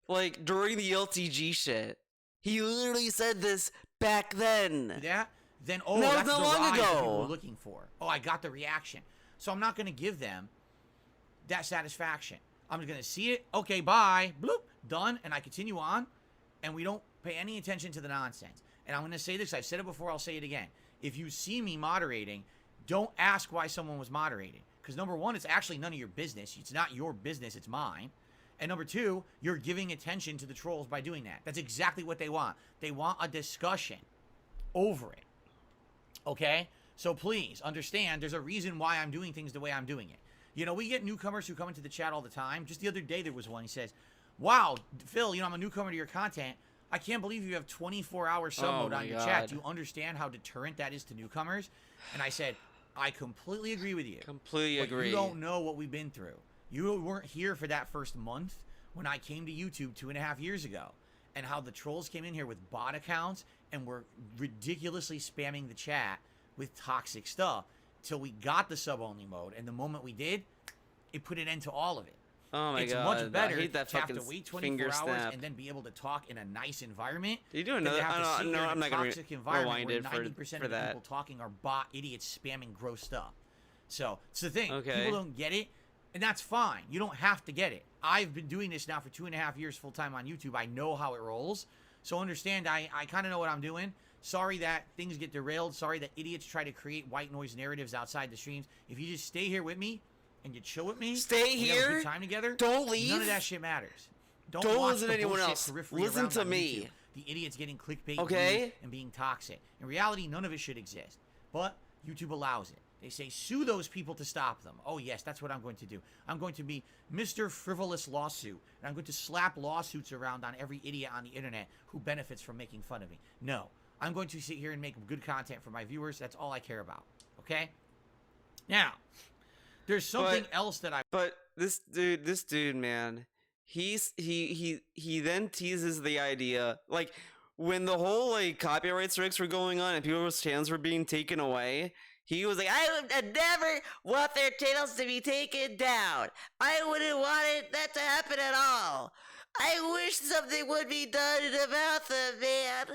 like during the LTG shit. He literally said this back then. that, then oh, No, that's not the long rise that ago. people were looking for. Oh, I got the reaction. So I'm not gonna give them that satisfaction. I'm just gonna see it. Okay, bye. Bloop. Done. And I continue on. And we don't pay any attention to the nonsense. And I'm gonna say this. I've said it before. I'll say it again. If you see me moderating, don't ask why someone was moderating. Because number one, it's actually none of your business. It's not your business. It's mine. And number two, you're giving attention to the trolls by doing that. That's exactly what they want. They want a discussion over it. Okay? So please understand there's a reason why I'm doing things the way I'm doing it. You know, we get newcomers who come into the chat all the time. Just the other day there was one. He says, wow, Phil, you know, I'm a newcomer to your content. I can't believe you have 24-hour sub mode on your chat. Do you understand how deterrent that is to newcomers? And I said, I completely agree with you. Completely But agree. you don't know what we've been through. You weren't here for that first month when I came to YouTube 2.5 years ago, and how the trolls came in here with bot accounts and were ridiculously spamming the chat with toxic stuff till we got the sub-only mode. And the moment we did, it put an end to all of it. Oh my It's god. much better I hate that to have fucking to wait finger 24 hours snap. and then be able to talk in a nice environment. Did you do than another? to have to sit No, here in I'm a not gonna toxic environment rewind where it 90% for of the that. people talking are bot idiots spamming gross stuff. So it's the thing. Okay. People don't get it, and that's fine. You don't have to get it. I've been doing this now for 2.5 years full time on YouTube. I know how it rolls. So understand, I kind of know what I'm doing. Sorry that things get derailed. Sorry that idiots try to create white noise narratives outside the streams. If you just stay here with me and you chill with me, Stay we have a here. good time together. Don't leave. None of that shit matters. Don't Don't watch listen the to anyone bullshit else. periphery Listen around to on me. YouTube. The idiots getting clickbait Okay? views and being toxic. In reality, none of it should exist. But YouTube allows it. They say sue those people to stop them. Oh yes, that's what I'm going to do. I'm going to be Mr. Frivolous Lawsuit, and I'm going to slap lawsuits around on every idiot on the internet who benefits from making fun of me. No, I'm going to sit here and make good content for my viewers. That's all I care about. Okay? Now, there's something else that I But this dude, man, he then teases the idea, like when the whole like copyright strikes were going on and people's channels were being taken away. He was like, I would never want their channels to be taken down. I wouldn't want that to happen at all. I wish something would be done about them, man.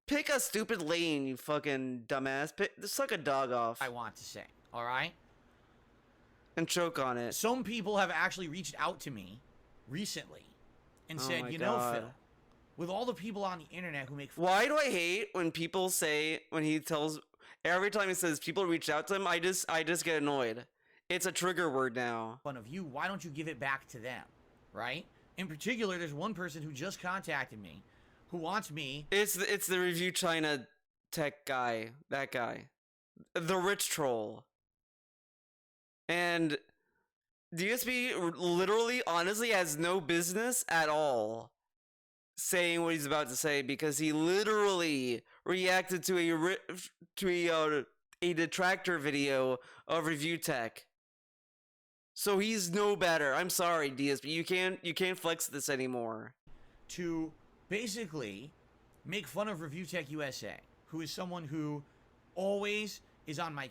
pick a stupid lane, you fucking dumbass. Suck a dog off want to say. All right? and choke on it. Some people have actually reached out to me recently and Oh said, my you know, God. Phil, with all the people on the internet who make Why do I hate when people say, when he tells, every time he says people reach out to him, I just get annoyed. It's a trigger word now. fun of you, why don't you give it back to them? Right? In particular, there's one person who just contacted me who wants me. It's the Review China tech guy, that guy. The rich troll. And DSP literally, honestly, has no business at all saying what he's about to say, because he literally reacted to a detractor video of Review Tech. So he's no better. I'm sorry, DSP. You can't flex this anymore. To basically make fun of Review Tech USA, who is someone who always is on my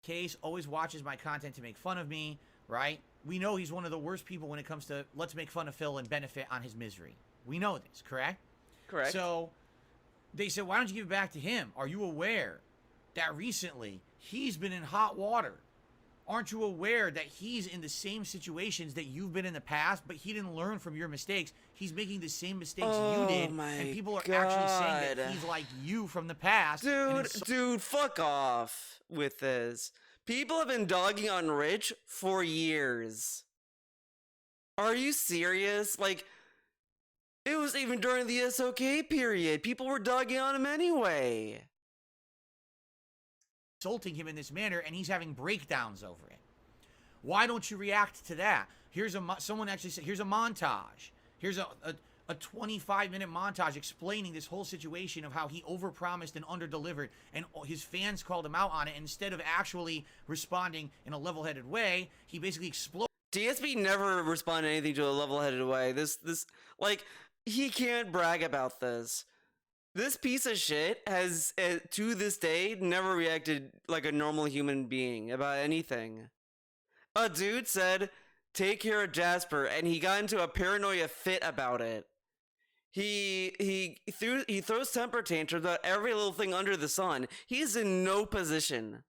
case, always watches my content to make fun of me, right? We know he's one of the worst people when it comes to let's make fun of Phil and benefit on his misery. We know this, correct? Correct. So they said, why don't you give it back to him? Are you aware that recently he's been in hot water? Aren't you aware that he's in the same situations that you've been in the past, but he didn't learn from your mistakes? He's making the same mistakes you did, and people are actually saying that God. he's like you from the past. and Dude, fuck off with this. People have been dogging on Rich for years. Are you serious? Like, it was even during the SOK period. People were dogging on him anyway. insulting him in this manner, and he's having breakdowns over it. Why don't you react to that? Someone actually said, here's a montage. Here's a 25-minute montage explaining this whole situation of how he overpromised and underdelivered, and his fans called him out on it. Instead of actually responding in a level-headed way, he basically exploded. DSP never responded anything to a level-headed way. Like, he can't brag about this. This piece of shit has, to this day, never reacted like a normal human being about anything. A dude said, take care of Jasper, and he got into a paranoia fit about it. He throws temper tantrums about every little thing under the sun. He's in no position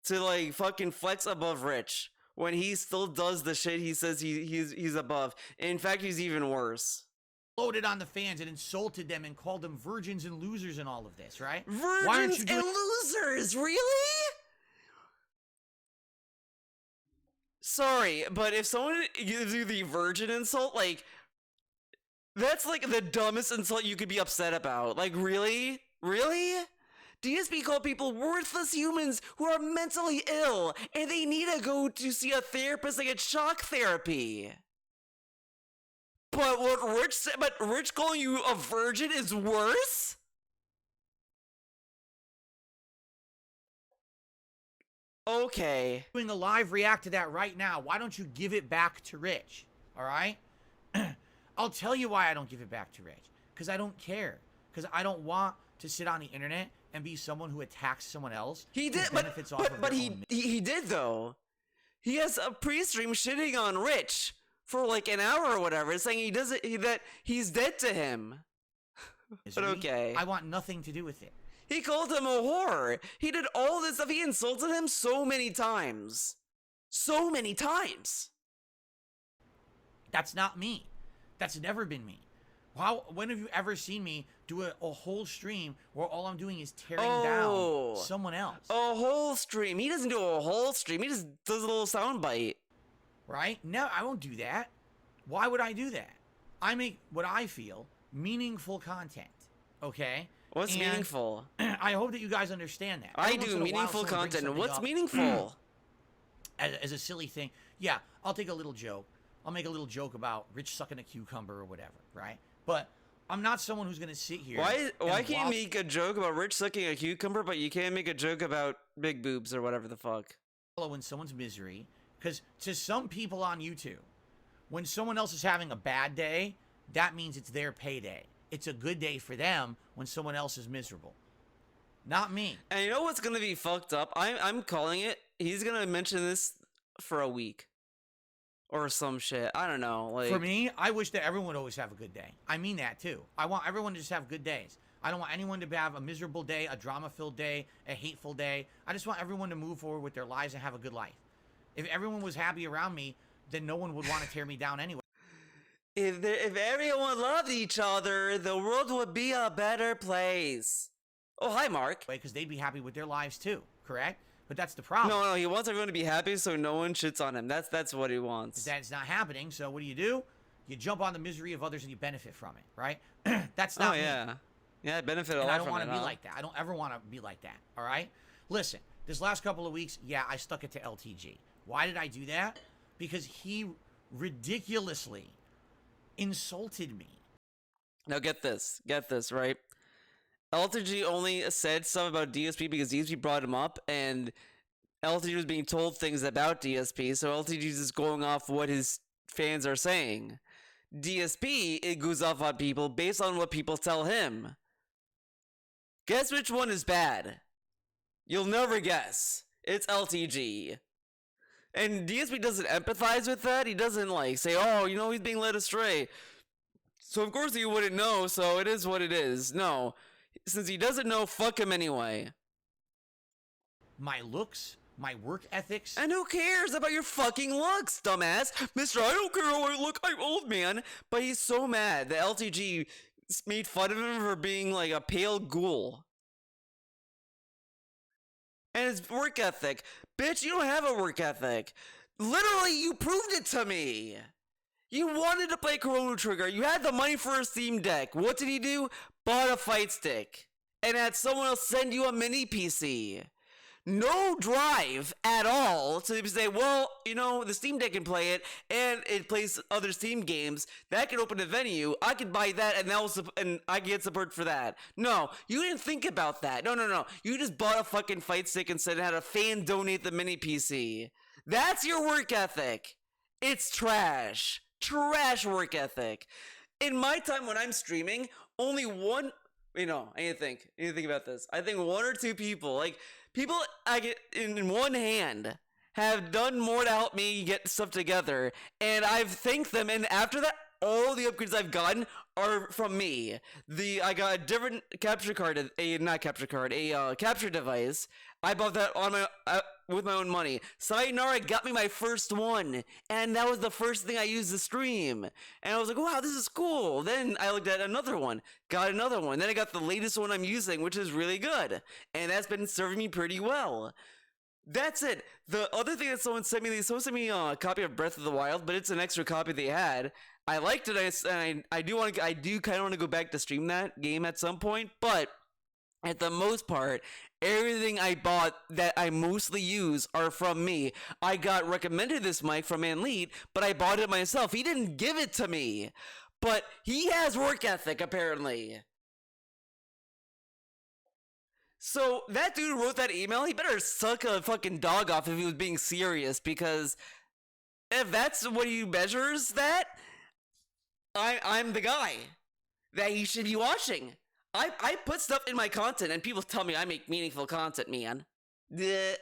to, like, fucking flex above Rich when he still does the shit he says he's above. In fact, he's even worse. Loaded on the fans and insulted them and called them virgins and losers and all of this, right? Virgins and losers, really? Sorry, but if someone gives you the virgin insult, like, that's like the dumbest insult you could be upset about. Like, really? Really? DSP called people worthless humans who are mentally ill and they need to go to see a therapist like it's shock therapy. But what Rich said, but Rich calling you a virgin is worse? Okay. Doing a live react to that right now. Why don't you give it back to Rich? All right? I'll tell you why I don't give it back to Rich. Because I don't care. Because I don't want to sit on the internet and be someone who attacks someone else. He did, but he did though. He has a pre-stream shitting on Rich for like an hour or whatever, saying that he's dead to him. But okay. I want nothing to do with it. He called him a whore. He did all this stuff. He insulted him so many times. So many times. That's not me. That's never been me. When have you ever seen me do a whole stream where all I'm doing is tearing down someone else? A whole stream. He doesn't do a whole stream. He just does a little soundbite. Right? No, I won't do that. Why would I do that? I make what I feel meaningful content. Okay? What's meaningful? I hope that you guys understand that. I do meaningful content. What's meaningful? As a silly thing. Yeah, I'll take a little joke. I'll make a little joke about Rich sucking a cucumber or whatever, right? But I'm not someone who's going to sit here. Why can't you make a joke about Rich sucking a cucumber, but you can't make a joke about big boobs or whatever the fuck? In someone's misery. Because to some people on YouTube, when someone else is having a bad day, that means it's their payday. It's a good day for them when someone else is miserable. Not me. And you know what's going to be fucked up? I'm calling it. He's going to mention this for a week. Or some shit. I don't know. Like, for me, I wish that everyone would always have a good day. I mean that too. I want everyone to just have good days. I don't want anyone to have a miserable day, a drama-filled day, a hateful day. I just want everyone to move forward with their lives and have a good life. If everyone was happy around me, then no one would want to tear me down anyway. If everyone loved each other, the world would be a better place. Oh, hi, Mark. Because they'd be happy with their lives too, correct? But that's the problem. No, he wants everyone to be happy so no one shits on him. That's what he wants. That's not happening, so what do? You jump on the misery of others and you benefit from it, right? That's not me. Yeah, I benefit a lot from it. I don't want to be like that. I don't ever want to be like that, all right? Listen, this last couple of weeks, yeah, I stuck it to LTG. Why did I do that? Because he ridiculously insulted me. Now get this, right? LTG only said stuff about DSP because DSP brought him up, and LTG was being told things about DSP, so LTG is just going off what his fans are saying. DSP, it goes off on people based on what people tell him. Guess which one is bad? You'll never guess. It's LTG. And DSP doesn't empathize with that. He doesn't, like, say, oh, you know, he's being led astray. So, of course, he wouldn't know, so it is what it is. No. Since he doesn't know, fuck him anyway. My looks, my work ethics. And who cares about your fucking looks, dumbass? Mister, I don't care how I look, I'm old, man. But he's so mad that LTG made fun of him for being like a pale ghoul. And his work ethic. Bitch, you don't have a work ethic. Literally, you proved it to me. You wanted to play Chrono Trigger. You had the money for a Steam Deck. What did he do? Bought a fight stick. And had someone else send you a mini PC. no drive at all to say, well, you know, the Steam Deck can play it, and it plays other Steam games. That can open a venue. I can buy that, and I can get support for that. No, you didn't think about that. No. You just bought a fucking fight stick and said had a fan donate the mini PC. That's your work ethic. It's trash. Trash work ethic. In my time when I'm streaming, only one... I need to think about this. I think one or two people I get in one hand have done more to help me get stuff together, and I've thanked them, and after that, all the upgrades I've gotten are from me. I got a different capture device. I bought that on with my own money. Sayonara got me my first one, and that was the first thing I used to stream. And I was like, wow, this is cool. Then I looked at another one, got another one. Then I got the latest one I'm using, which is really good. And that's been serving me pretty well. That's it. The other thing that someone sent me a copy of Breath of the Wild, but it's an extra copy they had. I liked it, and I do kind of want to go back to stream that game at some point, but at the most part, everything I bought that I mostly use are from me. I got recommended this mic from Manleet, but I bought it myself. He didn't give it to me, but he has work ethic, apparently. So that dude wrote that email, he better suck a fucking dog off if he was being serious, because if that's what he measures that, I'm the guy that he should be watching. I put stuff in my content, and people tell me I make meaningful content, man. The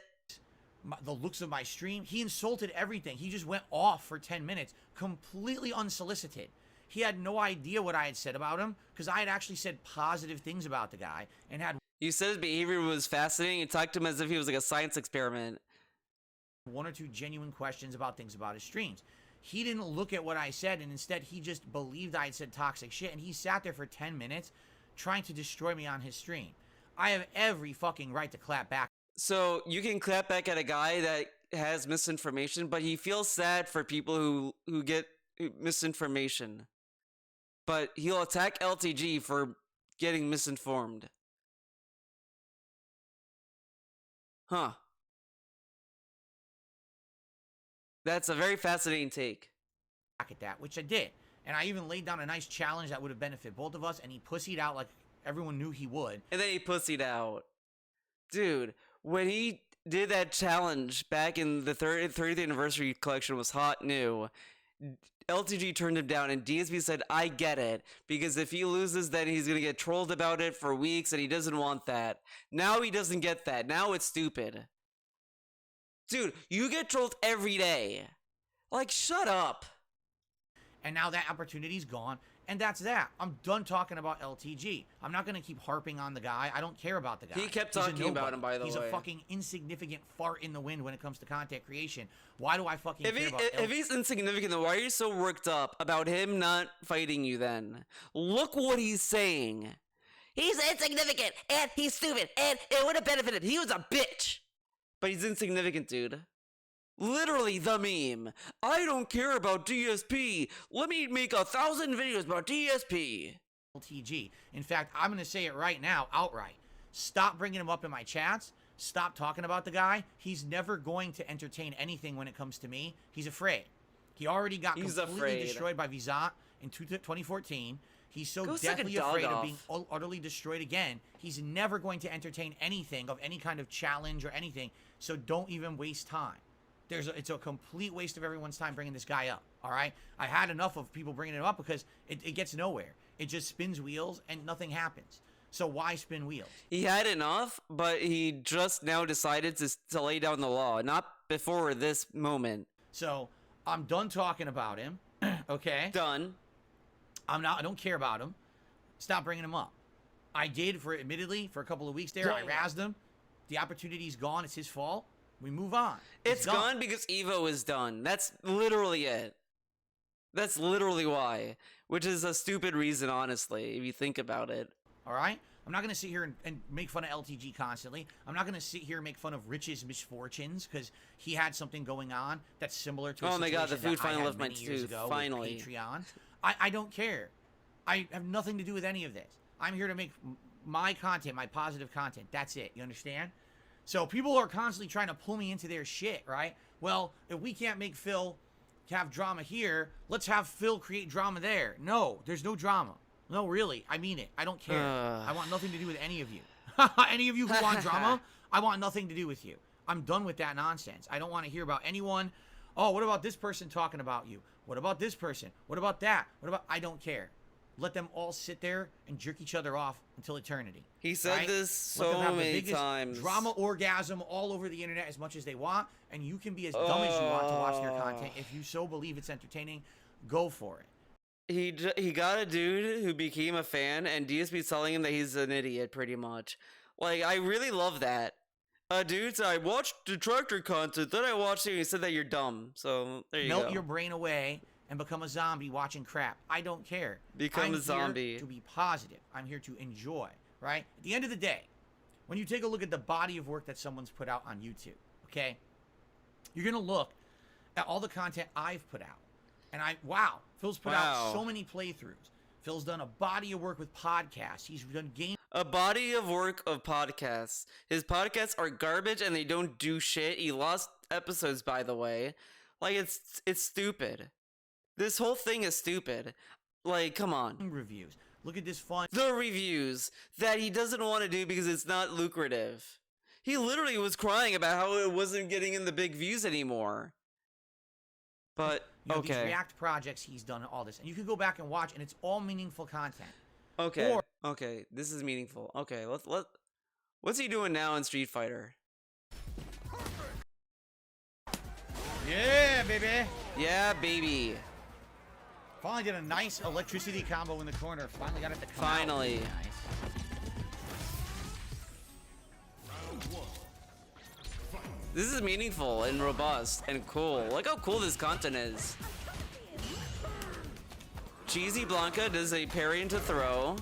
looks of my stream, he insulted everything. He just went off for 10 minutes, completely unsolicited. He had no idea what I had said about him, because I had actually said positive things about the guy, and had... You said his behavior was fascinating. You talked to him as if he was like a science experiment. One or two genuine questions about things about his streams. He didn't look at what I said, and instead he just believed I had said toxic shit, and he sat there for 10 minutes trying to destroy me on his stream. I have every fucking right to clap back. So you can clap back at a guy that has misinformation, but he feels sad for people who get misinformation. But he'll attack LTG for getting misinformed. Huh. That's a very fascinating take. At that, which I did. And I even laid down a nice challenge that would have benefited both of us, and he pussied out like everyone knew he would. And then he pussied out. Dude, when he did that challenge back in the 30th anniversary collection was hot new, LTG turned him down, and DSP said, I get it, because if he loses, then he's going to get trolled about it for weeks, and he doesn't want that. Now he doesn't get that. Now it's stupid. Dude, you get trolled every day. Like, shut up. And now that opportunity's gone, and that's that. I'm done talking about LTG. I'm not going to keep harping on the guy. I don't care about the guy. He kept talking about him, by the way. He's a fucking insignificant fart in the wind when it comes to content creation. Why do I fucking care about If he's insignificant, then why are you so worked up about him not fighting you then? Look what he's saying. He's insignificant, and he's stupid, and it would have benefited. He was a bitch. But he's insignificant, dude. Literally the meme. I don't care about DSP. Let me make 1,000 videos about DSP. LTG. In fact, I'm going to say it right now, outright. Stop bringing him up in my chats. Stop talking about the guy. He's never going to entertain anything when it comes to me. He's afraid. He already got completely destroyed by Vizat in 2014. He's so deathly afraid of being utterly destroyed again. He's never going to entertain anything of any kind of challenge or anything. So don't even waste time. It's a complete waste of everyone's time bringing this guy up, all right? I had enough of people bringing him up because it gets nowhere. It just spins wheels and nothing happens. So why spin wheels? He had enough, but he just now decided to lay down the law, not before this moment. So I'm done talking about him, okay? Done. I don't care about him. Stop bringing him up. I did, admittedly, for a couple of weeks there. I razzed him. The opportunity's gone. It's his fault. We move on. It's gone because Evo is done. That's literally it. That's literally why. Which is a stupid reason, honestly, if you think about it. All right? I'm not going to sit here and make fun of LTG constantly. I'm not going to sit here and make fun of Rich's misfortunes because he had something going on that's similar to a situation my God, the food finally left my tooth. Finally. Patreon. I don't care. I have nothing to do with any of this. I'm here to make my content, my positive content. That's it. You understand? So people are constantly trying to pull me into their shit, right? Well, if we can't make Phil have drama here, let's have Phil create drama there. No, there's no drama. No, really, I mean it. I don't care. I want nothing to do with any of you. Any of you who want drama, I want nothing to do with you. I'm done with that nonsense. I don't want to hear about anyone. Oh, what about this person talking about you? What about this person? What about that? What about... I don't care. Let them all sit there and jerk each other off until eternity. He said right? this so many times. Drama orgasm all over the internet as much as they want, and you can be as dumb as you want to watch their content. If you so believe it's entertaining, go for it. He got a dude who became a fan, and DSP's telling him that he's an idiot, pretty much. Like, I really love that. Dude, so I watched detractor content, then I watched it, and he said that you're dumb. So, there you go. Melt your brain away and become a zombie watching crap. I don't care. Become a zombie. I'm here to be positive. I'm here to enjoy, right? At the end of the day, when you take a look at the body of work that someone's put out on YouTube, okay, you're going to look at all the content I've put out. And wow, Phil's put out so many playthroughs. Phil's done a body of work with podcasts. He's done game. A body of work of podcasts. His podcasts are garbage and they don't do shit. He lost episodes, by the way. Like, it's stupid. This whole thing is stupid. Like, come on. Reviews. Look at this fun. The reviews that he doesn't want to do because it's not lucrative. He literally was crying about how it wasn't getting in the big views anymore. But, you know, okay. These React projects, he's done all this. And you can go back and watch, and it's all meaningful content. Okay. Okay, this is meaningful. Okay, what's he doing now in Street Fighter? Yeah, baby. Yeah, baby. Finally did a nice electricity combo in the corner. Finally got it to come Finally. out. Nice. This is meaningful and robust and cool. Look how cool this content is. Cheesy Blanca does a parry into throw.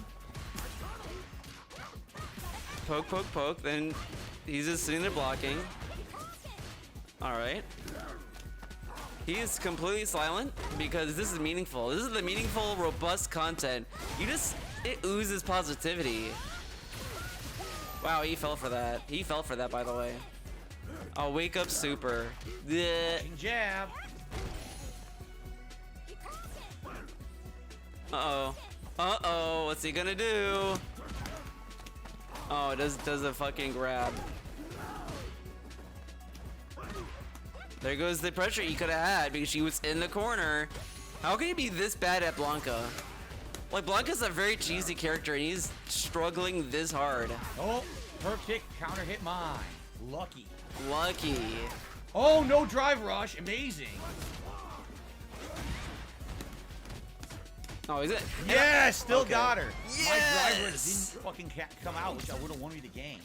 Poke, poke, poke. Then he's just sitting there blocking. Alright. He is completely silent because this is meaningful. This is the meaningful, robust content. It oozes positivity. Wow, he fell for that. He fell for that, by the way. I'll wake up super. Jab. Uh-oh. Uh-oh, what's he gonna do? Oh, it does a fucking grab. There goes the pressure he could have had because she was in the corner. How can he be this bad at Blanca? Like, Blanca's a very cheesy character and he's struggling this hard. Oh, her kick, counter hit mine. Lucky. Lucky. Oh, no drive rush. Amazing. Oh, is it? Yeah, still Okay. got her. Yes! My drive rush didn't fucking come out, which I would have won me the game.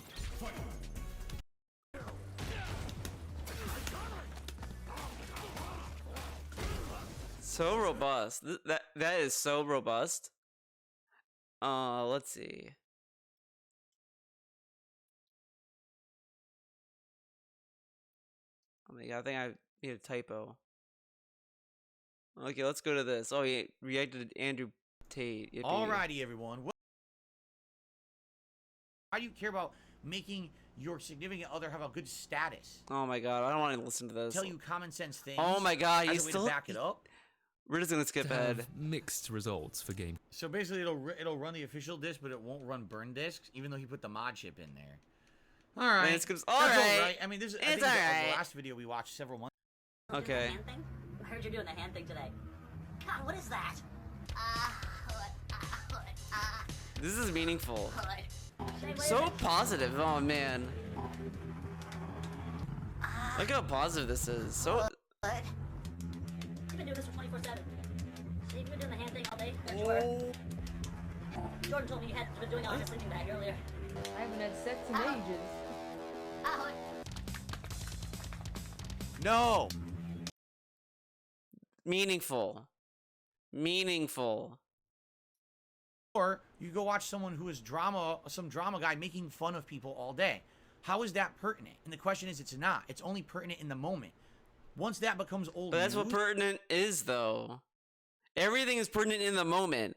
So robust. That is so robust. Let's see. Oh my god, I think I need a typo. Okay, let's go to this. Oh, he reacted to Andrew Tate. Yippee. Alrighty, everyone. Why do you care about making your significant other have a good status? Oh my god, I don't want to listen to this. Tell you common sense things. Oh my god, as he's a way still to back it up. We're just gonna skip ahead. Mixed results for game. So basically, it'll run the official disc, but it won't run burn discs, even though he put the mod chip in there. All right, It's that's all right. I mean, this is It's the alright. last video we watched several months. Okay. Hand thing? I heard you're doing the hand thing today. God, what is that? This is meaningful. Shane, So positive. Oh man. Look how positive this is. So. You've been doing this for 24/7. So you've been doing the hand thing all day? I'm sure. Jordan told me you had been doing it on your sleeping bag earlier. I haven't had sex in ages. No. Meaningful. Meaningful. Or you go watch someone who is some drama guy making fun of people all day. How is that pertinent? And the question is, it's not. It's only pertinent in the moment. Once that becomes old But that's news, what pertinent is, though. Everything is pertinent in the moment.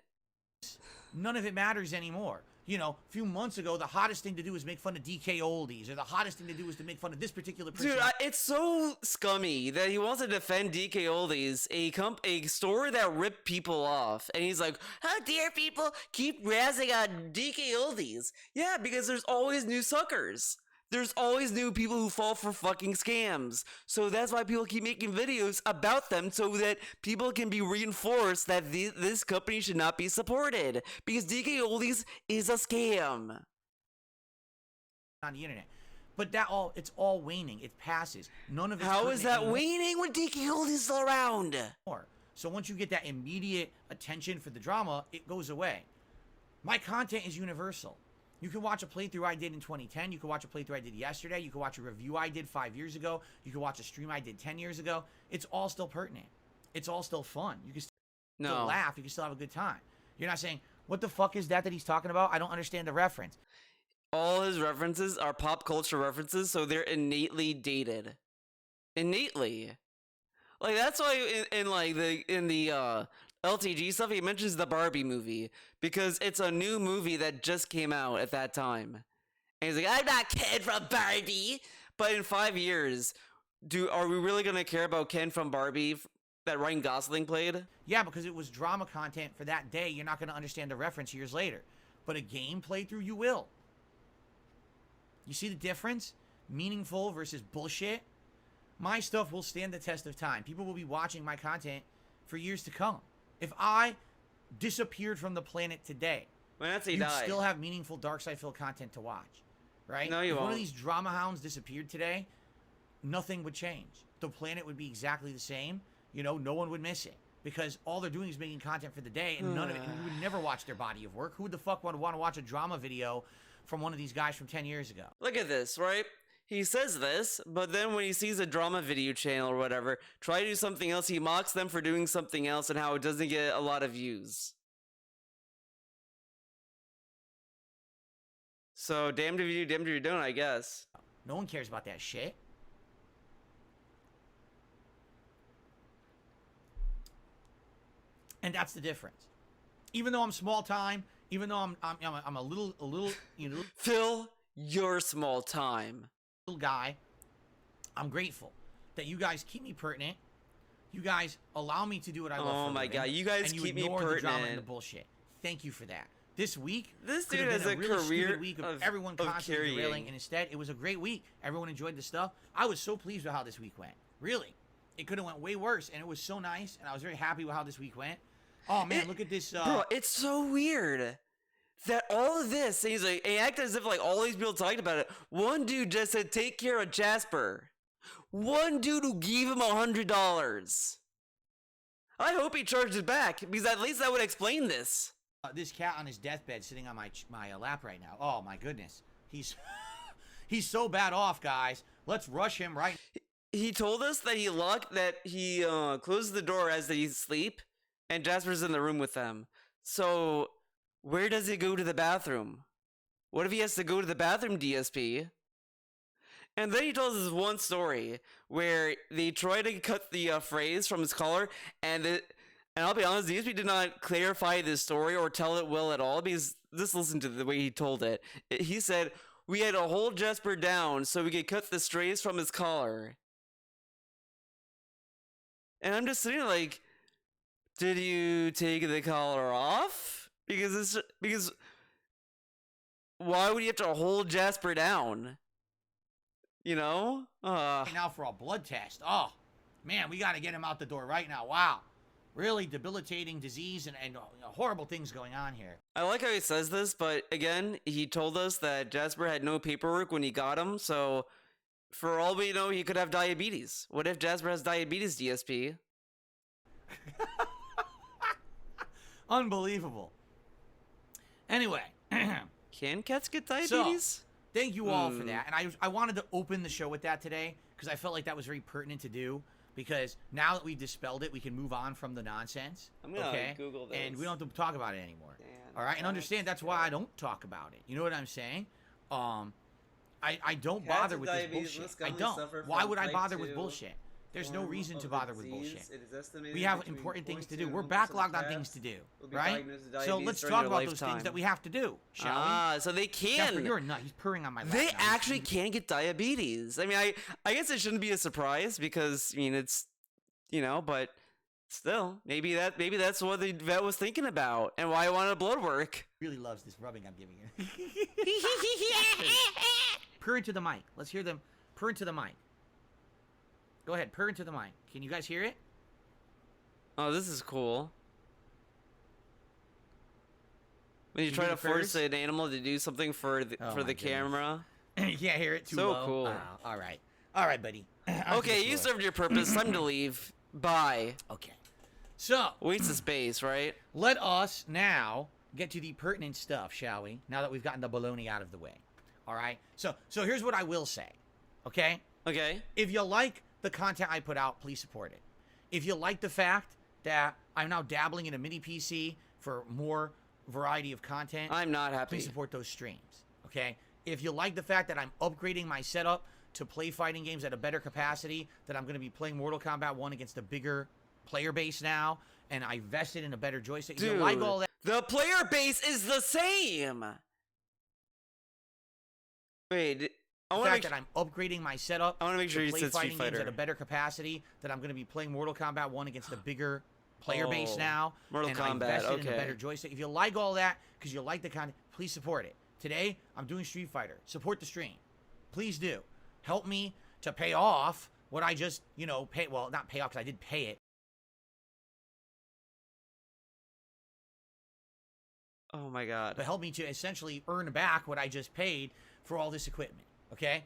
none of it matters anymore. You know, a few months ago, the hottest thing to do was make fun of DK Oldies, or the hottest thing to do was to make fun of this particular person. Dude, it's so scummy that he wants to defend DK Oldies, a store that ripped people off, and he's like, "How dare people keep razzing on DK Oldies?" Yeah, because there's always new suckers. There's always new people who fall for fucking scams. So that's why people keep making videos about them, so that people can be reinforced that this company should not be supported. Because DK Oldies is a scam. On the internet. But it's all waning. It passes. None of it's How is that anymore. waning when DK Oldies is still around? So once you get that immediate attention for the drama, it goes away. My content is universal. You can watch a playthrough I did in 2010. You can watch a playthrough I did yesterday. You can watch a review I did 5 years ago. You can watch a stream I did 10 years ago. It's all still pertinent. It's all still fun. You can still laugh. You can still have a good time. You're not saying, what the fuck is that he's talking about? I don't understand the reference. All his references are pop culture references, so they're innately dated. Innately. Like, that's why in the LTG stuff, he mentions the Barbie movie, because it's a new movie that just came out at that time. And he's like, I'm not Ken from Barbie! But in 5 years, are we really gonna care about Ken from Barbie that Ryan Gosling played? Yeah, because it was drama content for that day. You're not gonna understand the reference years later. But a game playthrough, you will. You see the difference? Meaningful versus bullshit? My stuff will stand the test of time. People will be watching my content for years to come. If I disappeared from the planet today, you'd still have meaningful Dark Side Phil content to watch, right? No, you if won't. One of these drama hounds disappeared today, nothing would change. The planet would be exactly the same. You know, no one would miss it, because all they're doing is making content for the day, and none of it. And we would never watch their body of work. Who the fuck would want to watch a drama video from one of these guys from 10 years ago? Look at this, right? He says this, but then when he sees a drama video channel or whatever, try to do something else, he mocks them for doing something else and how it doesn't get a lot of views. So, damned if you do, damned if you don't, I guess. No one cares about that shit. And that's the difference. Even though I'm small time, even though I'm a little, you know, Phil, you're small time. little guy, I'm grateful that you guys keep me pertinent. You guys allow me to do what I love for Oh my living, god, you guys and you keep me ignore the drama and the pertinent. bullshit. Thank you for that. This week, This could dude have has been a really career stupid week of everyone constantly derailing, and instead, it was a great week. Everyone enjoyed the stuff. I was so pleased with how this week went. Really, it could have went way worse, and it was so nice, and I was very happy with how this week went. Oh man, look at this. Bro, it's so weird that all of this, and he's like, he acted as if like all these people talked about it. One dude just said, take care of Jasper. One dude who gave him $100. I hope he charged it back, because at least that would explain this. This cat on his deathbed sitting on my lap right now. Oh my goodness, he's he's so bad off, guys. Let's rush him right. He told us that he closes the door as they sleep, and Jasper's in the room with them. So where does he go to the bathroom? What if he has to go to the bathroom, DSP? And then he tells us one story where they try to cut the phrase from his collar, and I'll be honest, DSP did not clarify this story or tell it well at all, because just listen to the way he told it. He said, we had to hold Jasper down so we could cut the strays from his collar. And I'm just sitting like, did you take the collar off? Because why would you have to hold Jasper down? You know? Right now for a blood test. Oh man, we got to get him out the door right now. Wow, really debilitating disease and horrible things going on here. I like how he says this, but again, he told us that Jasper had no paperwork when he got him, so for all we know, he could have diabetes. What if Jasper has diabetes, DSP? Unbelievable. Anyway, Can cats get diabetes? thank you all for that. And I wanted to open the show with that today because I felt like that was very pertinent to do. Because now that we've dispelled it, we can move on from the nonsense. I'm gonna Google this. And we don't have to talk about it anymore. All right, and understand that's why I don't talk about it. You know what I'm saying? I don't bother with this bullshit. I don't. Why would I bother with bullshit? There's no reason to bother with bullshit. We have important things to do. We're backlogged on things to do, right? So let's talk about those things that we have to do, shall we? Ah, so they Jasper, can. you're a nut. He's purring on my lap. They now. actually can get diabetes. I mean, I guess it shouldn't be a surprise because, I mean, it's, you know, but still, maybe that's what the vet was thinking about and why I wanted blood work. Really loves this rubbing I'm giving her. Purr into the mic. Let's hear them purr into the mic. Go ahead, purr into the mic. Can you guys hear it? Oh, this is cool. When you Can try you to do the force purrs? an animal to do something for the, Oh for my the goodness. camera. You can't hear it too So low? cool. Oh, all right. All right, buddy. Onto Okay, the you floor. served your purpose. Time to leave. Bye. Okay. So, Waste of space, right? let us now get to the pertinent stuff, shall we? Now that we've gotten the baloney out of the way. All right? So here's what I will say. Okay? Okay. If you like the content I put out, please support it. If you like the fact that I'm now dabbling in a mini PC for more variety of content, I'm not happy. please support those streams, okay? If you like the fact that I'm upgrading my setup to play fighting games at a better capacity, that I'm going to be playing Mortal Kombat 1 against a bigger player base now, and I invested in a better joystick. If Dude, you like all that, the player base is the same. Wait, I the want to fact make that I'm upgrading my setup I wanna make sure to you play said Street fighting games Fighter. at a better capacity, that I'm going to be playing Mortal Kombat 1 against a bigger player base Oh, now, Mortal and I Kombat, invested in a okay. better joystick. If you like all that because you like the content, please support it. Today, I'm doing Street Fighter. Support the stream. Please do. Help me to pay off what I just, you know, pay. Well, not pay off because I did pay it. Oh my god. But help me to essentially earn back what I just paid for all this equipment. Okay?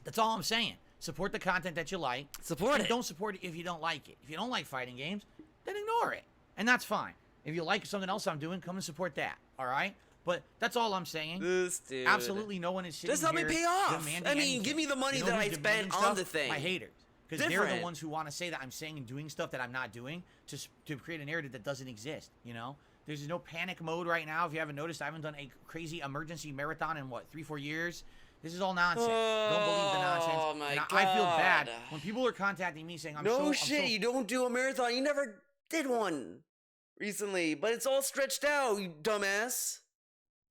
That's all I'm saying. Support the content that you like. Support And it. don't support it if you don't like it. If you don't like fighting games, then ignore it. And that's fine. If you like something else I'm doing, come and support that. All right? But that's all I'm saying. This dude. Absolutely no one is sitting Just help me here pay off. demanding I mean, anything. give me the money You know that who's I demanding spent on stuff? the thing. My haters. Because they're Different. the ones who want to say that I'm saying and doing stuff that I'm not doing to create a narrative that doesn't exist, you know? There's no panic mode right now. If you haven't noticed, I haven't done a crazy emergency marathon in, what, 3-4 years? This is all nonsense. Don't believe the nonsense. Oh, my And I feel bad God. when people are contacting me saying, No shit, you don't do a marathon. You never did one recently, but it's all stretched out, you dumbass.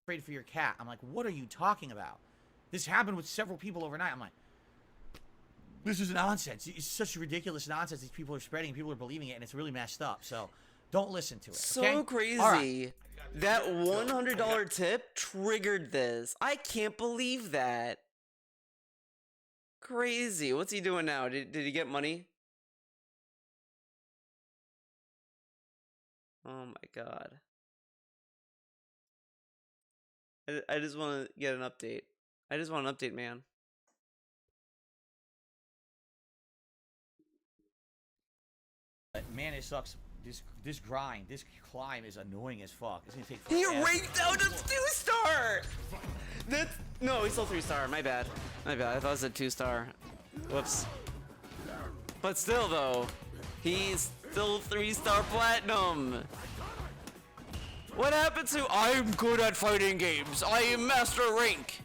afraid for your cat. I'm like, what are you talking about? This happened with several people overnight. I'm like, this is nonsense. It's such ridiculous nonsense these people are spreading. People are believing it, and it's really messed up. So don't listen to it. So okay? crazy. All right. That $100 tip triggered this. I can't believe that. Crazy. What's he doing now? Did he get money? Oh my god. I just want to get an update. I just want an update, man. But man, it sucks. This grind, this climb is annoying as fuck. It's gonna take He forever. ranked out a 2-star! That's... No, he's still 3-star. My bad. My bad. I thought it was a 2-star. Whoops. But still, though, he's still 3-star platinum. What happened to I'm good at fighting games? I am master rank.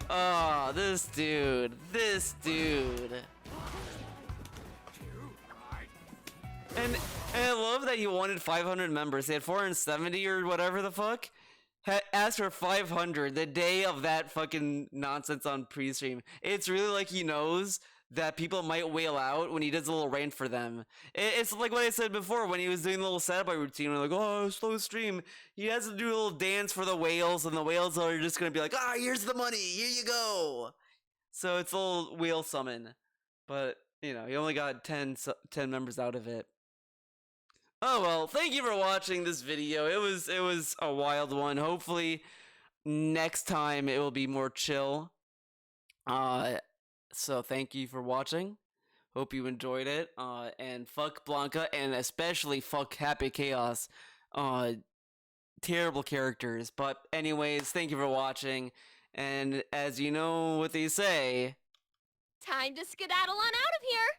Ah, this dude. This dude. And I love that he wanted 500 members. They had 470 or whatever the fuck. Asked for 500 the day of that fucking nonsense on pre-stream. It's really like he knows that people might wail out when he does a little rant for them. It's like what I said before when he was doing the little setup routine. We're like, oh, slow stream. He has to do a little dance for the whales, and the whales are just gonna be like, ah, here's the money. Here you go. So it's a little whale summon. But, you know, he only got 10 members out of it. Oh well, thank you for watching this video. It was a wild one. Hopefully next time it will be more chill. So thank you for watching. Hope you enjoyed it. And fuck Blanca, and especially fuck Happy Chaos. Terrible characters. But anyways, thank you for watching. And as you know what they say, Time to skedaddle on out of here!